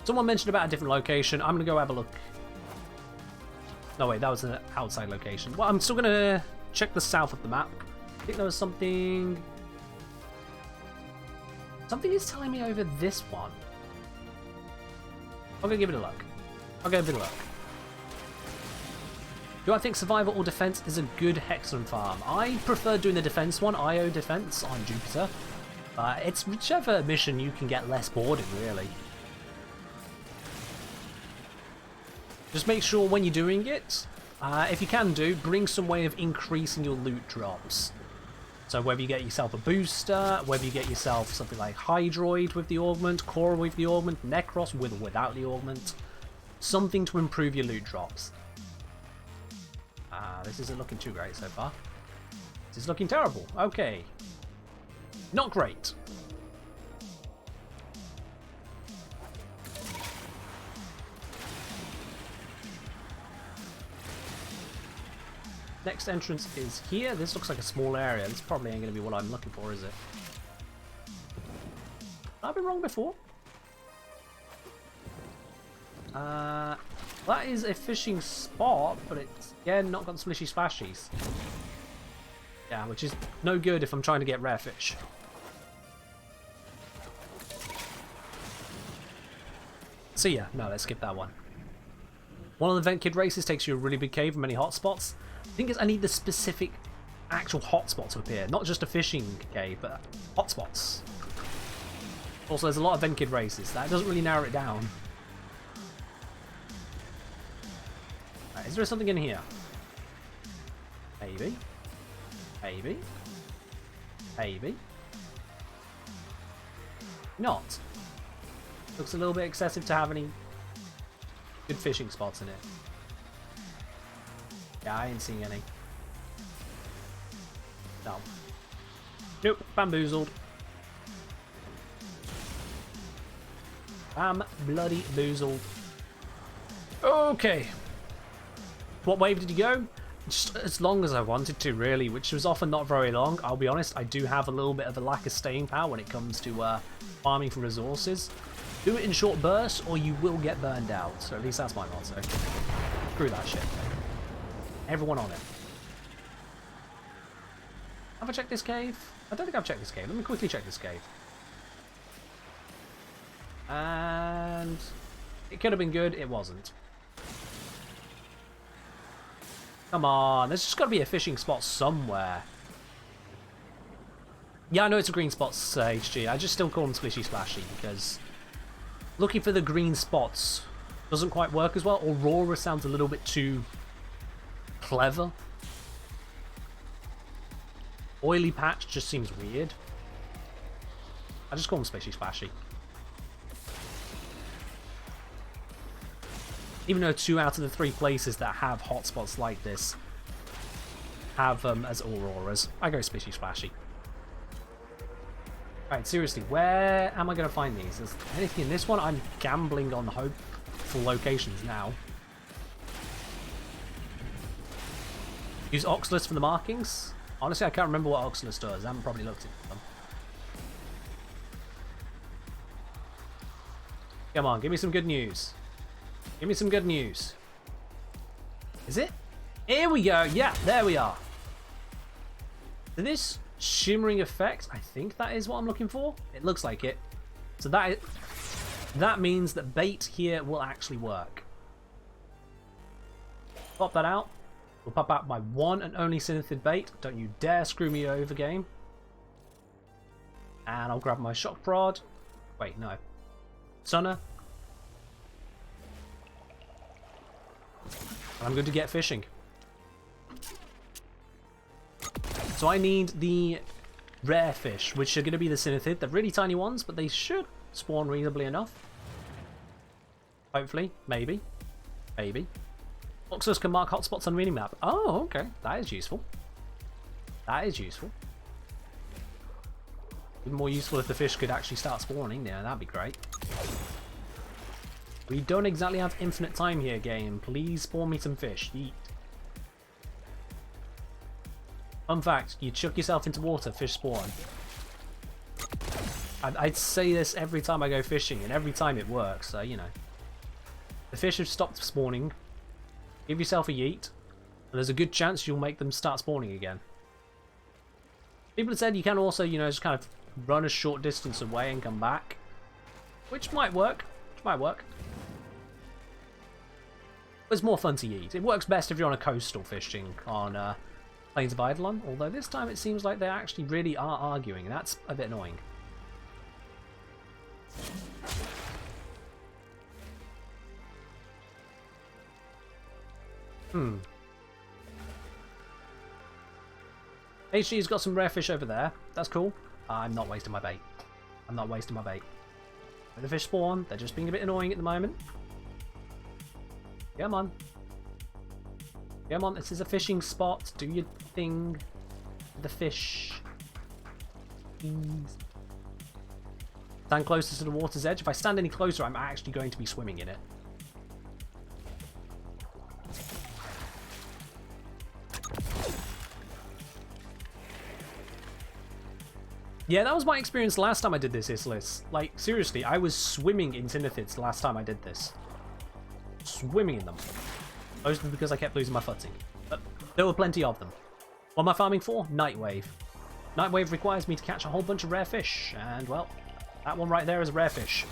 Someone mentioned about a different location. I'm gonna go have a look. No wait, that was an outside location. Well, I'm still gonna check the south of the map. I think there was something. Something is telling me over this one. I'm gonna give it a look. I'll give it a look. Do I think survival or defense is a good Hexen farm? I prefer doing the defense one, IO defense on Jupiter. It's whichever mission you can get less bored in, really. Just make sure when you're doing it, if you can bring some way of increasing your loot drops. So whether you get yourself a booster, whether you get yourself something like Hydroid with the augment, Cora with the augment, Necros with or without the augment. Something to improve your loot drops. This isn't looking too great so far. This is looking terrible. Okay. Not great. next entrance is here. This looks like a small area. This probably ain't going to be what I'm looking for, is it? I've been wrong before. That is a fishing spot, but it's, again, not got splishy splashies. Yeah, which is no good if I'm trying to get rare fish. So yeah, no, let's skip that one. One of the Vent Kid races takes you a really big cave with many hotspots. The thing is, I need the specific actual hotspot to appear, not just a fishing cave, but hotspots. Also, there's a lot of Vent Kid races. That doesn't really narrow it down. Right, is there something in here? Maybe. Maybe. Maybe. Not. Looks a little bit excessive to have any good fishing spots in it. Yeah, I ain't seeing any. No. Nope, bamboozled. Bloody boozled. Okay. What wave did you go? Just as long as I wanted to, really, which was often not very long. I'll be honest, I do have a little bit of a lack of staying power when it comes to farming for resources. Do it in short bursts or you will get burned out. So at least that's my motto. Screw that shit. Everyone on it. Have I checked this cave? I don't think I've checked this cave. Let me quickly check this cave. And it could have been good. It wasn't. Come on. There's just got to be a fishing spot somewhere. Yeah, I know it's a green spot, HG. I just still call them splishy splashy because looking for the green spots doesn't quite work as well. Aurora sounds a little bit too clever. Oily patch just seems weird. I just call them splishy splashy. Even though 2 out of the 3 places that have hotspots like this have them as auroras, I go splishy splashy. Alright, seriously, where am I going to find these? Is there anything in this one? I'm gambling on hopeful locations now. Use Oxalis for the markings? Honestly, I can't remember what Oxalis does. I haven't probably looked at them. Come on, give me some good news. Give me some good news. Is it? Here we go. Yeah, there we are. So this shimmering effect, I think that is what I'm looking for. It looks like it. So that means that bait here will actually work. Pop that out. We'll pop out my one and only Synathid bait. Don't you dare screw me over, game. And I'll grab my shock prod. Wait, no. Sunner. I'm good to get fishing. So I need the rare fish, which are going to be the Synathid. They're really tiny ones, but they should spawn reasonably enough. Hopefully. Maybe. Maybe. Oxus can mark hotspots on the minimap. Oh, okay. That is useful. That is useful. Even more useful if the fish could actually start spawning. Yeah, that'd be great. We don't exactly have infinite time here, game. Please spawn me some fish. Yeet. Fun fact, you chuck yourself into water, fish spawn. I'd say this every time I go fishing, and every time it works, so, you know. The fish have stopped spawning. Give yourself a yeet, and there's a good chance you'll make them start spawning again. People have said you can also, you know, just kind of run a short distance away and come back. Which might work. Which might work. It's more fun to eat. It works best if you're on a coastal fishing on Plains of Eidolon, although this time it seems like they actually really are arguing, and that's a bit annoying. HG's got some rare fish over there. That's cool. I'm not wasting my bait. I'm not wasting my bait. When the fish spawn, they're just being a bit annoying at the moment. Come on. Come on, this is a fishing spot. Do your thing. The fish. Please. Stand closest to the water's edge. If I stand any closer, I'm actually going to be swimming in it. Yeah, that was my experience last time I did this, Islis. Like, seriously, I was swimming in Synathids the last time I did this. Swimming in them. Mostly because I kept losing my footing. But there were plenty of them. What am I farming for? Nightwave. Nightwave requires me to catch a whole bunch of rare fish. And, well, that one right there is a rare fish.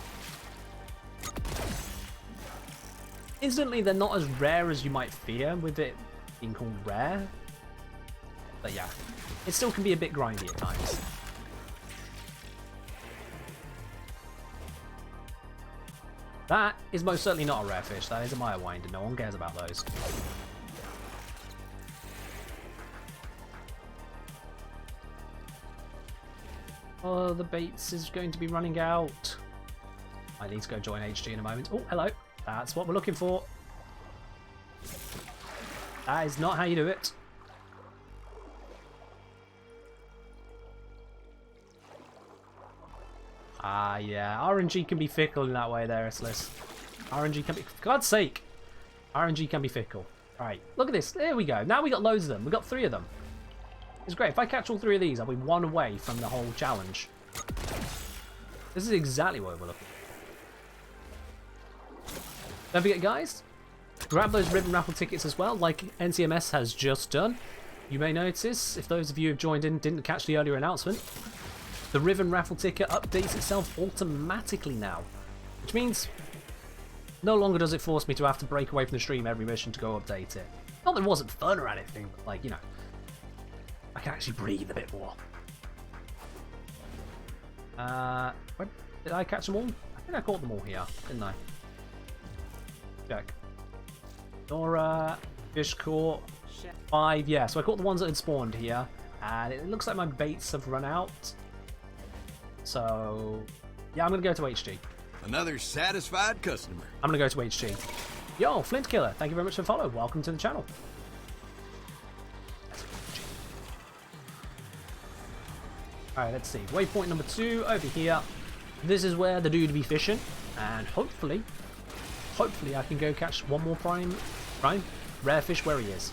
Instantly, they're not as rare as you might fear with it being called rare. But yeah, it still can be a bit grindy at times. That is most certainly not a rare fish. That is a Mire Wind, and no one cares about those. Oh, the baits is going to be running out. I need to go join HG in a moment. Oh, hello. That's what we're looking for. That is not how you do it. Ah, yeah. RNG can be fickle in that way there, Islis. RNG can be... For God's sake! RNG can be fickle. Alright, look at this. There we go. Now we got loads of them. We got 3 of them. It's great. If I catch all 3 of these, I'll be 1 away from the whole challenge. This is exactly what we're looking for. Don't forget, guys, grab those Riven Raffle tickets as well, like NCMS has just done. You may notice, if those of you who have joined in didn't catch the earlier announcement, the Riven Raffle ticket updates itself automatically now, which means no longer does it force me to have to break away from the stream every mission to go update it. Not that it wasn't fun or anything, but like, you know, I can actually breathe a bit more. Where, did I catch them all? I think I caught them all here, didn't I? Check. Dora, fish caught, 5, yeah, so I caught the ones that had spawned here, and it looks like my baits have run out. So, yeah, I'm going to go to HG. Another satisfied customer. I'm going to go to HG. Yo, Flint Killer, thank you very much for the follow. Welcome to the channel. Alright, let's see. Waypoint number 2 over here. This is where the dude be fishing, and hopefully I can go catch one more prime rare fish where he is.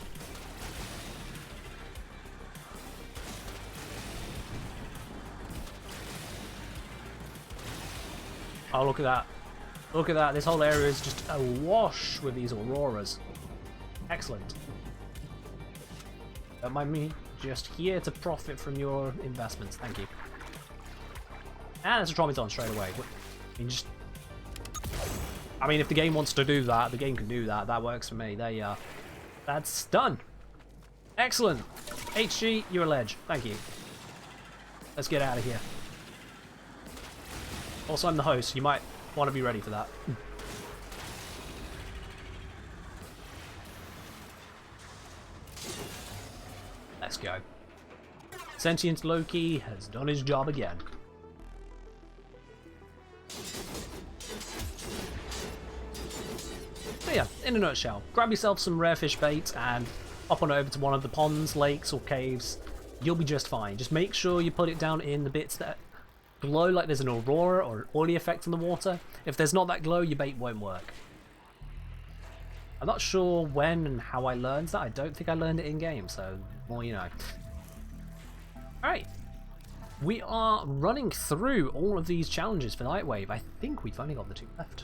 Oh, look at that. Look at that. This whole area is just awash with these auroras. Excellent. Don't mind me. Just here to profit from your investments. Thank you. And it's a Tromiton straight away. I mean, if the game wants to do that, the game can do that. That works for me. There you are. That's done. Excellent. HG, you're a ledge. Thank you. Let's get out of here. Also, I'm the host. You might want to be ready for that. Let's go. Sentient Loki has done his job again. So yeah, in a nutshell, grab yourself some rare fish bait and hop on over to one of the ponds, lakes or caves. You'll be just fine. Just make sure you put it down in the bits that glow like there's an aurora or an oily effect on the water. If there's not that glow, your bait won't work. I'm not sure when and how I learned that. I don't think I learned it in game, so more you know. Alright, we are running through all of these challenges for Nightwave. I think we've only got the 2 left.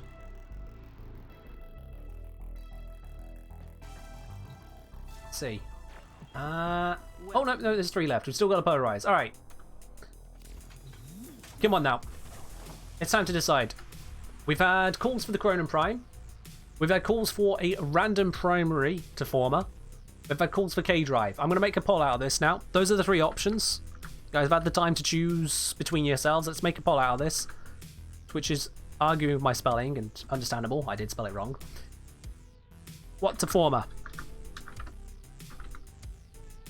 Let's see. Oh no, there's 3 left. We've still got to polarize. Alright. Come on now. It's time to decide. We've had calls for the Cronin Prime. We've had calls for a random primary to Former. We've had calls for K-Drive. I'm going to make a poll out of this now. Those are the 3 options. You guys have had the time to choose between yourselves. Let's make a poll out of this. Which is arguing with my spelling, and understandable. I did spell it wrong. What to Former?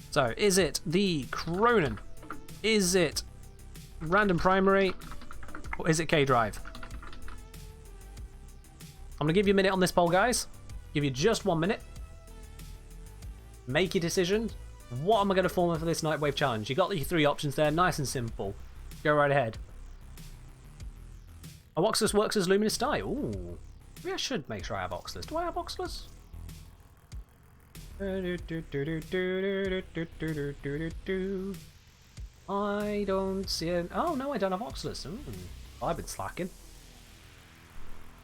So, is it the Cronin? Is it random primary? Or is it K-Drive? I'm going to give you a minute on this poll, guys. Give you just 1 minute. Make your decision. What am I going to form for this Nightwave challenge? You got your 3 options there, nice and simple. Go right ahead. Oxless works as Luminous Dye. Ooh. Maybe I should make sure I have Oxless. Do I have Oxless? I don't see it. Oh, no, I don't have Oxalus. Ooh, I've been slacking.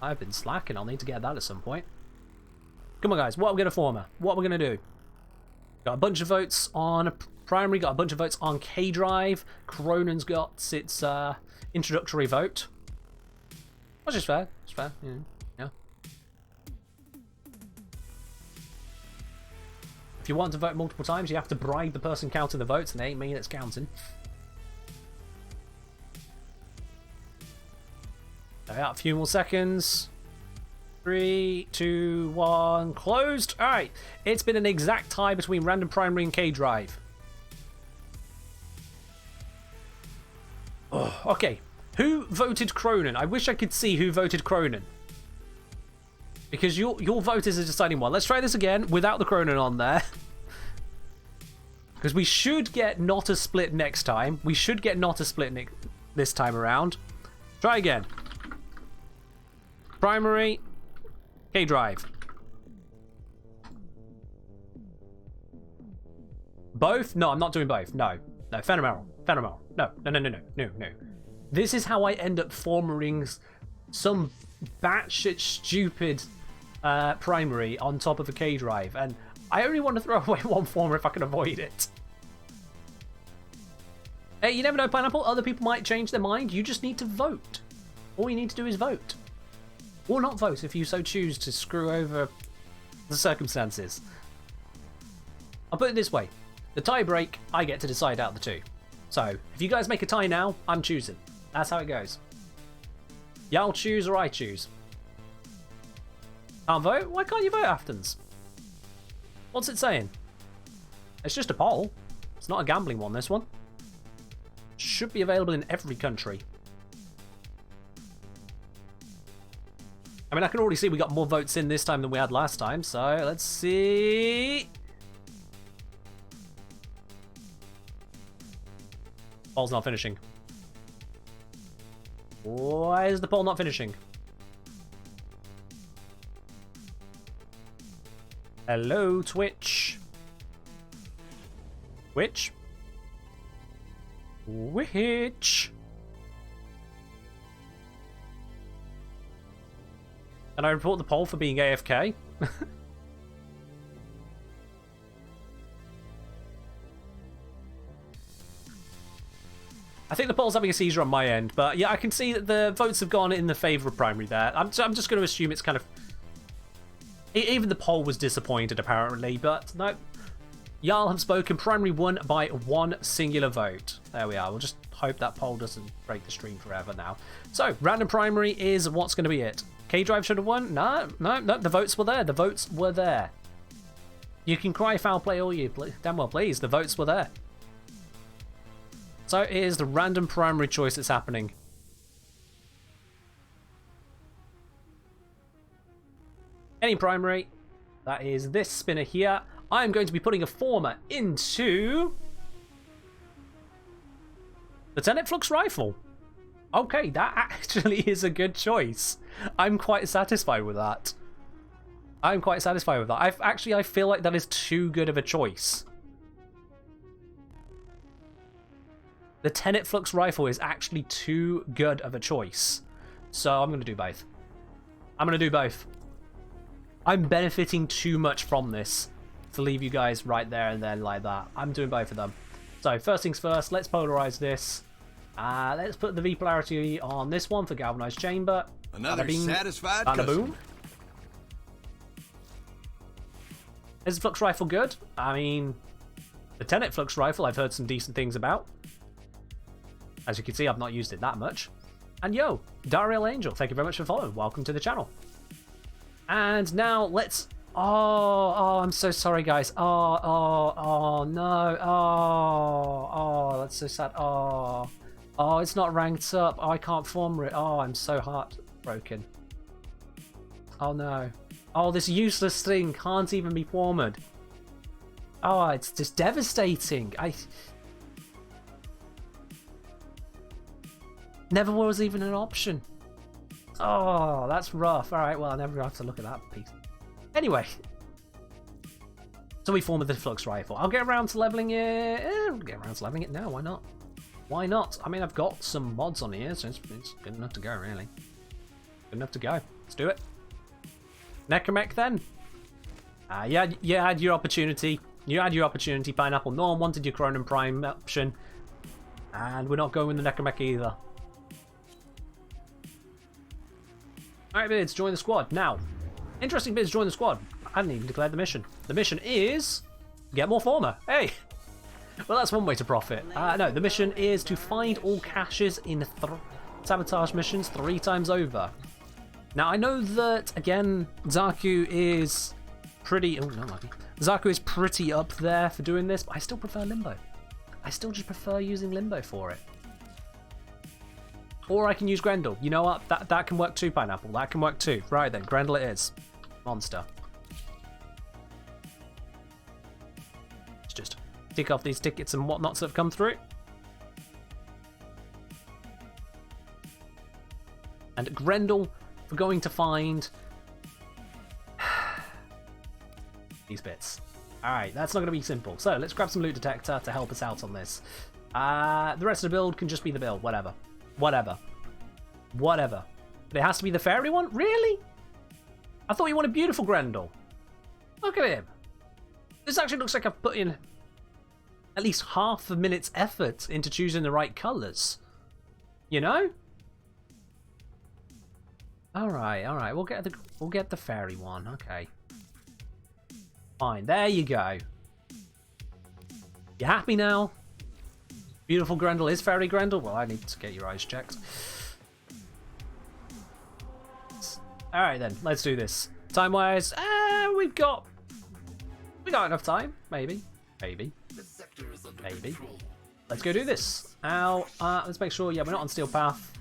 I've been slacking. I'll need to get that at some point. Come on, guys. What are we going to form? What are we going to do? Got a bunch of votes on primary. Got a bunch of votes on K-Drive. Cronen's got its introductory vote. Which is fair. It's fair. Yeah. If you want to vote multiple times, you have to bribe the person counting the votes, and it ain't me that's counting. A few more seconds. 3, 2, 1, closed. Alright, it's been an exact tie between Random Primary and K-Drive. Oh, okay, who voted Cronin? I wish I could see who voted Cronin. Because your vote is a deciding one. Let's try this again without the Cronin on there. Because we should get not a split next time. We should get not a split this time around. Try again. Primary, K-Drive. Both? No, I'm not doing both. No, phenomenal. No. This is how I end up forming some batshit stupid primary on top of a K-Drive, and I only want to throw away one former if I can avoid it. Hey, you never know, Pineapple. Other people might change their mind. You just need to vote. All you need to do is vote. Or not vote if you so choose to screw over the circumstances. I'll put it this way. The tie break, I get to decide out of the two. So, if you guys make a tie now, I'm choosing. That's how it goes. Y'all choose or I choose. Can't vote? Why can't you vote, Aftons? What's it saying? It's just a poll. It's not a gambling one, this one. Should be available in every country. I mean, I can already see we got more votes in this time than we had last time, so let's see. Poll's not finishing. Why is the poll not finishing? Hello, Twitch. Which? Can I report the poll for being AFK? I think the poll's having a seizure on my end, but yeah, I can see that the votes have gone in the favour of primary there. I'm just going to assume it's kind of... Even the poll was disappointed, apparently, but no. Y'all have spoken. Primary won by one singular vote. There we are. We'll just hope that poll doesn't break the stream forever now. So, random primary is what's going to be it. K-Drive should have won? No. The votes were there. The votes were there. You can cry foul play all you damn well please. The votes were there. So it is the random primary choice that's happening. Any primary, that is this spinner here. I'm going to be putting a former into the Tenet Flux Rifle. Okay, that actually is a good choice. I'm quite satisfied with that. I feel like that is too good of a choice. The Tenet Flux Rifle is actually too good of a choice. So I'm going to do both. I'm benefiting too much from this to leave you guys right there and then like that. I'm doing both of them. So first things first, let's polarize this. Let's put the V polarity on this one for Galvanized Chamber. Another satisfied customer. Boom. Is the Flux Rifle good? I mean, the Tenet Flux Rifle I've heard some decent things about. As you can see, I've not used it that much. And yo, Dariel Angel, thank you very much for following. Welcome to the channel. And now let's... Oh, I'm so sorry, guys. Oh, no. Oh, that's so sad. Oh, it's not ranked up. Oh, I can't form it. Oh, I'm so heartbroken. Oh, no. Oh, this useless thing can't even be formed. Oh, it's just devastating. Never was even an option. Oh, that's rough. Alright, well, I never have to look at that piece. Anyway. So we formed the Flux Rifle. I'll get around to leveling it. I'll get around to leveling it now, why not? Why not? I mean, I've got some mods on here, so it's good enough to go, really. Good enough to go. Let's do it. Necromech, then. Yeah, you had your opportunity. You had your opportunity, Pineapple. No one wanted your Cronin Prime option. And we're not going with the Necromech either. Alright, Beards, join the squad. Now, interesting Beards, join the squad. I hadn't even declared the mission. The mission is... get more fauna. Hey! Well, that's one way to profit. No, the mission is to find all caches in sabotage missions 3 times over. Now, I know that, again, Zaku is pretty... oh, no, lucky. Zaku is pretty up there for doing this, but I still prefer Limbo. I still just prefer using Limbo for it. Or I can use Grendel. You know what? That can work too, Pineapple. That can work too. Right then, Grendel it is. Monster. Let's just tick off these tickets and whatnots that have come through. And Grendel, we're going to find these bits. Alright, that's not going to be simple. So let's grab some loot detector to help us out on this. The rest of the build can just be the build. Whatever. Whatever. Whatever. But it has to be the fairy one? Really? I thought you wanted beautiful Grendel. Look at him. This actually looks like I've put in at least half a minute's effort into choosing the right colours. You know? Alright, alright. We'll get the fairy one. Okay. Fine. There you go. You happy now? Beautiful Grendel is fairy Grendel? Well, I need to get your eyes checked. Alright then, let's do this. Time-wise, we've got enough time. Maybe. Maybe. Maybe. Let's go do this. Now, let's make sure, yeah, we're not on Steel Path.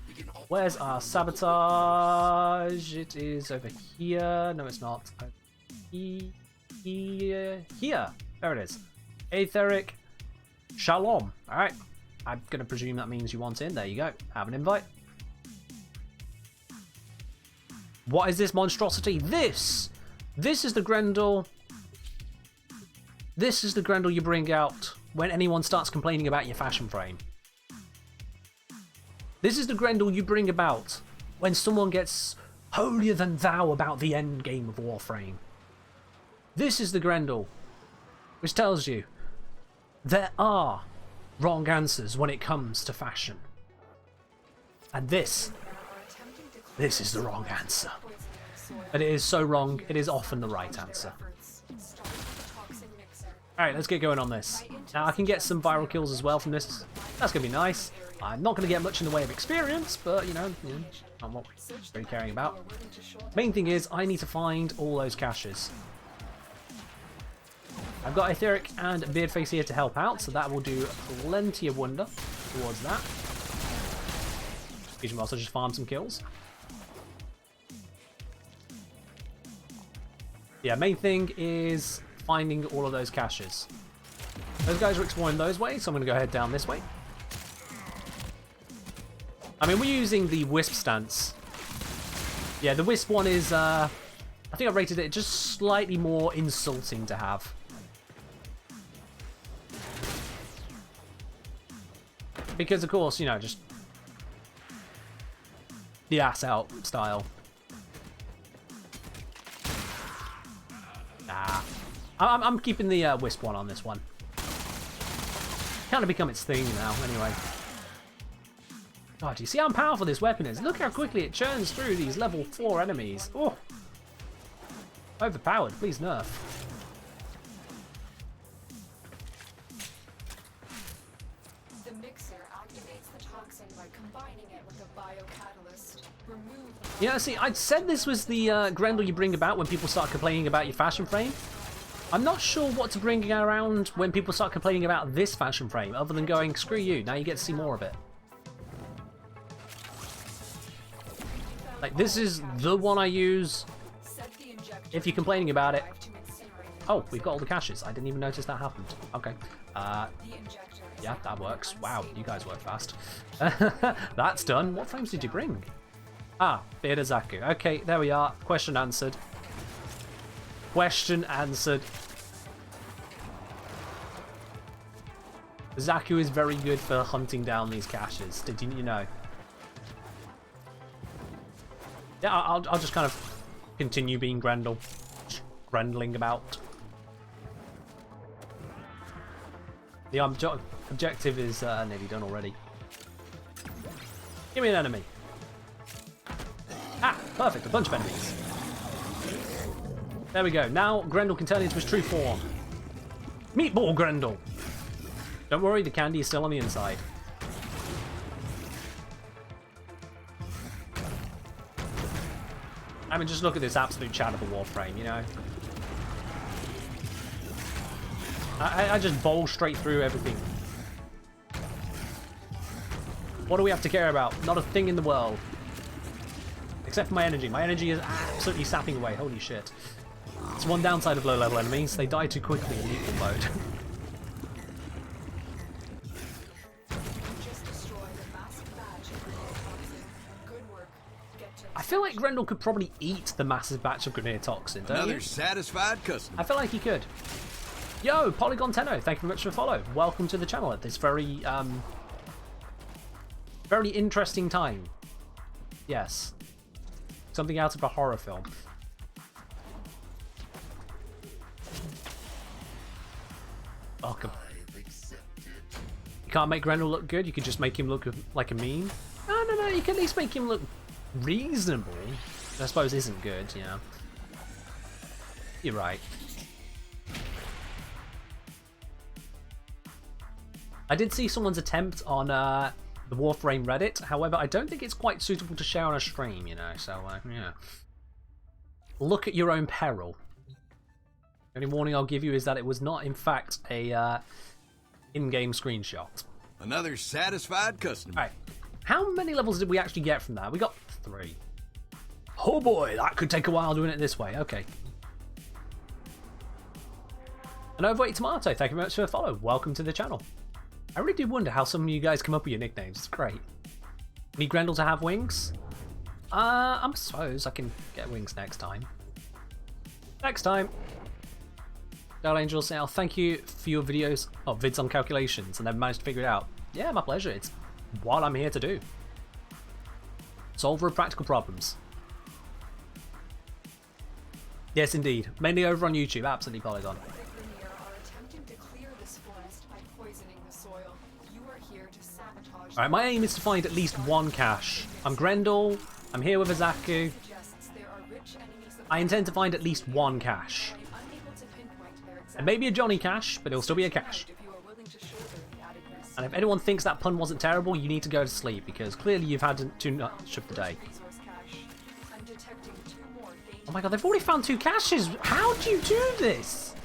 Where's our sabotage? It is over here. No, it's not. Here. There it is. Aetheric Shalom. Alright. I'm going to presume that means you want in. There you go. Have an invite. What is this monstrosity? This is the Grendel. This is the Grendel you bring out when anyone starts complaining about your fashion frame. This is the Grendel you bring about when someone gets holier than thou about the end game of Warframe. This is the Grendel which tells you there are wrong answers when it comes to fashion. And this is the wrong answer. And it is so wrong, it is often the right answer. Alright, let's get going on this. Now I can get some viral kills as well from this. That's going to be nice. I'm not going to get much in the way of experience, but you know I'm not very caring about. Main thing is I need to find all those caches. I've got Etheric and Beardface here to help out, so that will do plenty of wonder towards that. We can also just farm some kills. Yeah, main thing is finding all of those caches. Those guys are exploring those ways, so I'm going to go ahead down this way. I mean, we're using the Wisp stance. Yeah, the Wisp one is, I think I rated it just slightly more insulting to have. Because, of course, you know, just the ass out style. Nah. I'm keeping the Wisp one on this one. Kind of become its thing now, anyway. God, do you see how powerful this weapon is? Look how quickly it churns through these level 4 enemies. Oh, overpowered. Please nerf. The mixer activates the toxin by combining it with a biocatalyst. Remove the... Yeah, see, I said this was the Grendel you bring about when people start complaining about your fashion frame. I'm not sure what to bring around when people start complaining about this fashion frame, other than going, screw you, now you get to see more of it. Like, this is the one I use if you're complaining about it. Oh, we've got all the caches. I didn't even notice that happened. Okay. Yeah, that works. Wow, you guys work fast. That's done. What frames did you bring? Ah, Beard of Zaku. Okay, there we are. Question answered. Question answered. Zaku is very good for hunting down these caches. Did you know? Yeah, I'll just kind of continue being Grendel. Grendling about. The objective is nearly done already. Give me an enemy. Ah, perfect. A bunch of enemies. There we go. Now Grendel can turn into his true form. Meatball Grendel. Don't worry, the candy is still on the inside. I mean, just look at this absolute chat of a Warframe, you know? I just bowl straight through everything. What do we have to care about? Not a thing in the world. Except for my energy. My energy is absolutely sapping away. Holy shit. It's one downside of low-level enemies. They die too quickly in lethal mode. I feel like Grendel could probably eat the massive batch of grenade toxin, don't you? Another satisfied customer. I feel like he could. Yo, Polygon Tenno, thank you very much for the follow. Welcome to the channel at this very, very interesting time. Yes. Something out of a horror film. Welcome. You can't make Grendel look good, you could just make him look like a meme. No, you can at least make him look reasonable. I suppose isn't good, you know. You're right. I did see someone's attempt on the Warframe Reddit, however, I don't think it's quite suitable to share on a stream, you know, so, yeah. Look at your own peril. The only warning I'll give you is that it was not, in fact, a in-game screenshot. Another satisfied customer. Alright, how many levels did we actually get from that? We got 3. Oh boy, that could take a while doing it this way, okay. And Overweight Tomato, thank you very much for the follow. Welcome to the channel. I really do wonder how some of you guys come up with your nicknames. It's great. Need Grendel to have wings? I suppose I can get wings next time. Next time. Dark Angels, now thank you for your videos. Oh, vids on calculations, and I've managed to figure it out. Yeah, my pleasure. It's what I'm here to do. Solver of practical problems. Yes, indeed. Mainly over on YouTube. Absolutely, Polygon. Alright, my aim is to find at least one cache. I'm Grendel, I'm here with a Zaku. I intend to find at least one cache. And maybe a Johnny cache, but it'll still be a cache. And if anyone thinks that pun wasn't terrible, you need to go to sleep, because clearly you've had too much of the day. Oh my god, they've already found 2 caches! How do you do this?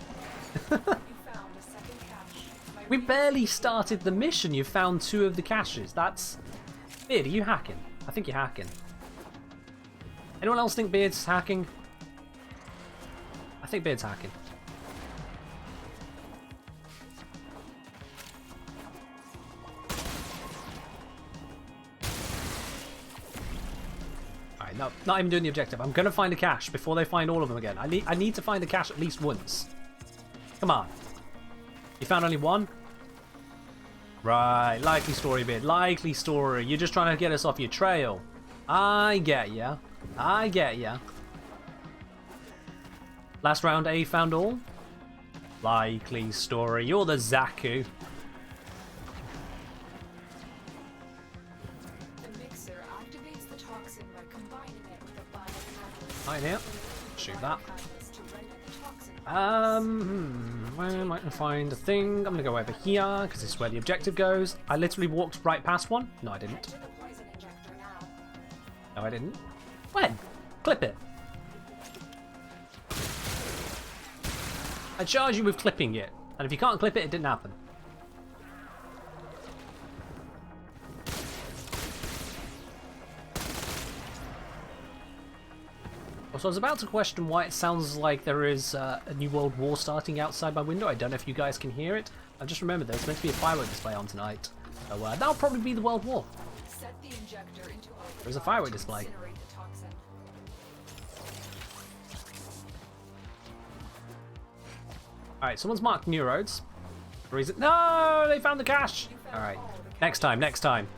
We barely started the mission, you've found 2 of the caches. That's... Beard, are you hacking? I think you're hacking. Anyone else think Beard's hacking? I think Beard's hacking. Alright, no, not even doing the objective. I'm gonna find a cache before they find all of them again. I need to find the cache at least once. Come on. You found only 1? Right, likely story, Beard. Likely story. You're just trying to get us off your trail. I get ya. I get ya. Last round, A found all. Likely story. You're the Zaku. The mixer activates the toxin by combining it with a biocatalyst. Right here. Shoot that. Catalyst to render the toxin. Where might I find a thing? I'm gonna go over here because this is where the objective goes. I literally walked right past one. No, I didn't. Enter the poison injector now. No, I didn't. When? Clip it. I charge you with clipping it, and if you can't clip it, it didn't happen. So I was about to question why it sounds like there is a new world war starting outside my window. I don't know if you guys can hear it. I just remembered there's meant to be a firework display on tonight. So that'll probably be the world war. Set the injector into There's a firework display. incinerate the toxin. Alright, someone's marked new roads. Reason? No, they found the cache. All right, next time. Next time.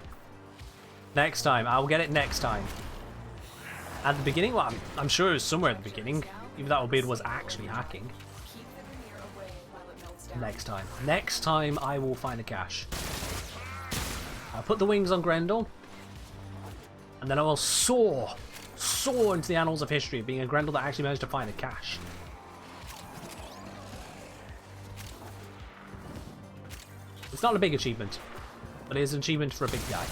I'll get it next time. At the beginning, well, I'm sure it was somewhere at the beginning. Even that Obid was actually hacking. Keep the veneer away while it melts down. Next time I will find a cache. I'll put the wings on Grendel, and then I will soar into the annals of history of being a Grendel that actually managed to find a cache. It's not a big achievement, but it is an achievement for a big guy.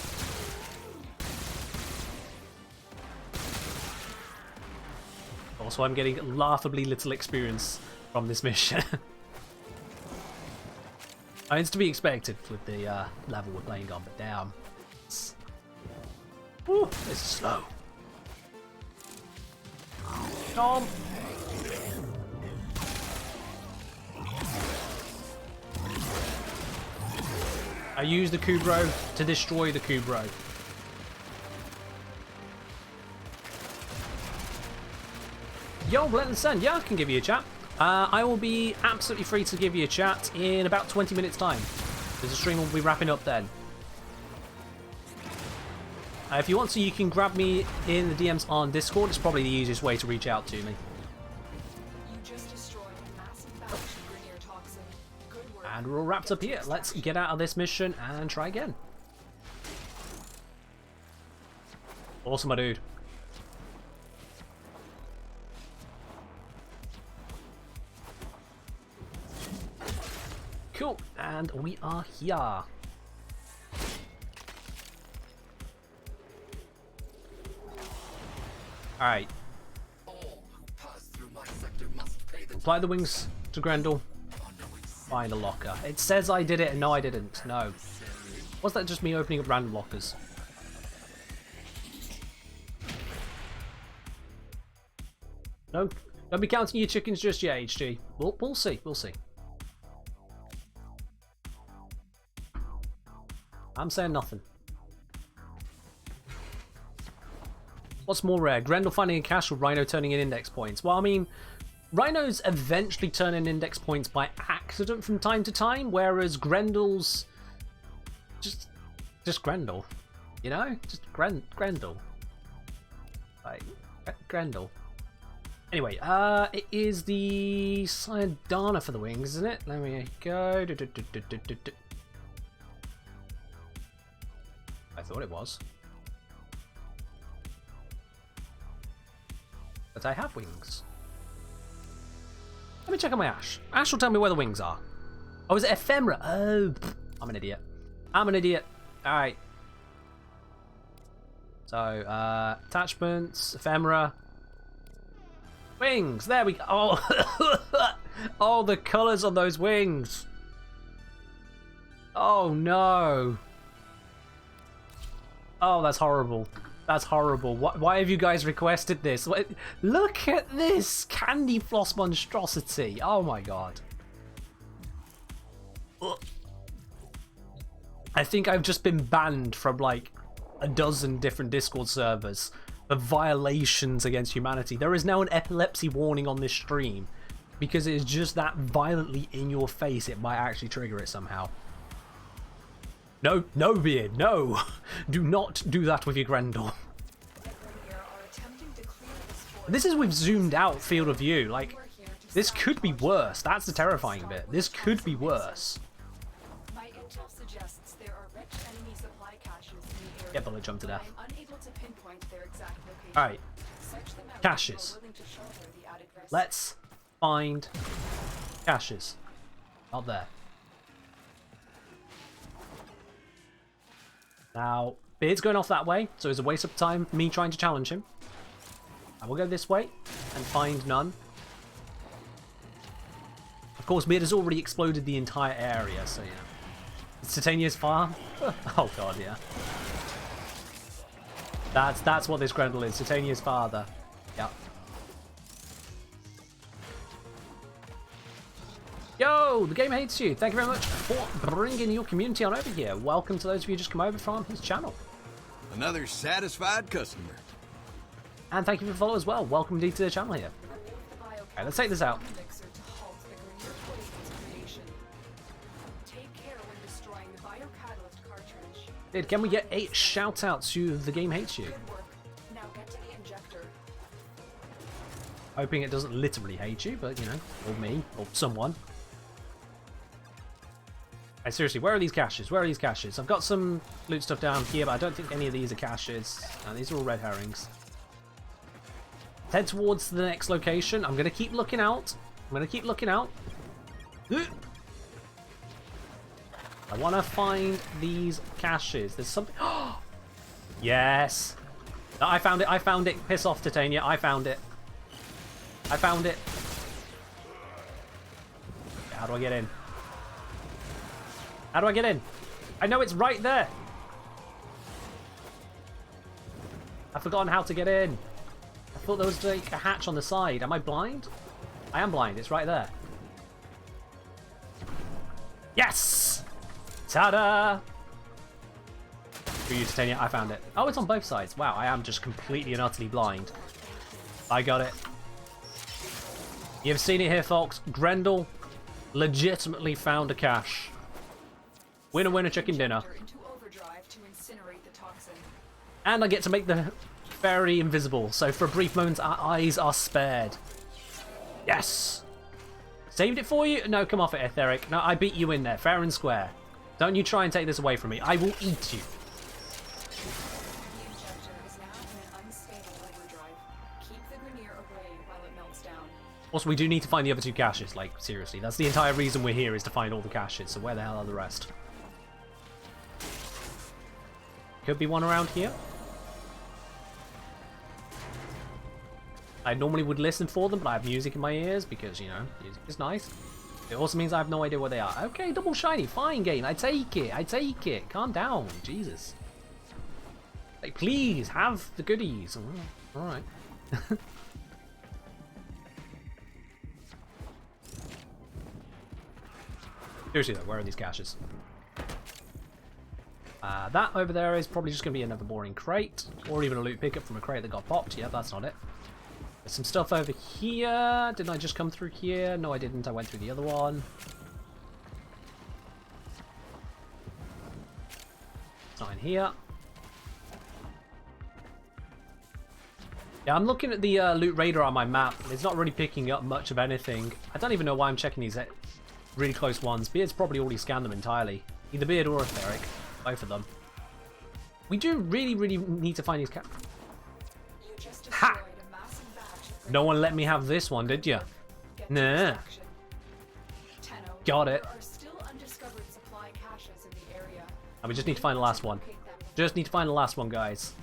Also, I'm getting laughably little experience from this mission. I mean, it's to be expected with the level we're playing on, but damn. Woo, this is slow. Tom! I use the Kubro to destroy the Kubro. Yo, Blend Sun, yeah, I can give you a chat. I will be absolutely free to give you a chat in about 20 minutes time. The stream will be wrapping up then. If you want to, you can grab me in the DMs on Discord. It's probably the easiest way to reach out to me. You just destroyed a massive batch of Grenier toxin. Good work. And we're all wrapped up here. Let's get out of this mission and try again. Awesome, my dude. Cool, and we are here. Alright. Apply the wings to Grendel. Find a locker. It says I did it, and no, I didn't. No. Was that just me opening up random lockers? No, don't be counting your chickens just yet, HG. We'll see. We'll see. I'm saying nothing. What's more rare? Grendel finding a cache or Rhino turning in index points? Well, I mean, Rhinos eventually turn in index points by accident from time to time, whereas Grendel's just Grendel, you know, just Grendel, like Grendel. Anyway, it is the Sayadana for the wings, isn't it? Let me go. I thought it was. But I have wings. Let me check on my Ash. Ash will tell me where the wings are. Oh, is it ephemera? Oh, I'm an idiot. Alright. So, attachments, ephemera. Wings! There we go. Oh, oh, the colours on those wings. Oh, no. Oh, that's horrible. That's horrible. Why have you guys requested this? Look at this candy floss monstrosity. Oh my god. Ugh. I think I've just been banned from like a dozen different Discord servers for violations against humanity. There is now an epilepsy warning on this stream because it is just that violently in your face. It might actually trigger it somehow. No, no, Beard, no! Do not do that with your Grendel. This is with zoomed out field of view. Like, this could be worse. That's the terrifying bit. This could be worse. My intel suggests there are rich enemy supply caches in the area. Get bullet jumped to death. I'm unable to pinpoint their exact location. Alright, Search them out caches. if you're willing to shoulder the added risk. Let's find caches. Not there. Now, Beard's going off that way, so it's a waste of time me trying to challenge him. I will go this way and find none. Of course, Beard has already exploded the entire area, so yeah. It's Titania's farm? Oh god, yeah. That's what this Grendel is, Titania's father. Yep. Yo, the game hates you. Thank you very much for bringing your community on over here. Welcome to those of you who just come over from his channel. Another satisfied customer. And thank you for the follow as well. Welcome indeed to the channel here. Alright, let's take this out. Did can we get a shout out to The Game Hates You? Good work. Now get to the injector. Hoping it doesn't literally hate you, but you know, or me, or someone. Hey, seriously, where are these caches? Where are these caches? I've got some loot stuff down here, but I don't think any of these are caches. And these are all red herrings. Head towards the next location. I'm gonna keep looking out. I'm gonna keep looking out. I want to find these caches. There's something. Yes. I found it. I found it. Piss off, Titania. I found it. I found it. How do I get in? How do I get in? I know it's right there. I've forgotten how to get in. I thought there was like a hatch on the side. Am I blind? I am blind. It's right there. Yes! Ta-da! For you, Titania, I found it. Oh, it's on both sides. Wow, I am just completely and utterly blind. I got it. You've seen it here, folks. Grendel legitimately found a cache. Winner, winner, chicken dinner. Into overdrive to incinerate the toxin. And I get to make the fairy invisible, so for a brief moment our eyes are spared. Yes! Saved it for you? No, come off it, Etheric. No, I beat you in there, fair and square. Don't you try and take this away from me. I will eat you. The injector is now in an unstable overdrive. Keep the Grineer away while it melts down. Also, we do need to find the other two caches, like, seriously. That's the entire reason we're here, is to find all the caches, so where the hell are the rest? Could be one around here. I normally would listen for them, but I have music in my ears because, you know, music is nice. It also means I have no idea where they are. Okay, double shiny. Fine, game. I take it. I take it. Calm down. Jesus. Like, please, have the goodies. All right. Seriously, though, where are these caches? That over there is probably just going to be another boring crate, or even a loot pickup from a crate that got popped. Yeah, that's not it. There's some stuff over here. Didn't I just come through here? No, I didn't. I went through the other one. It's not in here. Yeah, I'm looking at the loot radar on my map. It's not really picking up much of anything. I don't even know why I'm checking these really close ones. Beard's probably already scanned them entirely. Either Beard or Etheric. Both of them. We do really, really need to find these caches. You just Ha! destroyed a massive batch of No one let me have this one, did ya? Get to Nah. extraction. Tenno, Got it. there are still undiscovered supply caches in the area. And we just need to find the last one. Locate them. Just need to find the last one, guys.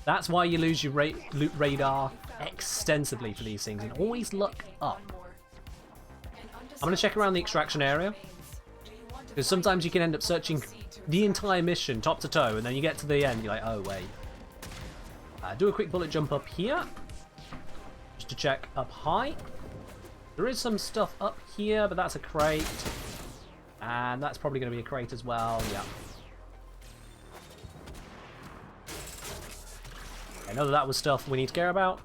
That's why you lose your loot radar extensively for these things, and always look up. I'm going to check around the extraction area, because sometimes you can end up searching the entire mission, top to toe, and then you get to the end, you're like, oh, wait. Do a quick bullet jump up here, just to check up high. There is some stuff up here, but that's a crate, and that's probably going to be a crate as well, yeah. I know that was stuff we need to care about.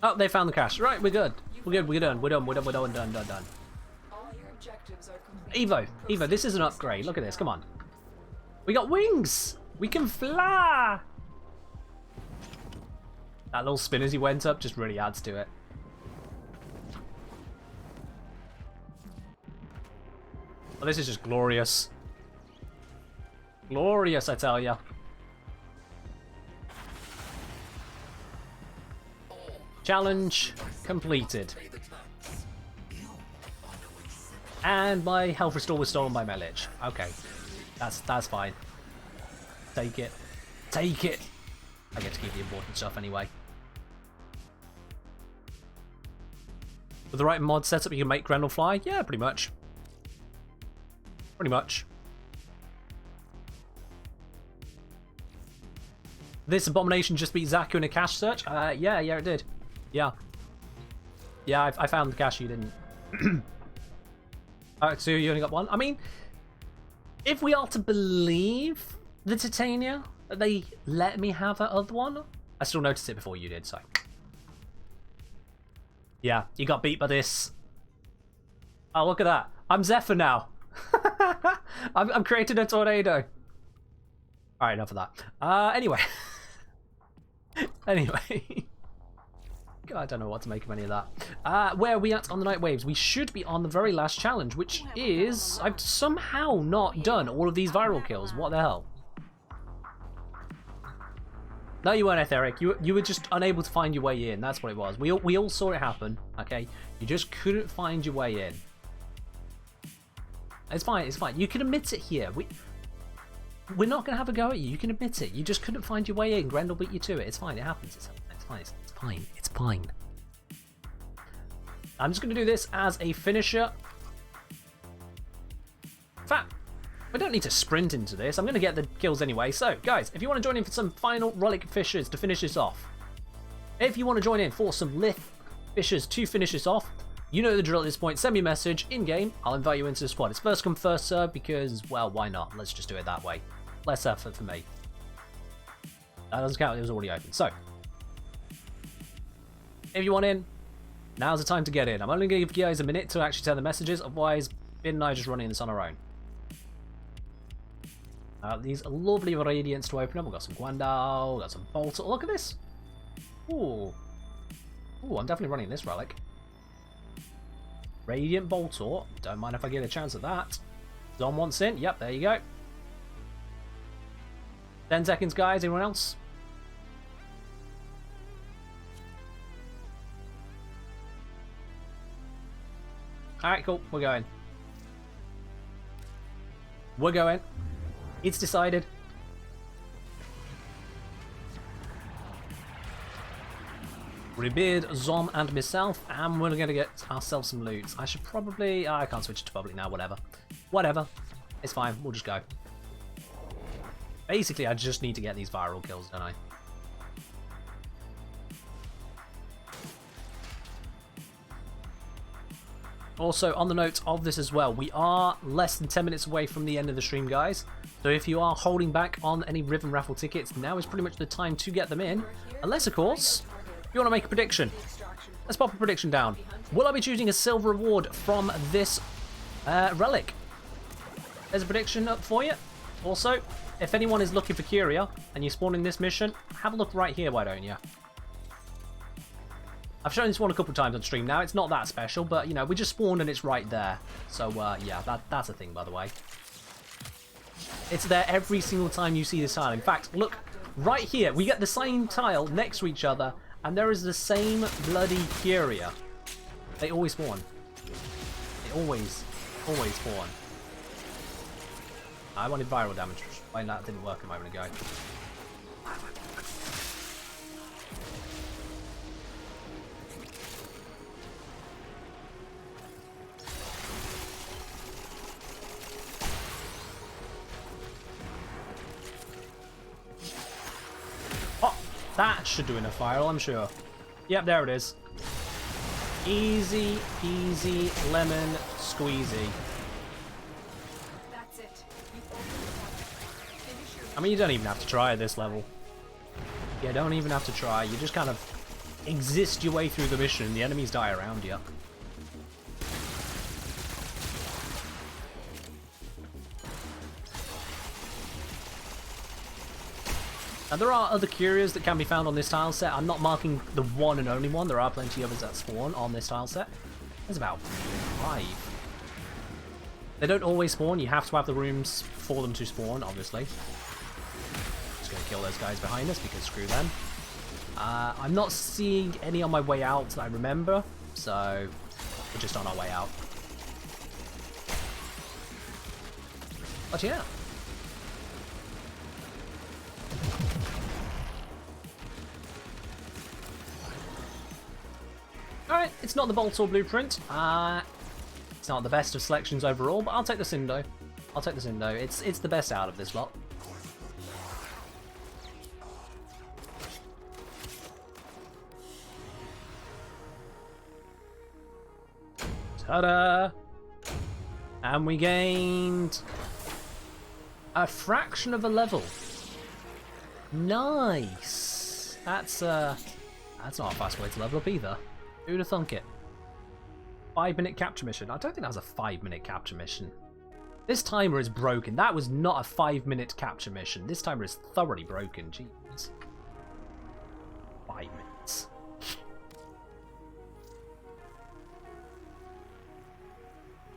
Oh, they found the cache. Right, we're good. We're good, we're done, done. All your objectives are complete. Evo, this is an upgrade. Look at this, come on. We got wings! We can fly! That little spin as he went up just really adds to it. Oh, this is just glorious. Glorious, I tell ya. Challenge completed. And my health restore was stolen by my lich. Okay. That's fine. Take it. Take it! I get to keep the important stuff anyway. With the right mod setup you can make Grendel fly? Yeah, pretty much. Pretty much. This abomination just beat Zaku in a cache search? Yeah, it did. Yeah. Yeah, I found the cache, you didn't. Alright, so you only got one? I mean, if we are to believe the Titania, that they let me have that other one, I still noticed it before you did, so. Yeah, you got beat by this. Oh, look at that. I'm Zephyr now. I've created a tornado. Alright, enough of that. Anyway. Anyway. God, I don't know what to make of any of that. Where are we at on the Nightwaves? We should be on the very last challenge, which is... I've somehow not done all of these viral kills. What the hell? No, you weren't, Etheric. You were just unable to find your way in. That's what it was. We all saw it happen, okay? You just couldn't find your way in. It's fine, it's fine. You can admit it here. We're not going to have a go at you. You can admit it. You just couldn't find your way in. Grendel beat you to it. It's fine. It happens. It's fine. It's fine. It's fine. I'm just going to do this as a finisher. In fact, we don't need to sprint into this. I'm going to get the kills anyway. So, guys, if you want to join in for some final relic fishers to finish this off, if you want to join in for some lith fishers to finish this off, you know the drill at this point. Send me a message in-game. I'll invite you into the squad. It's first come, first serve because, well, why not? Let's just do it that way. Less effort for me. That doesn't count. It was already open. So, if you want in, now's the time to get in. I'm only going to give you guys a minute to actually send the messages. Otherwise, Ben and I are just running this on our own. These lovely radiants to open up. We've got some Guandao, we've got some Bolt. Look at this. Ooh. Ooh, I'm definitely running this relic. Radiant Boltor. Don't mind if I get a chance at that. Zon wants in. Yep, there you go. 10 seconds, guys. Anyone else? Alright, cool. We're going. We're going. It's decided. Rebid, Zom, and myself, and we're going to get ourselves some loot. I should probably... I can't switch it to public now, whatever. Whatever. It's fine, we'll just go. Basically, I just need to get these viral kills, don't I? Also, on the note of this as well, we are less than 10 minutes away from the end of the stream, guys. So if you are holding back on any Riven Raffle tickets, now is pretty much the time to get them in. Unless, of course, you want to make a prediction. Let's pop a prediction down. Will I be choosing a silver reward from this relic? There's a prediction up for you. Also, if anyone is looking for Curia and you're spawning this mission, have a look right here, why don't you? I've shown this one a couple of times on stream now. It's not that special, but, you know, we just spawned and it's right there. So, yeah, that's a thing, by the way. It's there every single time you see this tile. In fact, look, right here, we get the same tile next to each other, and there is the same bloody Curia. They always spawn. They always spawn. I wanted viral damage. Why that didn't work a moment ago. That should do enough viral, I'm sure. Yep, there it is. Easy peasy lemon squeezy. That's it. I mean, you don't even have to try at this level. You don't even have to try. You just kind of exist your way through the mission and the enemies die around you. Now, there are other curios that can be found on this tile set. I'm not marking the one and only one. There are plenty of others that spawn on this tile set. There's about 5. They don't always spawn. You have to have the rooms for them to spawn, obviously. Just going to kill those guys behind us because screw them. I'm not seeing any on my way out that I remember, so we're just on our way out. But yeah. Alright, it's not the Boltor blueprint. It's not the best of selections overall, but I'll take the Sindo. I'll take the Sindo. It's the best out of this lot. Ta-da! And we gained a fraction of a level. Nice! That's not a fast way to level up either. Who'd have thunk it? 5-minute capture mission. I don't think that was a 5-minute capture mission. This timer is broken. That was not a 5-minute capture mission. This timer is thoroughly broken. Jeez. 5 minutes.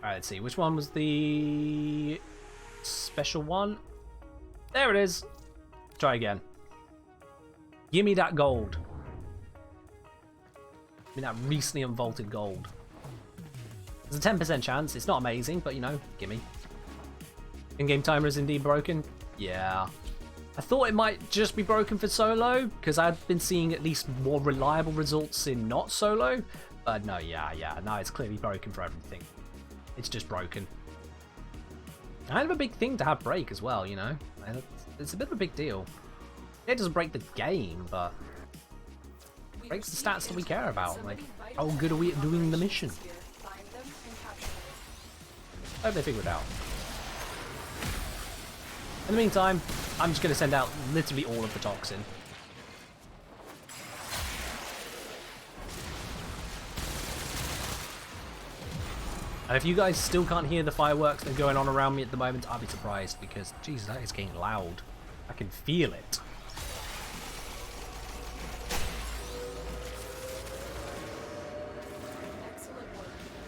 Alright, let's see. Which one was the special one? There it is. Try again. Give me that gold. Give me that recently unvaulted gold. There's a 10% chance. It's not amazing, but you know, gimme. In-game timer is indeed broken. Yeah. I thought it might just be broken for solo, because I've been seeing at least more reliable results in not solo. But no, yeah, no, it's clearly broken for everything. It's just broken. Kind of a big thing to have break as well, you know? It's a bit of a big deal. It doesn't break the game, but it breaks the stats that we care about. Like, how good are we at doing the mission? I hope they figure it out. In the meantime, I'm just going to send out literally all of the toxin. And if you guys still can't hear the fireworks that are going on around me at the moment, I'll be surprised because, Jesus, that is getting loud. I can feel it.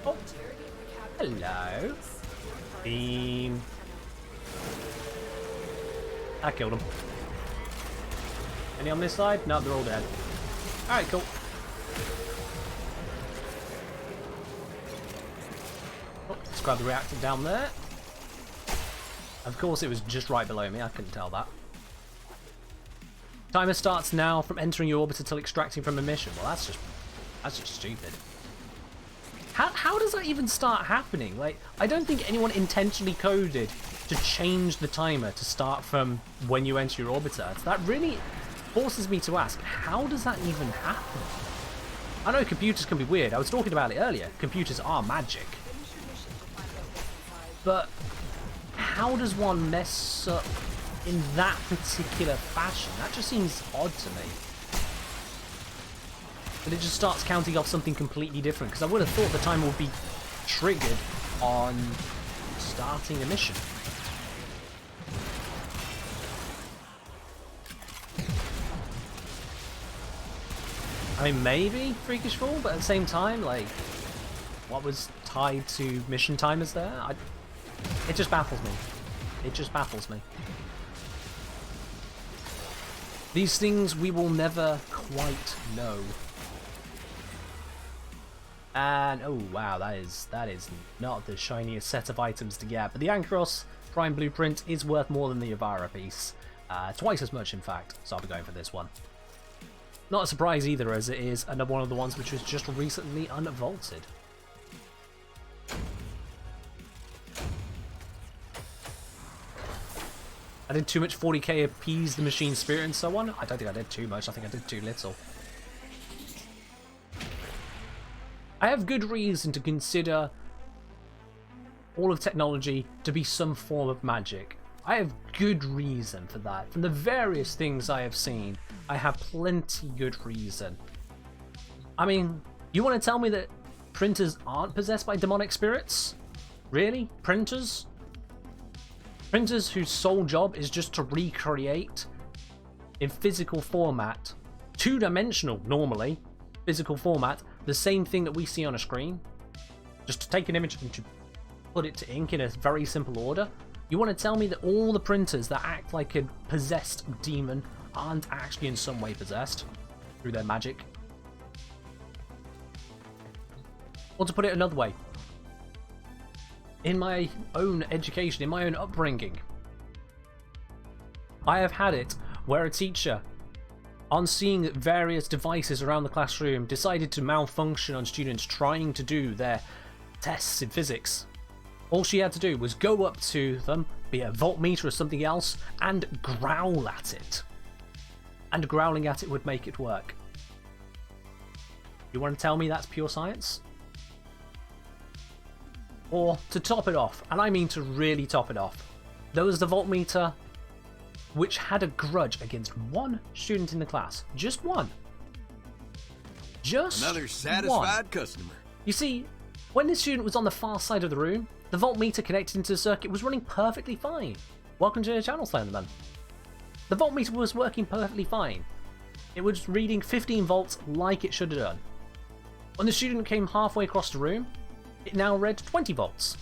Oh. Hello. Beam. I killed him. Any on this side? No, they're all dead. Alright, cool. Oh, let's grab the reactor down there. Of course, it was just right below me. I couldn't tell that. Timer starts now from entering your orbit until extracting from a mission. Well, that's just stupid. How does that even start happening? Like, I don't think anyone intentionally coded to change the timer to start from when you enter your orbiter. That really forces me to ask, how does that even happen? I know computers can be weird. I was talking about it earlier. Computers are magic. But how does one mess up in that particular fashion? That just seems odd to me. But it just starts counting off something completely different, because I would have thought the timer would be triggered on starting a mission. I mean, maybe Freakish Fall, but at the same time, like, what was tied to mission timers there? It just baffles me. It just baffles me. These things we will never quite know. And oh wow, that is not the shiniest set of items to get. But the Ankros Prime Blueprint is worth more than the Avara piece, twice as much in fact. So I'll be going for this one. Not a surprise either, as it is another one of the ones which was just recently unvaulted. I did too much 40k appease the machine spirit and so on. I don't think I did too much. I think I did too little. I have good reason to consider all of technology to be some form of magic. I have good reason for that. From the various things I have seen, I have plenty good reason. I mean, you want to tell me that printers aren't possessed by demonic spirits? Really? Printers? Printers whose sole job is just to recreate in physical format, two-dimensional normally, physical format, the same thing that we see on a screen, just to take an image and to put it to ink in a very simple order. You want to tell me that all the printers that act like a possessed demon aren't actually in some way possessed through their magic? Or to put it another way, in my own education, in my own upbringing, I have had it where a teacher, on seeing various devices around the classroom, decided to malfunction on students trying to do their tests in physics. All she had to do was go up to them, be it a voltmeter or something else, and growl at it. And growling at it would make it work. You want to tell me that's pure science? Or, to top it off, and I mean to really top it off, there was the voltmeter which had a grudge against one student in the class. Just one. Just another satisfied customer. You see, when this student was on the far side of the room, The voltmeter connected into the circuit was running perfectly fine. Welcome to the channel, Slenderman. The voltmeter was working perfectly fine. It was reading 15 volts like it should have done. When the student came halfway across the room, it now read 20 volts.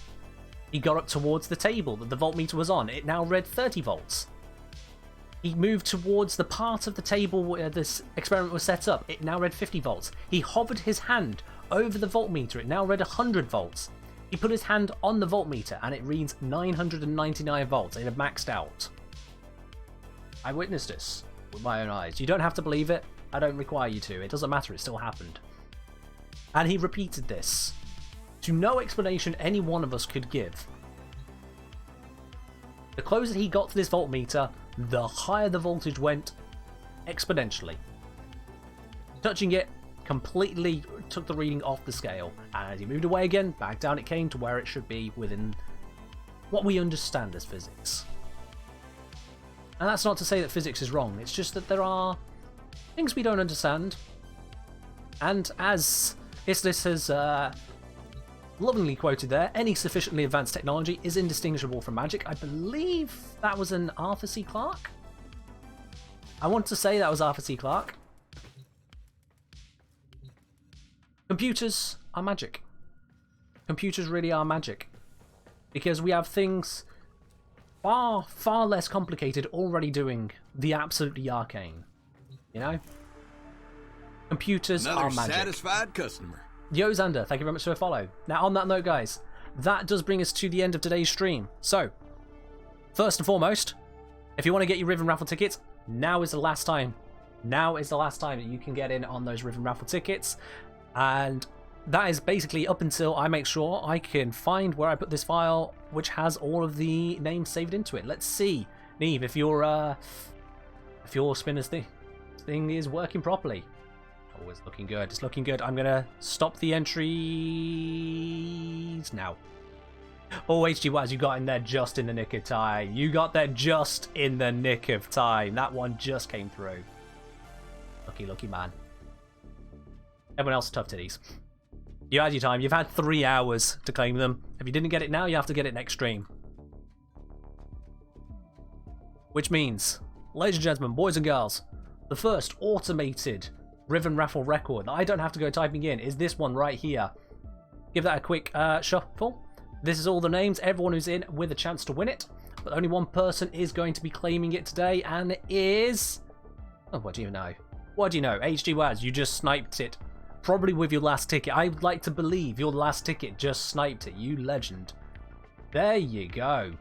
He got up towards the table that the voltmeter was on. It now read 30 volts. He moved towards the part of the table where this experiment was set up. It now read 50 volts. He hovered his hand over the voltmeter. It now read 100 volts. He put his hand on the voltmeter and it reads 999 volts. It had maxed out. I witnessed this with my own eyes. You don't have to believe it. I don't require you to. It doesn't matter. It still happened. And he repeated this to no explanation any one of us could give. The closer he got to this voltmeter, the higher the voltage went exponentially. Touching it completely took the reading off the scale, and as he moved away again, back down it came to where it should be within what we understand as physics. And that's not to say that physics is wrong, it's just that there are things we don't understand. And as Islis has lovingly quoted there, any sufficiently advanced technology is indistinguishable from magic. I believe that was an Arthur C. Clarke. I want to say that was Arthur C. Clarke. Computers are magic. Computers really are magic. Because we have things far, far less complicated already doing the absolutely arcane. You know? Computers Another are magic. satisfied customer. Yo Xander, thank you very much for a follow. Now on that note guys, that does bring us to the end of today's stream. So, first and foremost, if you want to get your Riven raffle tickets, now is the last time. Now is the last time that you can get in on those Riven raffle tickets. And that is basically up until I make sure I can find where I put this file, which has all of the names saved into it. Let's see, Neve, if your spinner's thing is working properly. Oh, it's looking good. It's looking good. I'm gonna stop the entries now. Oh, HG, you got in there just in the nick of time. You got there just in the nick of time. That one just came through. Lucky man. Everyone else, tough titties. You had your time. You've had 3 hours to claim them. If you didn't get it now, you have to get it next stream. Which means, ladies and gentlemen, boys and girls, the first automated Riven raffle record that I don't have to go typing in is this one right here. Give that a quick shuffle. This is all the names, everyone who's in with a chance to win it. But only one person is going to be claiming it today, and it is... Oh, what do you know? What do you know? HG Waz, you just sniped it. Probably with your last ticket. I'd like to believe your last ticket just sniped it. You legend. There you go.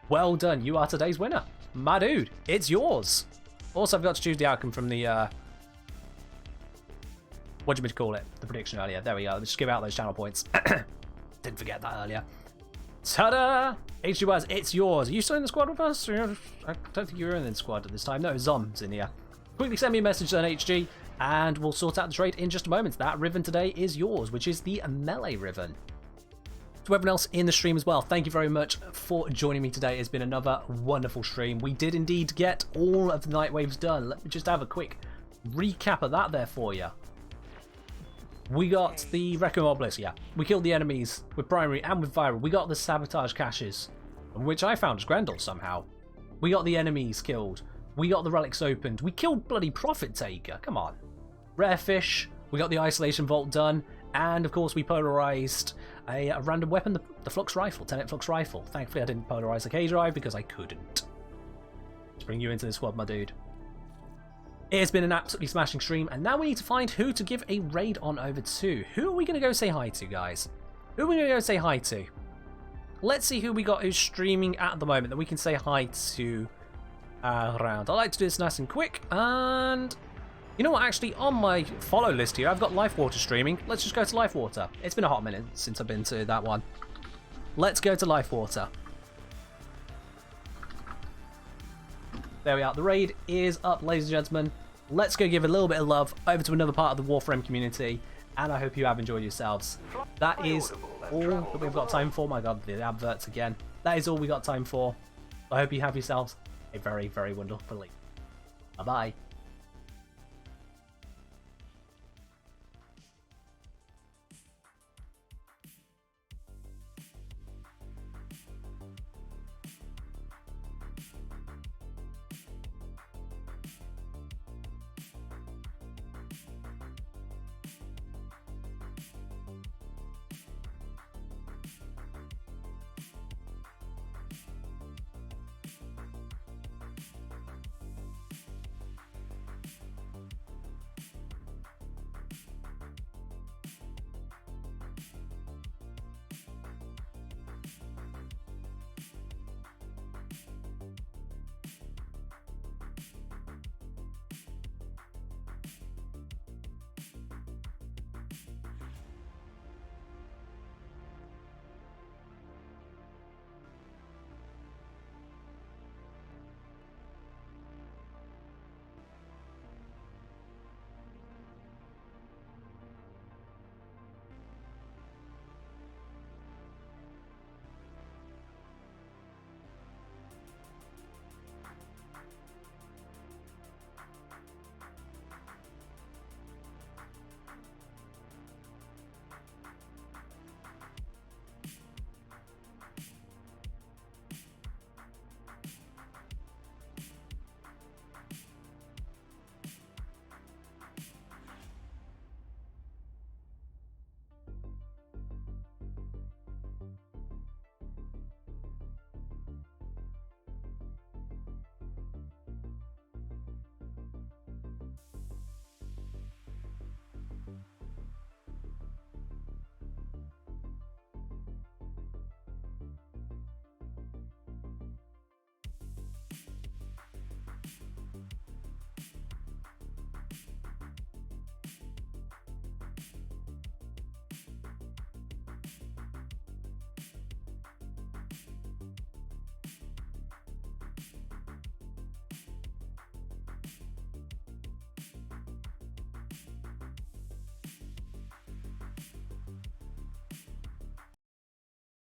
Well done. You are today's winner. My dude, it's yours. Also, I've got to choose the outcome from the... what do you call it? The prediction earlier. There we go. Let's just give out those channel points. Didn't forget that earlier. Ta-da! HG Waz, it's yours. Are you still in the squad with us? I don't think you were in the squad at this time. No, Zom's in here. Quickly send me a message then, HG, and we'll sort out the trade in just a moment. That Riven today is yours, which is the Melee Riven. To everyone else in the stream as well, thank you very much for joining me today. It's been another wonderful stream. We did indeed get all of the Nightwaves done. Let me just have a quick recap of that there for you. We got the Requiem Obelisk, yeah. We killed the enemies with Primary and with Viral. We got the Sabotage Caches, which I found was Grendel somehow. We got the enemies killed. We got the relics opened. We killed bloody Prophet Taker. Come on. Rare fish. We got the Isolation Vault done. And, of course, we polarized a random weapon, the Flux Rifle, 10-hit Flux Rifle. Thankfully, I didn't polarize the K-Drive because I couldn't. Let's bring you into the squad, my dude. It has been an absolutely smashing stream, and now we need to find who to give a raid on over to. Who are we going to go say hi to, guys? Who are we going to go say hi to? Let's see who we got who's streaming at the moment that we can say hi to around. I like to do this nice and quick, and you know what, actually, on my follow list here, I've got Lifewater streaming. Let's just go to Lifewater. It's been a hot minute since I've been to that one. Let's go to Lifewater. There we are. The raid is up, ladies and gentlemen. Let's go give a little bit of love over to another part of the Warframe community, and I hope you have enjoyed yourselves. That is all that we've got time for. My god, the adverts again. That is all we got time for. I hope you have yourselves a very, very wonderful week. Bye-bye.